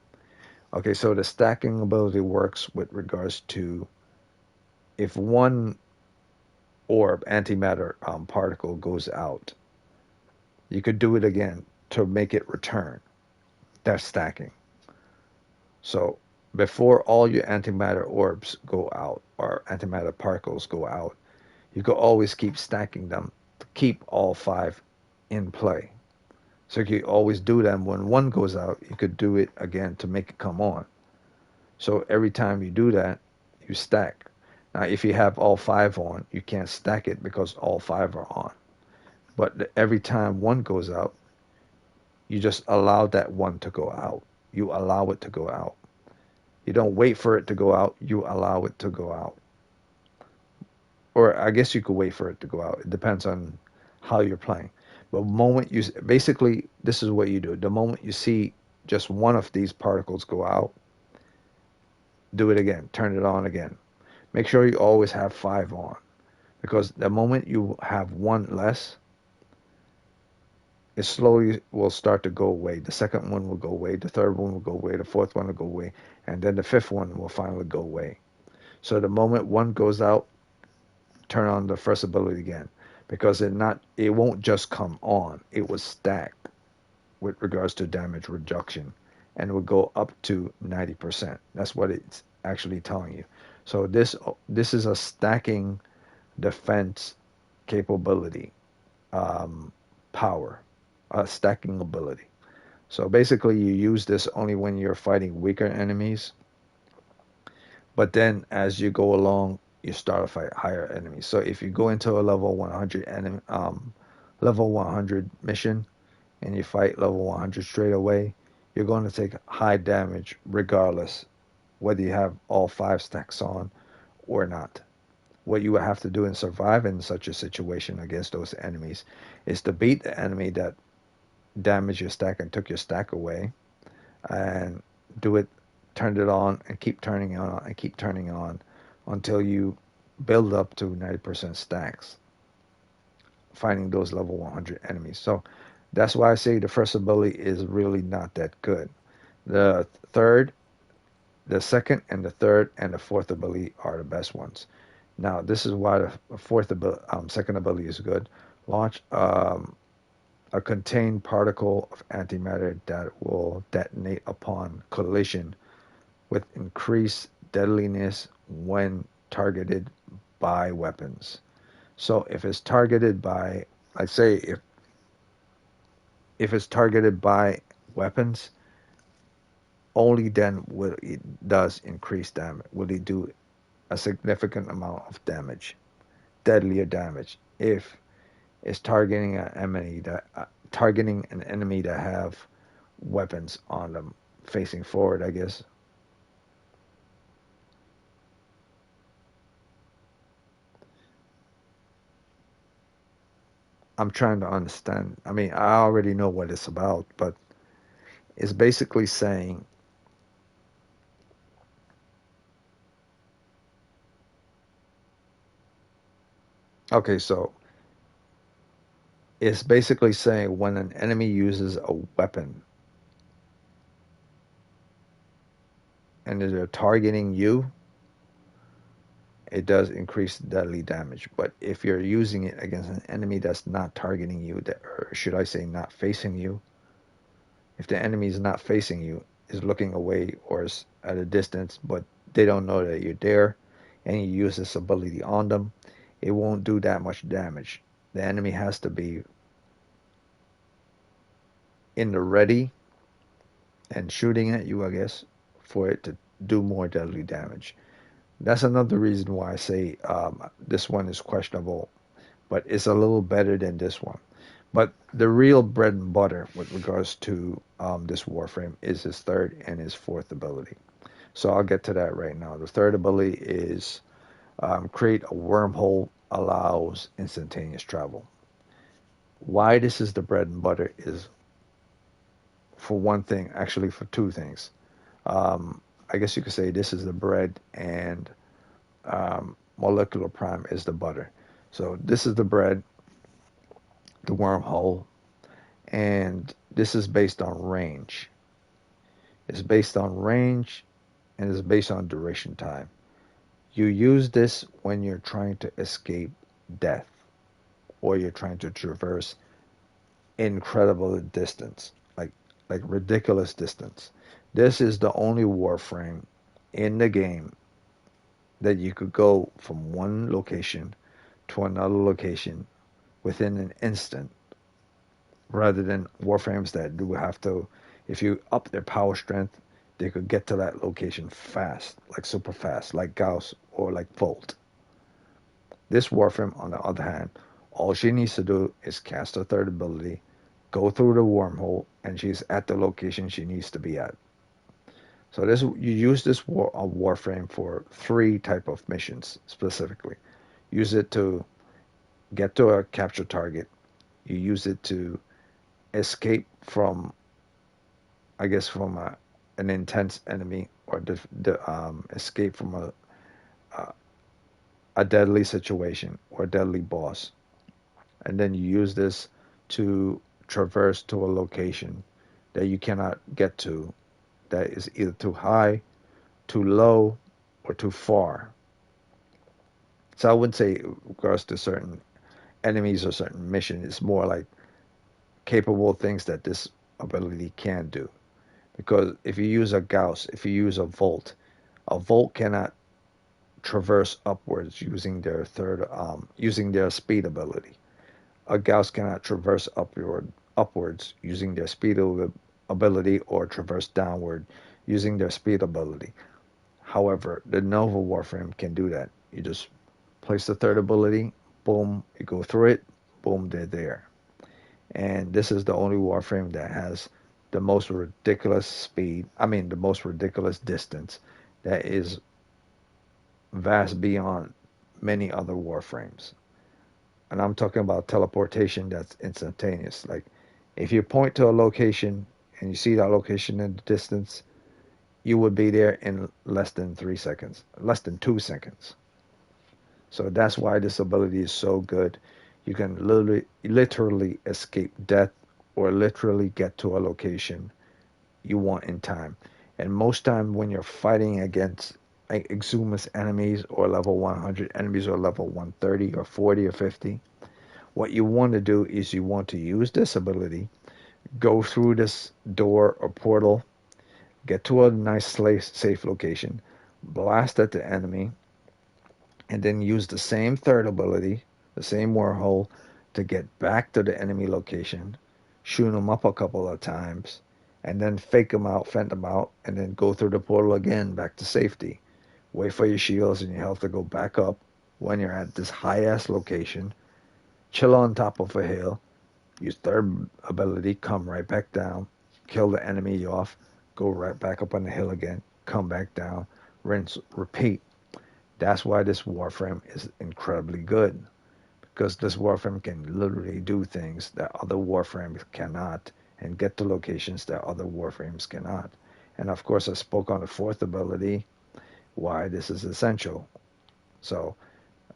Okay, so the stacking ability works with regards to if one orb antimatter particle goes out, you could do it again to make it return. That's stacking. So before all your antimatter orbs go out or antimatter particles go out, you could always keep stacking them to keep all 5 in play. So you always do that. And when one goes out, you could do it again to make it come on. So every time you do that, you stack. Now, if you have all 5 on, you can't stack it because all 5 are on. But every time one goes out, you just allow that one to go out. You allow it to go out. You don't wait for it to go out. You allow it to go out. Or I guess you could wait for it to go out. It depends on how you're playing. But the moment you basically, this is what you do. The moment you see just one of these particles go out, do it again. Turn it on again. Make sure you always have 5 on, because the moment you have one less, it slowly will start to go away. The second one will go away. The third one will go away. The fourth one will go away. And then the fifth one will finally go away. So the moment one goes out, turn on the first ability again, because it won't just come on. It will stack with regards to damage reduction, and it will go up to 90%. That's what it's actually telling you. So this is a stacking defense capability, power, stacking ability. So basically, you use this only when you're fighting weaker enemies. But then, as you go along, you start to fight higher enemies. So if you go into a level 100 level 100 mission, and you fight level 100 straight away, you're going to take high damage regardless whether you have all 5 stacks on or not. What you would have to do and survive in such a situation against those enemies is to beat the enemy that damaged your stack and took your stack away, and do it, turn it on, and keep turning it on and keep turning on until you build up to 90% stacks, fighting those level 100 enemies. So that's why I say the first ability is really not that good. The third, the second, and the third, and the fourth ability are the best ones. Now, this is why the second ability is good. Launch a contained particle of antimatter that will detonate upon collision with increased deadliness when targeted by weapons. So if it's targeted by, I say if it's targeted by weapons, only then will it does increase damage. Will it do a significant amount of damage, deadlier damage? If it's targeting an enemy that have weapons on them facing forward, I guess. I'm trying to understand. I mean, I already know what it's about, but it's basically saying, okay, so it's basically saying when an enemy uses a weapon and they're targeting you, it does increase deadly damage. But if you're using it against an enemy that's not targeting you, or should I say not facing you, if the enemy is not facing you, is looking away or is at a distance, but they don't know that you're there, and you use this ability on them, it won't do that much damage. The enemy has to be in the ready and shooting at you, I guess, for it to do more deadly damage. That's another reason why I say this one is questionable, but it's a little better than this one. But the real bread and butter with regards to this Warframe is his third and his fourth ability. So I'll get to that right now. The third ability is create a wormhole allows instantaneous travel. Why this is the bread and butter is, for one thing, actually for two things. I guess you could say this is the bread and molecular prime is the butter. So this is the bread, the wormhole, and this is based on range. It's based on range and it's based on duration time. You use this when you're trying to escape death or you're trying to traverse incredible distance, like ridiculous distance. This is the only Warframe in the game that you could go from one location to another location within an instant, rather than Warframes that do have to, if you up their power strength, they could get to that location fast, like super fast, like Gauss or like Volt. This Warframe, on the other hand, all she needs to do is cast her third ability, go through the wormhole, and she's at the location she needs to be at. So this, you use this Warframe for 3 type of missions specifically. Use it to get to a capture target. You use it to escape from, I guess, from an intense enemy, or escape from a deadly situation or a deadly boss. And then you use this to traverse to a location that you cannot get to, that is either too high, too low, or too far. So I wouldn't say in regards to certain enemies or certain mission, it's more like capable things that this ability can do. Because if you use a Gauss, if you use a Volt cannot traverse upwards using their speed ability. A Gauss cannot traverse upwards using their speed ability, or traverse downward using their speed ability. However, the Nova Warframe can do that. You just place the third ability, boom, you go through it, boom, they're there. And this is the only Warframe that has the most ridiculous speed, the most ridiculous distance, that is vast beyond many other Warframes. And I'm talking about teleportation that's instantaneous. Like, if you point to a location and you see that location in the distance, you would be there in less than 3 seconds, less than 2 seconds. So that's why this ability is so good. You can literally escape death, or literally get to a location you want in time. And most time when you're fighting against exhumus enemies, or level 100 enemies, or level 130 or 40 or 50, what you want to do is you want to use this ability, go through this door or portal, get to a nice safe location, blast at the enemy, and then use the same third ability, the same wormhole, to get back to the enemy location, shoot them up a couple of times, and then fake them out, fend them out, and then go through the portal again back to safety. Wait for your shields and your health to go back up when you're at this high-ass location. Chill on top of a hill. Use third ability, come right back down, kill the enemy off, go right back up on the hill again, come back down, rinse, repeat. That's why this Warframe is incredibly good, because this Warframe can literally do things that other Warframes cannot, and get to locations that other Warframes cannot. And of course, I spoke on the 4th ability, why this is essential. So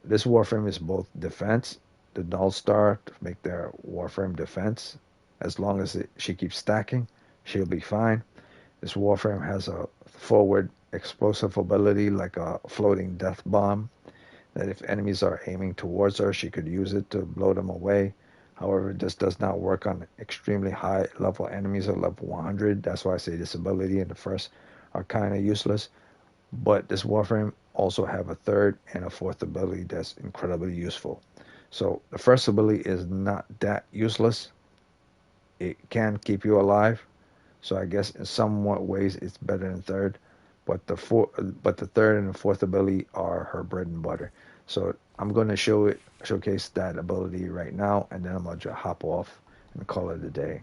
this Warframe is both defense, the Null Star to make their Warframe defense. As long as she keeps stacking, she'll be fine. This Warframe has a forward explosive ability, like a floating death bomb, that if enemies are aiming towards her, she could use it to blow them away. However, this does not work on extremely high level enemies or level 100. That's why I say this ability and the first are kind of useless. But this Warframe also have a 3rd and a 4th ability that's incredibly useful. So the first ability is not that useless. It can keep you alive. So I guess in somewhat ways it's better than 3rd. But the 3rd and the 4th ability are her bread and butter. So I'm going to showcase that ability right now, and then I'm going to hop off and call it a day.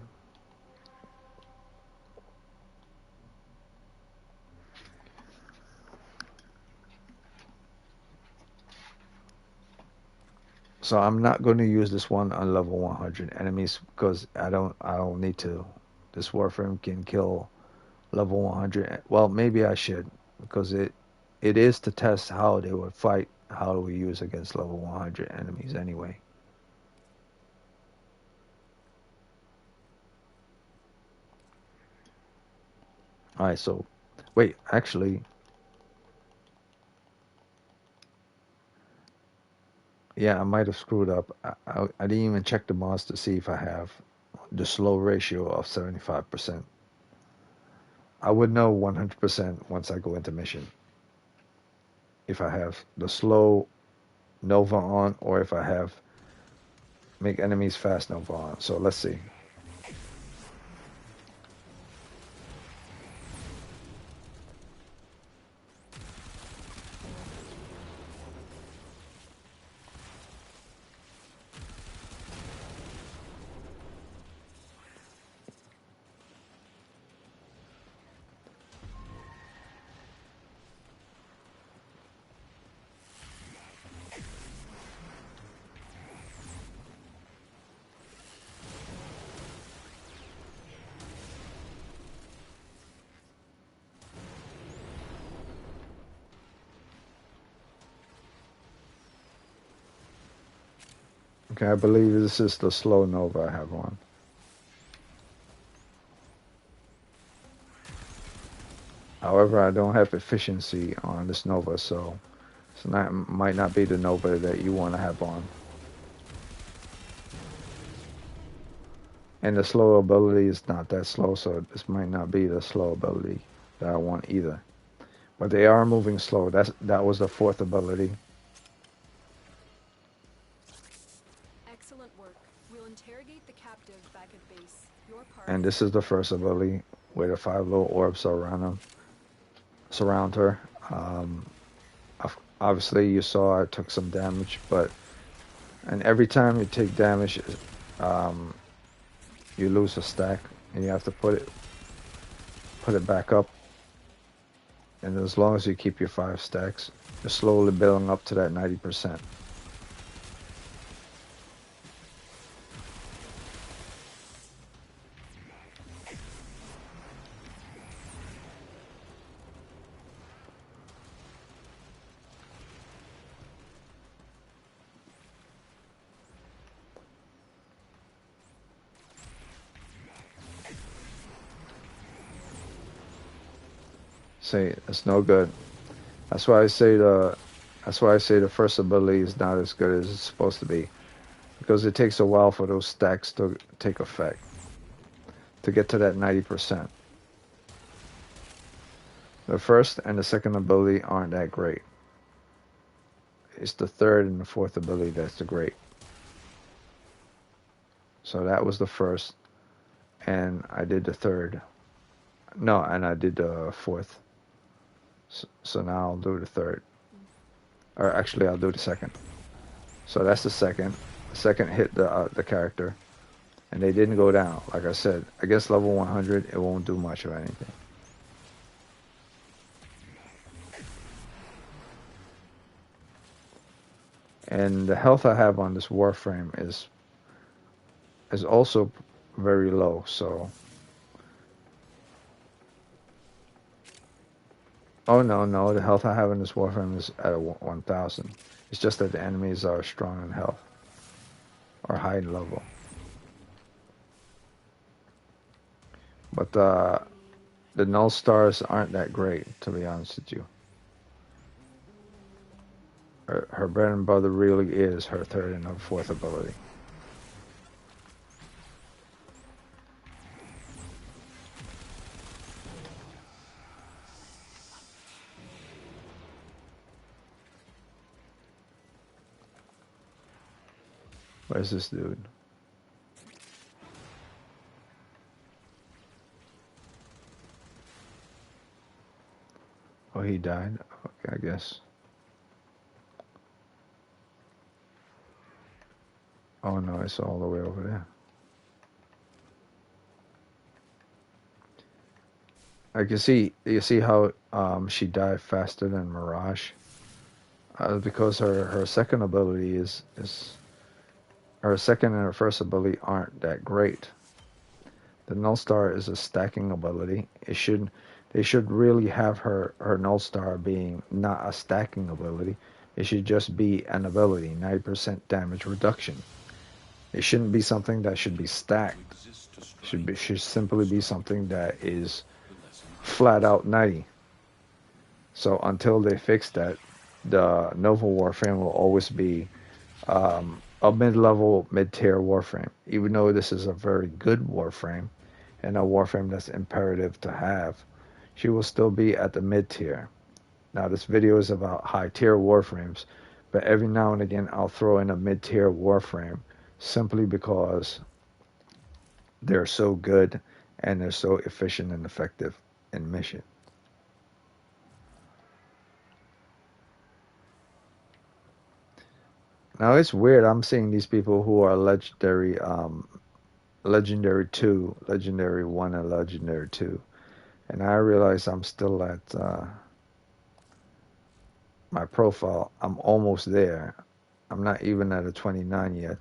So I'm not going to use this one on level 100 enemies, because I don't need to. This Warframe can kill level 100. Well, maybe I should, because it is to test how they would fight, how we use against level 100 enemies anyway. All right, so wait, actually, yeah, I might have screwed up. I didn't even check the mods to see if I have the slow ratio of 75%. I would know 100% once I go into mission if I have the slow Nova on, or if I have make enemies fast Nova on. So let's see. Okay, I believe this is the slow Nova I have on. However, I don't have efficiency on this Nova, so might not be the Nova that you want to have on. And the slow ability is not that slow, so this might not be the slow ability that I want either. But they are moving slow. That was the fourth ability. Excellent work. We'll interrogate the captive back at base. Your part. And this is the first ability, where the 5 little orbs surround her. Obviously, you saw I took some damage, and every time you take damage, you lose a stack, and you have to put it back up. And as long as you keep your 5 stacks, you're slowly building up to that 90%. See, it's no good. That's why I say the first ability is not as good as it's supposed to be, because it takes a while for those stacks to take effect, to get to that 90%. The first and the second ability aren't that great. It's the third and the fourth ability that's the great. So that was the first, and I did the third. No, and I did the fourth. So now I'll do the third. Or actually, I'll do the second. So that's the second. The second hit the character, and they didn't go down. Like I said, against level 100, it won't do much of anything. And the health I have on this Warframe is also very low. So, oh no, the health I have in this Warframe is at 1,000. It's just that the enemies are strong in health or high in level. But the null stars aren't that great, to be honest with you. Her bread and butter really is her third and her fourth ability. Where's this dude? Oh, he died? Okay, I guess. Oh no, it's all the way over there. I can see, you see how she died faster than Mirage? Because her second ability is her second and her first ability aren't that great. The Null Star is a stacking ability. They should really have her Null Star being not a stacking ability. It should just be an ability, 90% damage reduction. It shouldn't be something that should be stacked. Should simply be something that is flat out 90. So until they fix that, the Nova Warframe will always be a mid-level, mid-tier Warframe. Even though this is a very good Warframe and a Warframe that's imperative to have, she will still be at the mid-tier. Now this video is about high-tier Warframes, but every now and again I'll throw in a mid-tier Warframe simply because they're so good and they're so efficient and effective in mission. Now it's weird. I'm seeing these people who are legendary, legendary two, legendary one, and legendary two, and I realize I'm still at my profile. I'm almost there. I'm not even at a 29 yet.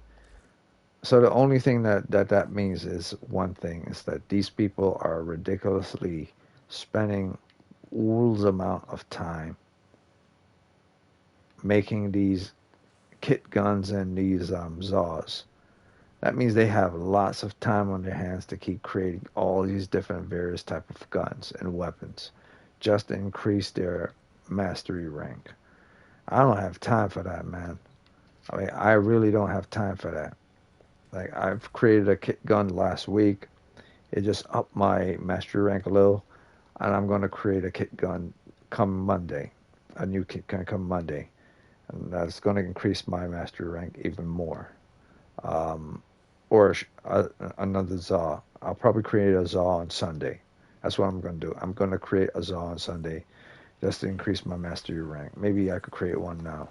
So the only thing that means is one thing is that these people are ridiculously spending oodles amount of time making these kit guns and these Zaws. That means they have lots of time on their hands to keep creating all these different various type of guns and weapons just to increase their mastery rank. I don't have time for that, man. I mean, I really don't have time for that. Like, I've created a kit gun last week. It just upped my mastery rank a little, and I'm going to create a kit gun come Monday. A new kit gun come Monday, and that's going to increase my mastery rank even more. Um, or another ZA. I'll probably create a ZA on Sunday. That's what I'm going to do. I'm going to create a ZA on Sunday just to increase my mastery rank. Maybe I could create one now.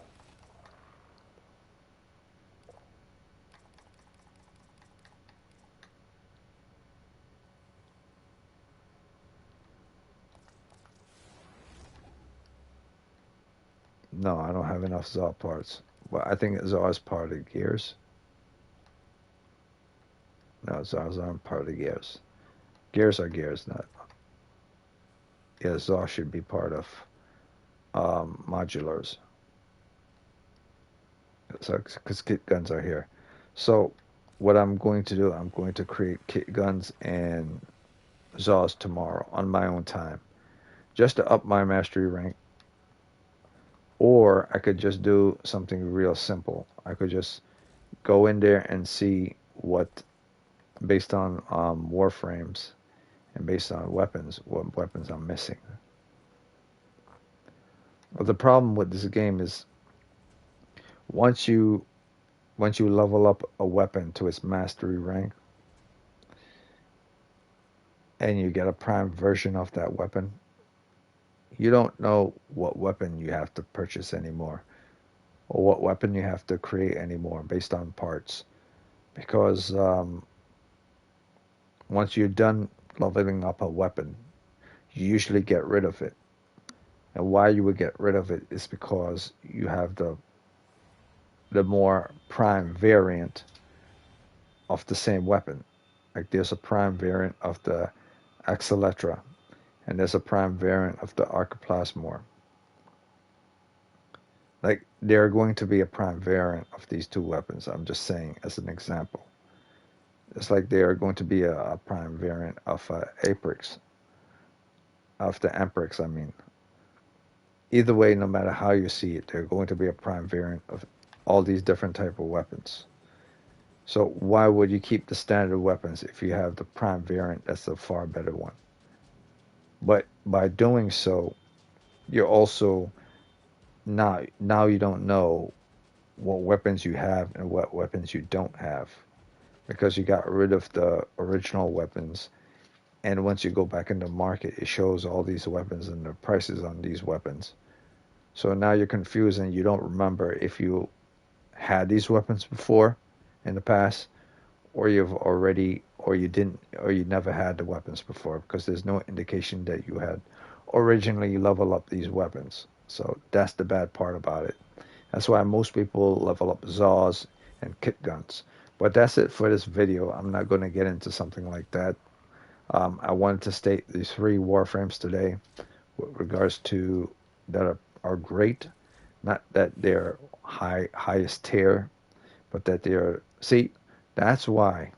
No, I don't have enough ZA parts. Well, I think ZA is part of gears. No, ZAs aren't part of gears. Gears are gears, not. Yeah, ZA should be part of modulars. So, because kit guns are here. So, what I'm going to do, I'm going to create kit guns and ZAs tomorrow on my own time, just to up my mastery rank. Or I could just do something real simple. I could just go in there and see what, based on warframes and based on weapons, what weapons I'm missing. But the problem with this game is once you level up a weapon to its mastery rank and you get a prime version of that weapon, you don't know what weapon you have to purchase anymore or what weapon you have to create anymore based on parts. Because once you're done leveling up a weapon, you usually get rid of it. And why you would get rid of it is because you have the more prime variant of the same weapon. Like there's a prime variant of the Axeletra, and there's a prime variant of the Archiplasmor. Like they're going to be a prime variant of these two weapons. I'm just saying as an example. It's like they are going to be a prime variant of Aprix, of the Amprix, I mean. Either way, no matter how you see it, they're going to be a prime variant of all these different type of weapons. So why would you keep the standard weapons if you have the prime variant that's a far better one? But by doing so, you're also now you don't know what weapons you have and what weapons you don't have because you got rid of the original weapons. And once you go back in the market, it shows all these weapons and the prices on these weapons. So now you're confused and you don't remember if you had these weapons before in the past, or you've already, or you didn't, or you never had the weapons before because there's no indication that you had originally level up these weapons. So that's the bad part about it. That's why most people level up Zaws and kit guns. But that's it for this video. I'm not going to get into something like that. I wanted to state these three Warframes today with regards to that are great. Not that they're highest tier, but that they're, see, that's why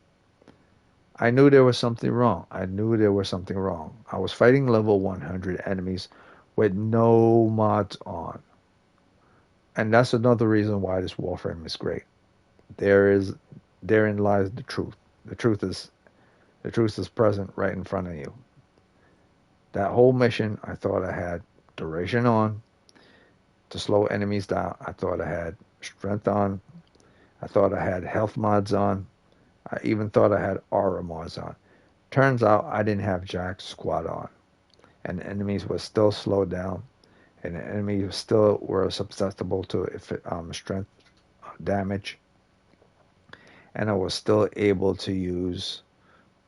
I knew there was something wrong. I knew there was something wrong. I was fighting level 100 enemies with no mods on. And that's another reason why this Warframe is great. Therein lies the truth. The truth is present right in front of you. That whole mission, I thought I had duration on to slow enemies down. I thought I had strength on. I thought I had health mods on. I even thought I had aura mods on. Turns out I didn't have jack squat on, and enemies were still slowed down, and the enemies still were susceptible to strength damage, and I was still able to use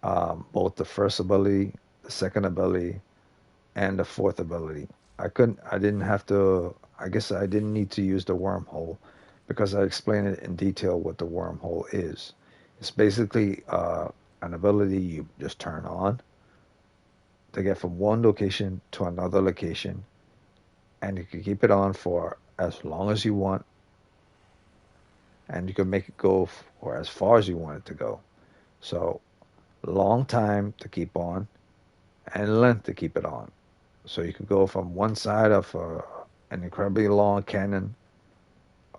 both the first ability, the second ability, and the fourth ability. I didn't have to, I guess I didn't need to use the wormhole because I explained it in detail what the wormhole is. It's basically an ability you just turn on to get from one location to another location, and you can keep it on for as long as you want, and you can make it go for as far as you want it to go. So, long time to keep on, and length to keep it on. So you could go from one side of an incredibly long canyon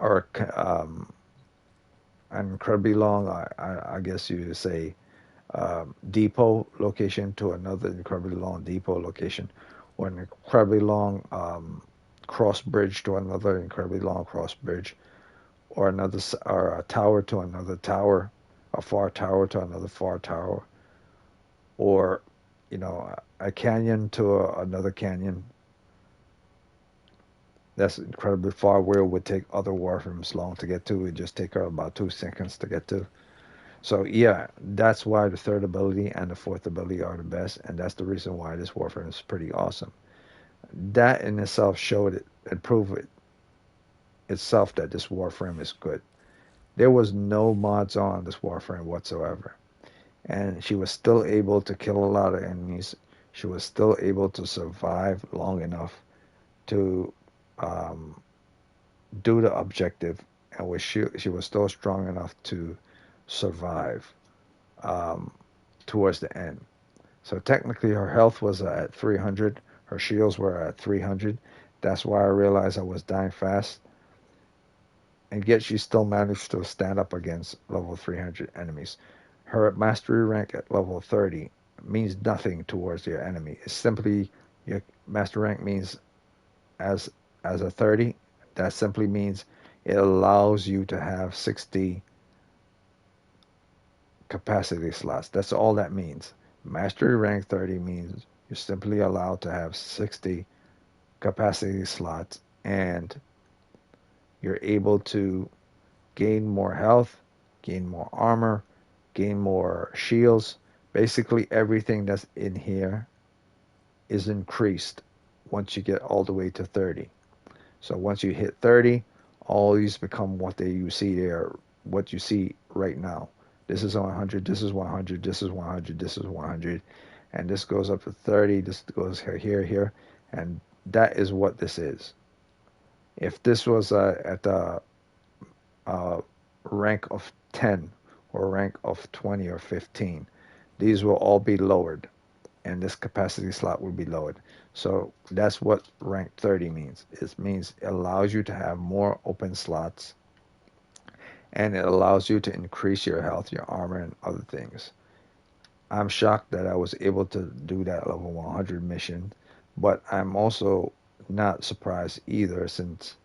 or an incredibly long, I guess you would say, depot location to another incredibly long depot location, or an incredibly long cross bridge to another incredibly long cross bridge, or or a tower to another tower, a far tower to another far tower, or a canyon to another canyon that's incredibly far where it would take other warframes long to get to. It would just take her about 2 seconds to get to. So yeah, that's why the third ability and the fourth ability are the best, and that's the reason why this warframe is pretty awesome. That in itself showed it and proved it itself that this warframe is good. There was no mods on this warframe whatsoever, and she was still able to kill a lot of enemies. She was still able to survive long enough to um, do the objective, and she was still strong enough to survive um, towards the end. So technically, her health was at 300. Her shields were at 300. That's why I realized I was dying fast. And yet she still managed to stand up against level 300 enemies. Her mastery rank at level 30 means nothing towards your enemy. It's simply your master rank means as a 30. That simply means it allows you to have 60 capacity slots. That's all that means. Mastery rank 30 means you're simply allowed to have 60 capacity slots, and you're able to gain more health, gain more armor, gain more shields. Basically, everything that's in here is increased once you get all the way to 30. So once you hit 30, all these become you see there, what you see right now. This is 100, this is 100, this is 100, this is 100, and this goes up to 30, this goes here, and that is what this is. If this was at the uh, rank of 10 or rank of 20 or 15, these will all be lowered, and this capacity slot will be lowered. So that's what rank 30 means. It means it allows you to have more open slots, and it allows you to increase your health, your armor, and other things. I'm shocked that I was able to do that level 100 mission, but I'm also not surprised either, since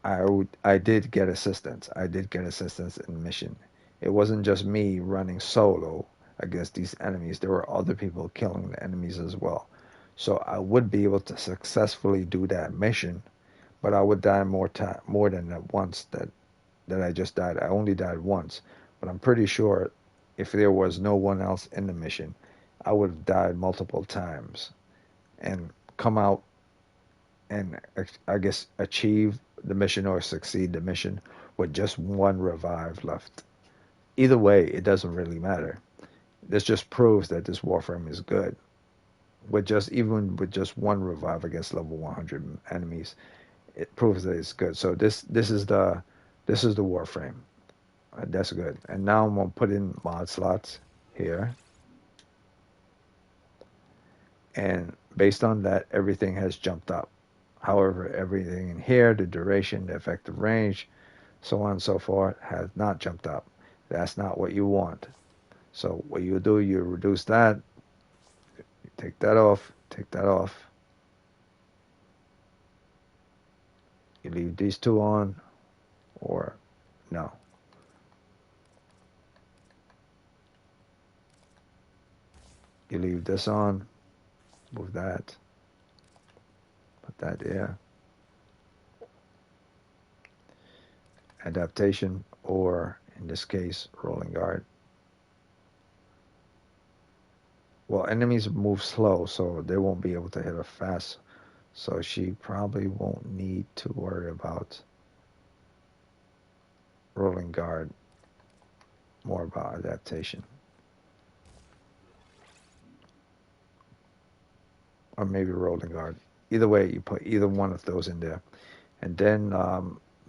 I did get assistance. I did get assistance in the mission. It wasn't just me running solo against these enemies. There were other people killing the enemies as well. So I would be able to successfully do that mission, but I would die more than that once that I just died. I only died once, but I'm pretty sure if there was no one else in the mission, I would have died multiple times and come out and I guess achieve the mission or succeed the mission with just one revive left. Either way, it doesn't really matter. This just proves that this Warframe is good. With just even with just one revive against level 100 enemies, it proves that it's good. So this is the Warframe. That's good. And now I'm gonna put in mod slots here, and based on that, everything has jumped up. However, everything in here, the duration, the effective range, so on and so forth, has not jumped up. That's not what you want. So what you do, you reduce that, you take that off, you leave these two on, or No. You leave this on. Move that. Put that there. Adaptation, or in this case, rolling guard. Well, enemies move slow, so they won't be able to hit her fast. So she probably won't need to worry about rolling guard. More about adaptation. Or maybe rolling guard. Either way, you put either one of those in there. And then,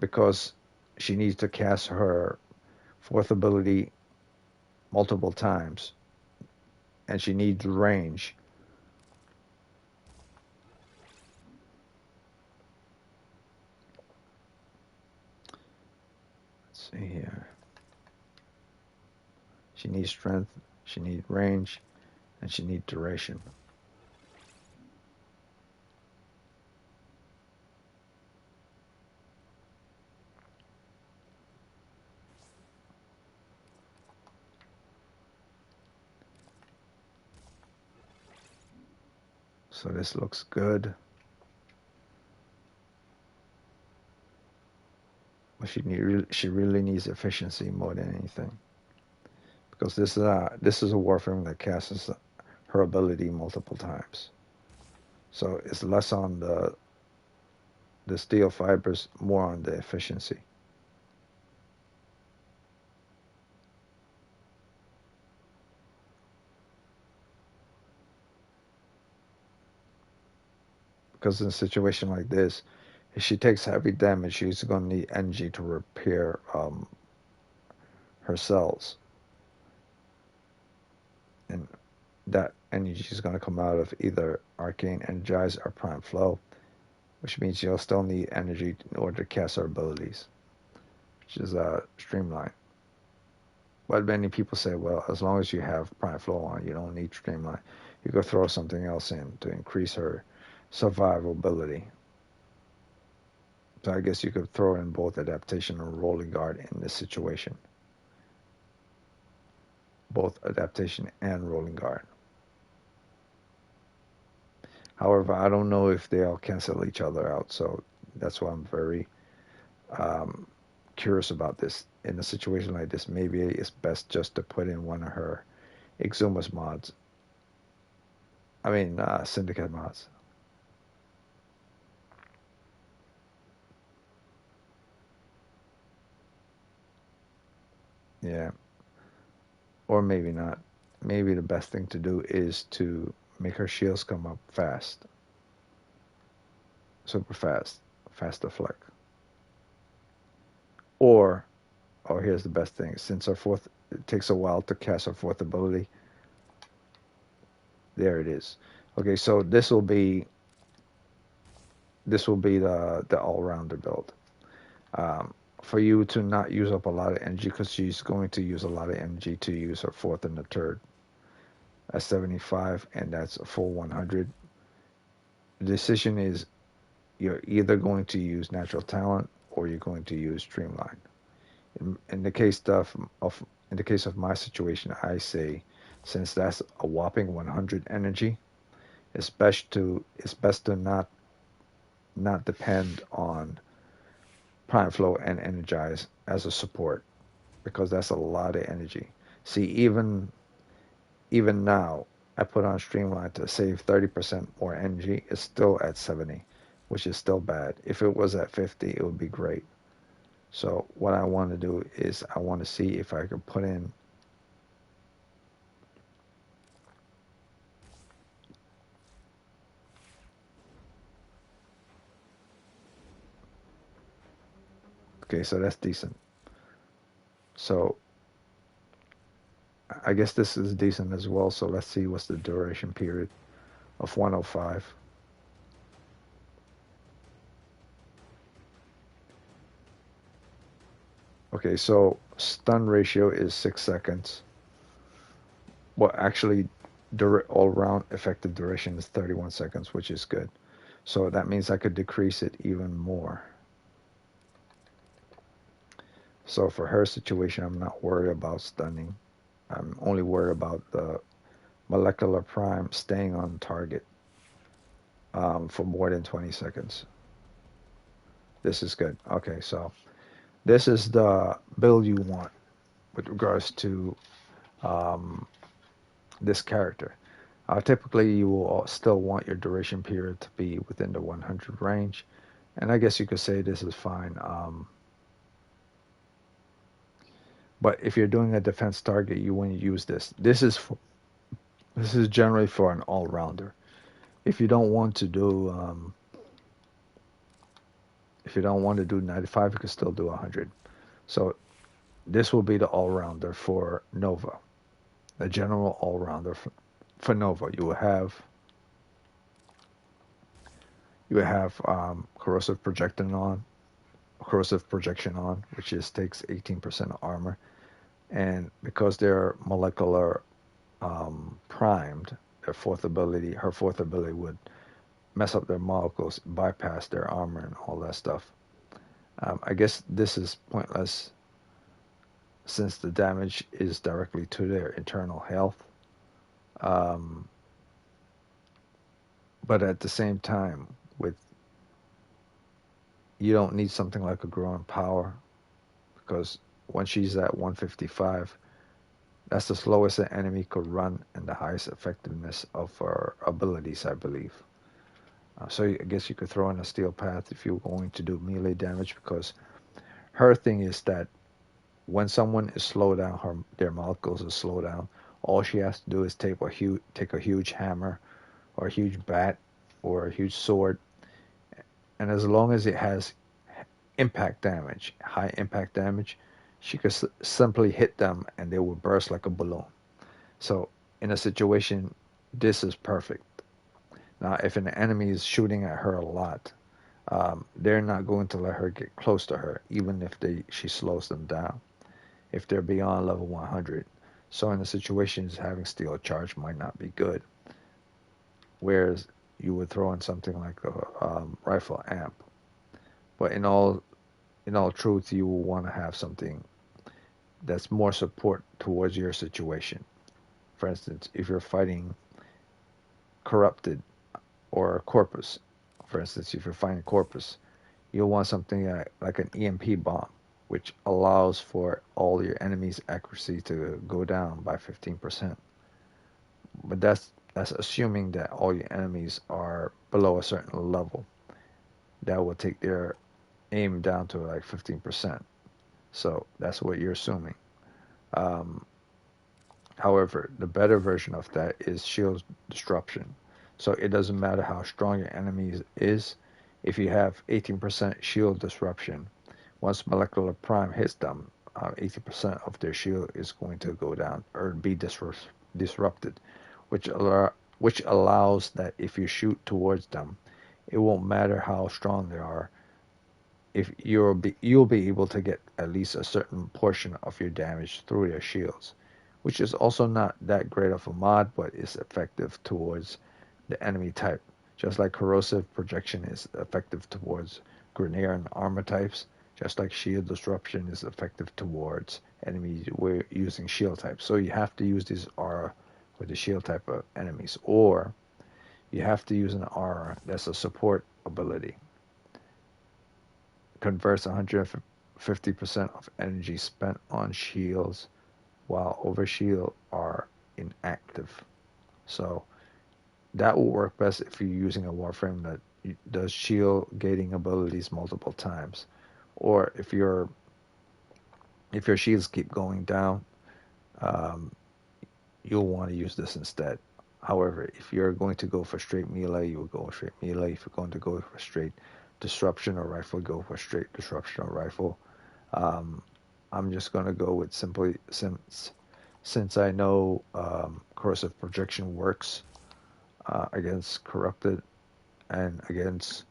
because she needs to cast her fourth ability multiple times, and she needs range. Let's see here. She needs strength, she needs range, and she needs duration. So this looks good. But she really needs efficiency more than anything, because this is a Warframe that casts her ability multiple times. So it's less on the steel fibers, more on the efficiency. Because in a situation like this, if she takes heavy damage, she's going to need energy to repair her cells. And that energy is going to come out of either Arcane Energize or Prime Flow, which means you'll still need energy in order to cast her abilities, which is Streamline. But many people say, well, as long as you have Prime Flow on, you don't need Streamline. You could throw something else in to increase her survivability. So I guess you could throw in both adaptation and rolling guard in this situation. Both adaptation and rolling guard. However, I don't know if they all cancel each other out, so that's why I'm very curious about this. In a situation like this, maybe it's best just to put in one of her Exumus mods. I mean, Syndicate mods. Yeah. Or maybe not. Maybe the best thing to do is to make her shields come up fast. Super fast. Faster flick. Or, oh, here's the best thing. Since her fourth, it takes a while to cast her fourth ability. There it is. Okay, so this will be the all-rounder build. For you to not use up a lot of energy, because she's going to use a lot of energy to use her fourth and the third. That's 75, and that's a full 100. The decision is you're either going to use natural talent or you're going to use streamline. In the case in the case of my situation, I say, since that's a whopping 100 energy, it's best to not depend on Prime Flow and Energize as a support, because that's a lot of energy. See, even now, I put on Streamline to save 30% more energy. It's still at 70, which is still bad. If it was at 50, it would be great. So what I want to do is I want to see if I can put in okay, so that's decent. So I guess this is decent as well. So let's see what's the duration period of 105. Okay, so stun ratio is 6 seconds. Well, actually, all-round effective duration is 31 seconds, which is good. So that means I could decrease it even more. So for her situation, I'm not worried about stunning. I'm only worried about the molecular prime staying on target for more than 20 seconds. This is good. Okay, so this is the build you want with regards to um, this character. Typically, you will still want your duration period to be within the 100 range, and I guess you could say this is fine. But if you're doing a defense target, you want to use this. This is generally for an all-rounder. If you don't want to do if you don't want to do 95, you can still do 100. So this will be the all-rounder for Nova, the general all-rounder for Nova. You will have corrosive projection on, which is takes 18% armor, and because they're molecular primed, her fourth ability would mess up their molecules, bypass their armor, and all that stuff. I guess this is pointless since the damage is directly to their internal health. Um, but at the same time, with you don't need something like a growing power because when she's at 155, that's the slowest an enemy could run and the highest effectiveness of her abilities, I believe. So I guess you could throw in a steel path if you're going to do melee damage because her thing is that when someone is slowed down, their molecules are slowed down. All she has to do is take a huge hammer or a huge bat or a huge sword, and as long as it has impact damage, high impact damage, she could simply hit them and they will burst like a balloon. So in a situation, this is perfect. Now, if an enemy is shooting at her a lot, they're not going to let her get close to her, even if she slows them down, if they're beyond level 100. So in the situations, having steel charge might not be good. Whereas you would throw in something like a rifle amp. But in all truth, you will want to have something that's more support towards your situation. For instance, if you're fighting corrupted or corpus, for instance, if you're fighting corpus, you'll want something like an EMP bomb, which allows for all your enemies' accuracy to go down by 15%. But that's assuming that all your enemies are below a certain level. That will take their aim down to like 15%. So that's what you're assuming. Um, However, the better version of that is shield disruption. So it doesn't matter how strong your enemy is. If you have 18% shield disruption, once molecular prime hits them, 80% of their shield is going to go down or be disrupted, which allows that if you shoot towards them, it won't matter how strong they are. If you'll be able to get at least a certain portion of your damage through their shields, which is also not that great of a mod, but is effective towards the enemy type. Just like corrosive projection is effective towards Grineer and armor types, just like shield disruption is effective towards enemies using shield types. So you have to use these aura with the shield type of enemies, or you have to use an aura that's a support ability. Converts 150% of energy spent on shields while overshield are inactive. So that will work best if you're using a Warframe that does shield gating abilities multiple times, or if your shields keep going down, um, you'll want to use this instead. However, if you're going to go for straight melee, you will go straight melee. If you're going to go for straight disruption or rifle, go for straight disruption or rifle. Um, I'm just going to go with simply since I know corrosive projection works against corrupted and against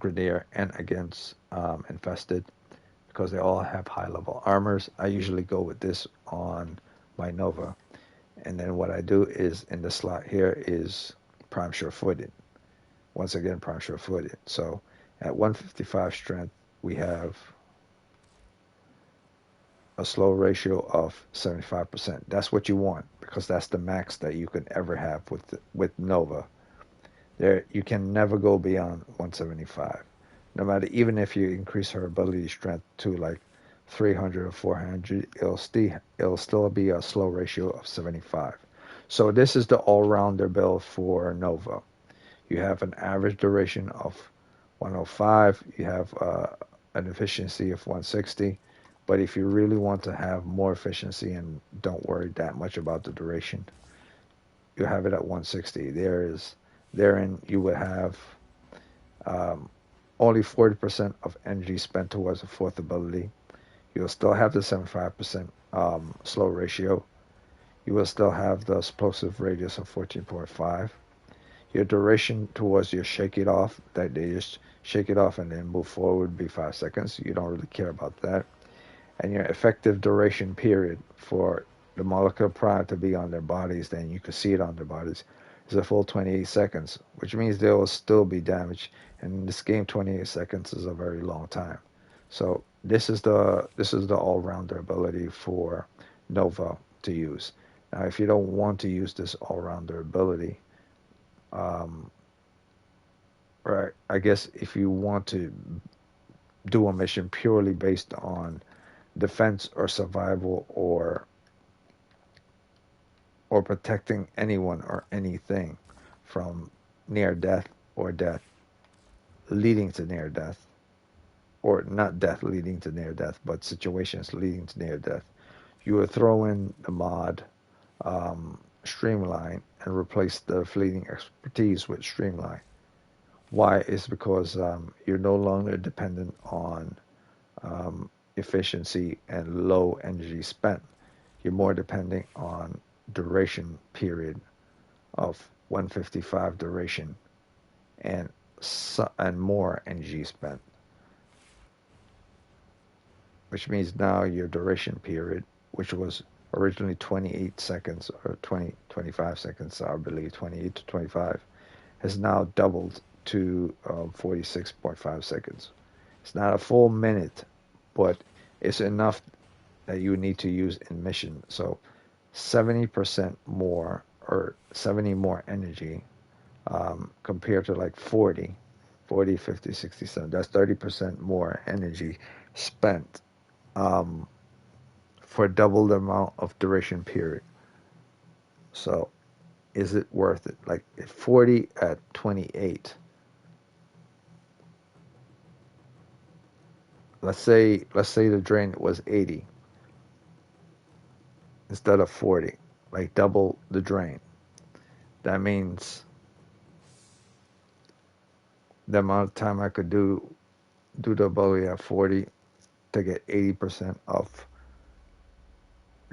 Grineer and against infested because they all have high level armors. I usually go with this on my Nova. And then what I do is in the slot here is prime sure footed. Once again, prime sure footed. So at 155 strength, we have a slow ratio of 75%. That's what you want because that's the max that you can ever have with Nova. There, you can never go beyond 175. No matter, even if you increase her ability strength to like 300 or 400, it'll still be a slow ratio of 75. So this is the all-rounder build for Nova. You have an average duration of 105. You have an efficiency of 160. But if you really want to have more efficiency and don't worry that much about the duration, you have it at 160. Therein you would have um, only 40% of energy spent towards the fourth ability. You'll still have the 75% slow ratio. You will still have the explosive radius of 14.5. Your duration towards your shake it off, that they just shake it off and then move forward, would be 5 seconds. You don't really care about that. And your effective duration period for the molecular prior to be on their bodies, then you can see it on their bodies, is a full 28 seconds, which means they will still be damaged. And in this game, 28 seconds is a very long time. So this is the all-rounder ability for Nova to use. Now, if you don't want to use this all-rounder ability, um, right, I guess if you want to do a mission purely based on defense or survival or protecting anyone or anything from near death or death leading to near death, or not death leading to near death, but situations leading to near death, you would throw in the mod Streamline and replace the fleeting expertise with Streamline. Why? Is because you're no longer dependent on efficiency and low energy spent. You're more dependent on duration period of 155 duration and and more energy spent, which means now your duration period, which was originally 28 seconds or 25 seconds, I believe 28 to 25, has now doubled to 46.5 seconds. It's not a full minute, but it's enough that you need to use in mission. So 70% more or 70 more energy compared to like 40, 50, 67. That's 30% more energy spent for double the amount of duration period. So is it worth it? Like 40 at 28. Let's say the drain was 80 instead of 40, like double the drain. That means the amount of time I could do the ability at 40 to get 80% of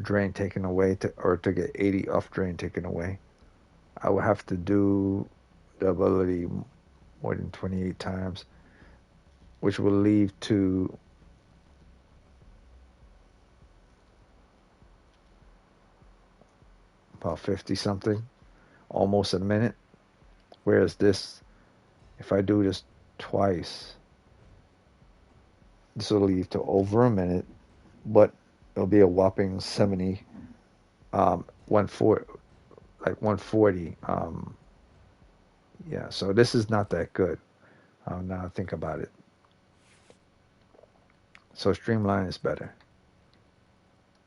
drain taken away, or to get 80 off drain taken away. I would have to do the ability more than 28 times, which will leave to about 50 something, almost a minute. Whereas this, if I do this twice, this will leave to over a minute, but it'll be a whopping 70, 140, like 140. Yeah, so this is not that good. Now I think about it. So Streamline is better.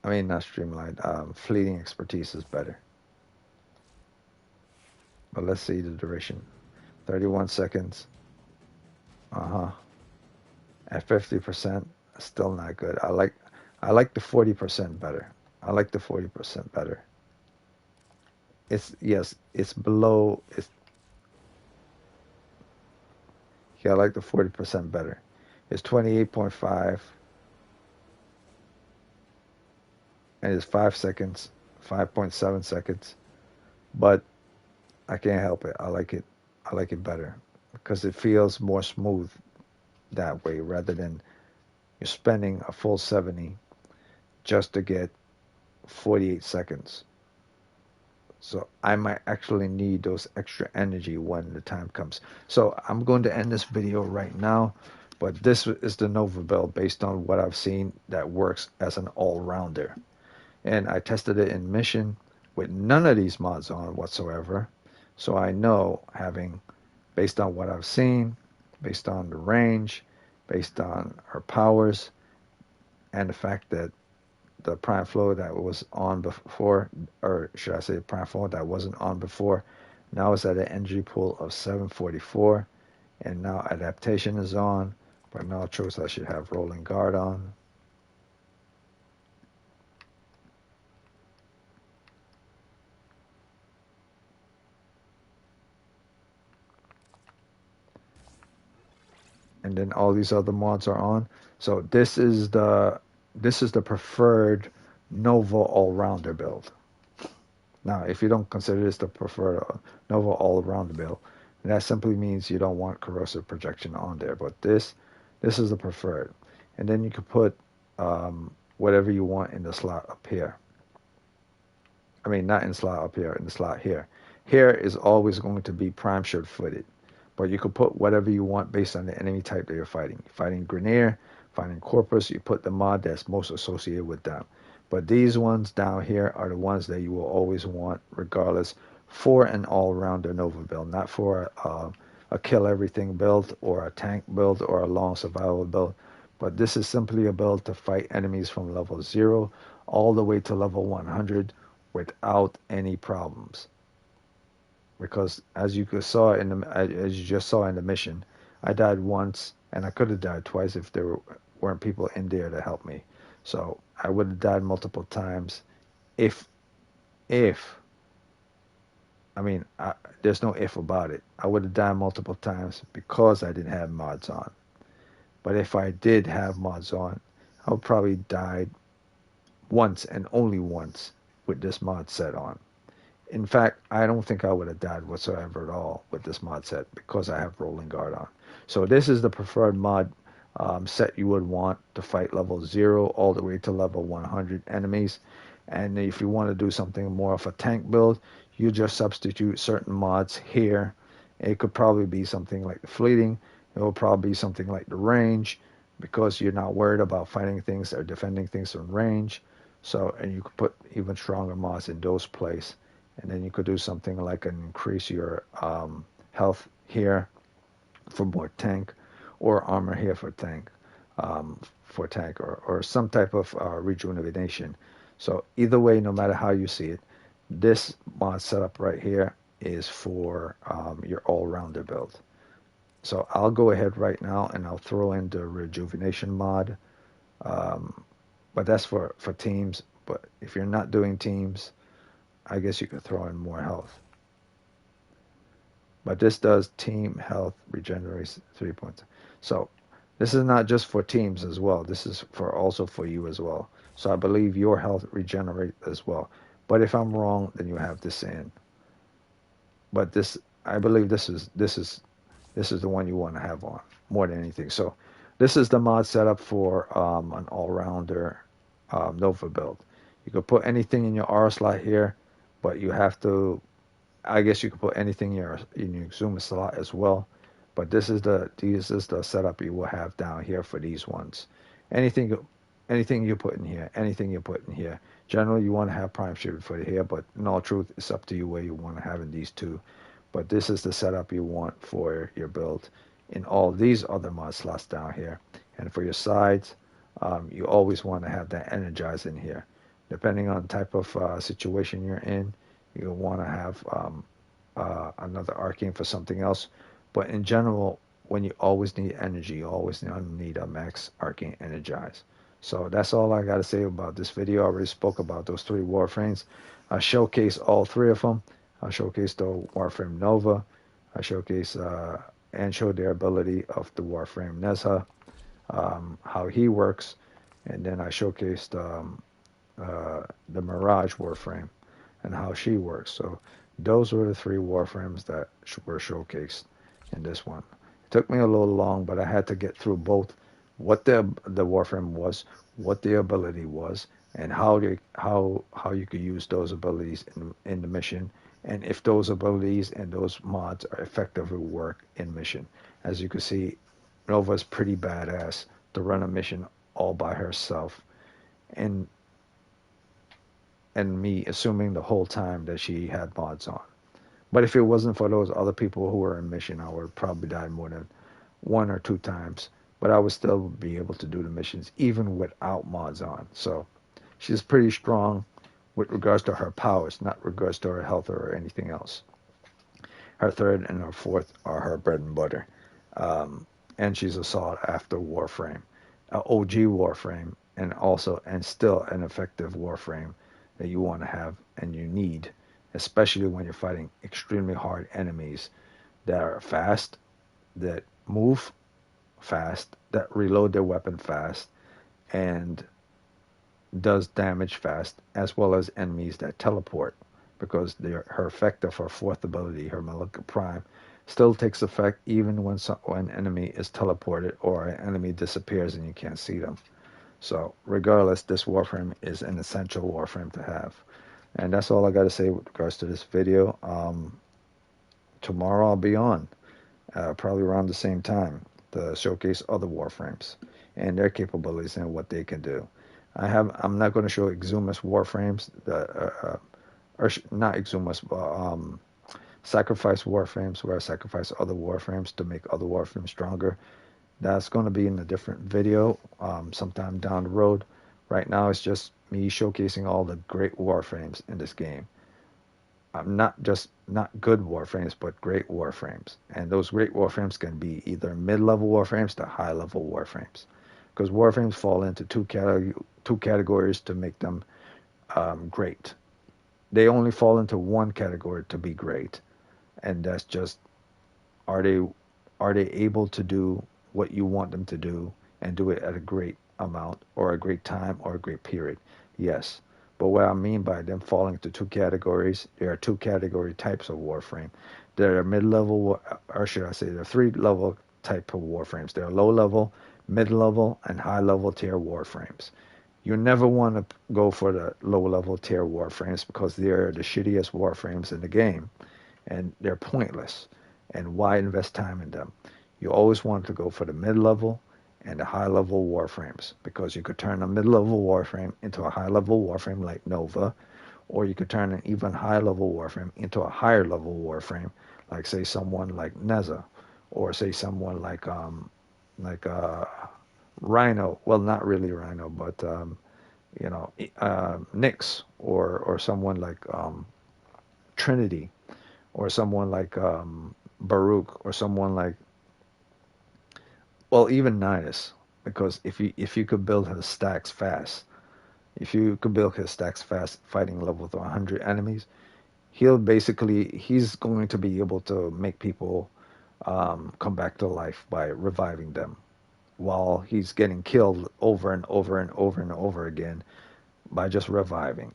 I mean, not Streamline. Fleeting Expertise is better. But let's see the duration. 31 seconds. Uh-huh. At 50%, still not good. I like the 40% better. I like the 40% better. It's yes, it's below it's yeah, I like the 40% better. It's 28.5 and it's 5 seconds, 5.7 seconds. But I can't help it. I like it. I like it better because it feels more smooth that way rather than you're spending a full 70 just to get 48 seconds. So I might actually need those extra energy when the time comes. So I'm going to end this video right now. But this is the Nova build based on what I've seen that works as an all-rounder. And I tested it in mission with none of these mods on whatsoever. So I know, having, based on what I've seen, based on the range, based on her powers, and the fact that the prime flow that was on before, or should I say prime flow that wasn't on before, now it's at an energy pool of 744, and now adaptation is on, but now it shows I should have rolling guard on. And then all these other mods are on. So this is the preferred Nova all-rounder build. Now, if you don't consider this the preferred Nova all-rounder build, that simply means you don't want corrosive projection on there. But this is the preferred. And then you can put whatever you want in the slot up here. I mean, not in the slot up here, in the slot here. Here is always going to be prime sure-footed. But you could put whatever you want based on the enemy type that you're fighting. Fighting Grineer, fighting Corpus, you put the mod that's most associated with them. But these ones down here are the ones that you will always want, regardless, for an all-rounder Nova build, not for a kill everything build or a tank build or a long survival build. But this is simply a build to fight enemies from level 0 all the way to level 100 without any problems. Because as you just saw in the mission, I died once, and I could have died twice if weren't people in there to help me. So I would have died multiple times if I mean, there's no if about it. I would have died multiple times because I didn't have mods on. But if I did have mods on, I would probably died once and only once with this mod set on. In fact, I don't think I would have died whatsoever at all with this mod set because I have rolling guard on. So this is the preferred mod set you would want to fight level 0 all the way to level 100 enemies. And if you want to do something more of a tank build, you just substitute certain mods here. It could probably be something like the fleeting. It will probably be something like the range, because you're not worried about fighting things or defending things from range. So, and you could put even stronger mods in those places. And then you could do something like increase your health here for more tank, or armor here for tank, or some type of rejuvenation. So either way, no matter how you see it, this mod setup right here is for your all-rounder build. So I'll go ahead right now and I'll throw in the rejuvenation mod, but that's for teams. But if you're not doing teams, I guess you could throw in more health. But this does team health regenerates 3 points. So this is not just for teams as well. This is also for you as well. So I believe your health regenerate as well. But if I'm wrong, then you have this in. But I believe this is the one you want to have on more than anything. So this is the mod setup for an all-rounder Nova build. You could put anything in your R slot here, but you have to, I guess you could put anything in your Zoom slot as well. But this is the setup you will have down here for these ones. Anything you put in here. Generally, you want to have prime shooter for here, but in all truth, it's up to you where you want to have in these two. But this is the setup you want for your build in all these other mod slots down here. And for your sides, you always want to have that energize in here. Depending on the type of situation you're in, you'll want to have another arcane for something else. But in general, when you always need energy, you always need a max arcane energize. So that's all I got to say about this video. I already spoke about those 3 Warframes. I showcase all 3 of them. I showcase the Warframe Nova. I showcase and show their ability of the Warframe Nezha, how he works. And then I showcased the Mirage Warframe and how she works. So those were the 3 Warframes that were showcased in this one. It took me a little long, but I had to get through both what the Warframe was, what the ability was, and how you could use those abilities in the mission, and if those abilities and those mods are effectively work in mission. As you can see, Nova's pretty badass to run a mission all by herself, and me assuming the whole time that she had mods on. But if it wasn't for those other people who were in mission, I would have probably died more than one or two times. But I would still be able to do the missions even without mods on. So she's pretty strong with regards to her powers, not regards to her health or anything else. Her third and her fourth are her bread and butter. And she's a sought after Warframe, an OG Warframe, and also and still an effective Warframe that you want to have and you need, especially when you're fighting extremely hard enemies that are fast, that move fast, that reload their weapon fast, and does damage fast, as well as enemies that teleport, because her effect of her fourth ability, her Malika Prime, still takes effect even when an enemy is teleported or an enemy disappears and you can't see them. So regardless, this Warframe is an essential Warframe to have. And that's all I got to say with regards to this video. Tomorrow I'll be on, probably around the same time, to showcase other Warframes and their capabilities and what they can do. I'm not going to show Exumus Warframes, or not Exumus, but sacrifice Warframes, where I sacrifice other Warframes to make other Warframes stronger. That's going to be in a different video sometime down the road. Right now it's just me showcasing all the great Warframes in this game. Not just not good Warframes, but great Warframes. And those great Warframes can be either mid-level Warframes to high-level Warframes. Because Warframes fall into two categories to make them great. They only fall into one category to be great. And that's just, are they able to do what you want them to do and do it at a great amount or a great time or a great period? Yes. But what I mean by them falling into two categories, there are two category types of Warframe. There are mid-level, or should I say, there are three-level type of Warframes. There are low-level, mid-level, and high-level tier Warframes. You never want to go for the low-level tier Warframes because they're the shittiest Warframes in the game, and they're pointless. And why invest time in them? You always want to go for the mid-level and the high-level Warframes, because you could turn a mid-level Warframe into a high-level Warframe like Nova, or you could turn an even high-level Warframe into a higher-level Warframe, like say someone like Neza, or say someone like Rhino. Well, not really Rhino, but Nyx, or someone like Trinity, or someone like Baruch, or someone like, well, even Nidus, because if you could build his stacks fast, if you could build his stacks fast, fighting level with 100 enemies, he's going to be able to make people come back to life by reviving them, while he's getting killed over and over and over and over again by just reviving.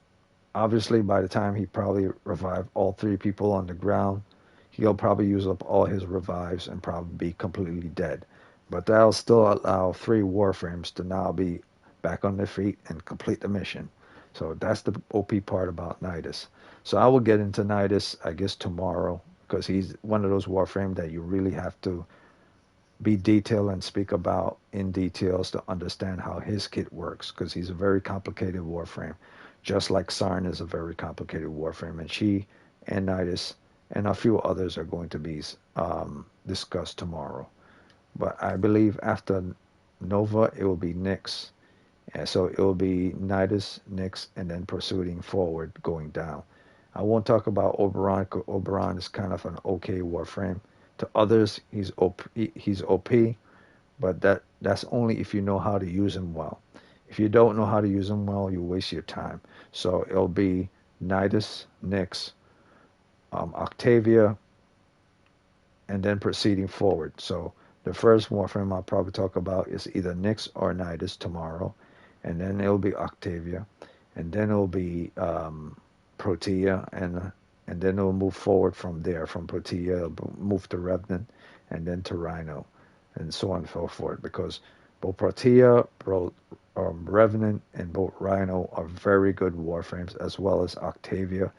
Obviously, by the time he probably revived all three people on the ground, he'll probably use up all his revives and probably be completely dead. But that'll still allow three Warframes to now be back on their feet and complete the mission. So that's the OP part about Nidus. So I will get into Nidus, I guess, tomorrow, because he's one of those Warframes that you really have to be detailed and speak about in details to understand how his kit works, because he's a very complicated Warframe, just like Sarn is a very complicated Warframe, and she and Nidus and a few others are going to be discussed tomorrow. But I believe after Nova it will be Nyx, and so it will be Nidus, Nyx, and then proceeding forward going down. I won't talk about Oberon, because Oberon is kind of an okay Warframe. To others, he's OP, but that's only if you know how to use him well. If you don't know how to use him well, you waste your time. So it'll be Nidus, Nyx, Octavia, and then proceeding forward. So the first Warframe I'll probably talk about is either Nyx or Nidus tomorrow, and then it'll be Octavia, and then it'll be Protea, and then it'll move forward from there. From Protea, it'll move to Revenant, and then to Rhino, and so on and so forth. Because both Protea, Revenant, and both Rhino are very good Warframes, as well as Octavia,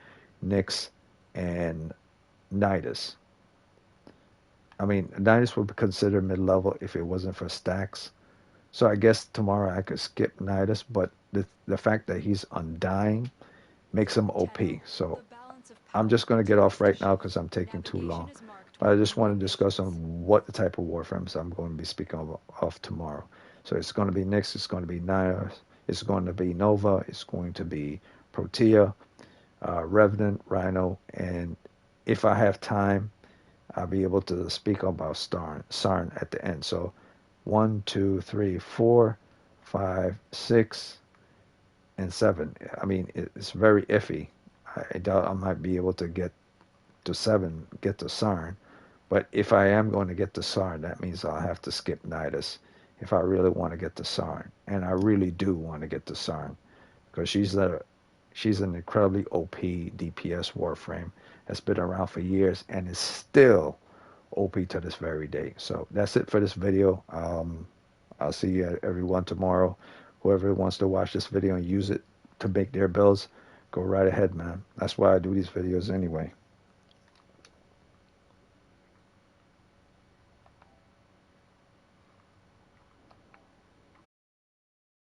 Nyx, and Nidus. I mean, Nidus would be considered mid-level if it wasn't for stacks. So I guess tomorrow I could skip Nidus, but the fact that he's undying makes him OP. So The balance of I'm power just going to get continues off to right now shift. because I'm taking too Navigation long. is marked But I with just want new to discuss gates. on what the type of Warframes I'm going to be speaking of tomorrow. So it's going to be Nyx, it's going to be Nidus, it's going to be Nova, it's going to be Protea, Revenant, Rhino, and if I have time, I'll be able to speak about Sarn at the end. So 1, 2, 3, 4, 5, 6, and 7. I mean, it's very iffy. I doubt I might be able to get to 7, get to Sarn. But if I am going to get to Sarn, that means I'll have to skip Nidus if I really want to get to Sarn. And I really do want to get to Sarn because she's an incredibly OP DPS Warframe that's been around for years and is still OP to this very day. So that's it for this video. I'll see everyone tomorrow. Whoever wants to watch this video and use it to make their builds, go right ahead, man. That's why I do these videos anyway.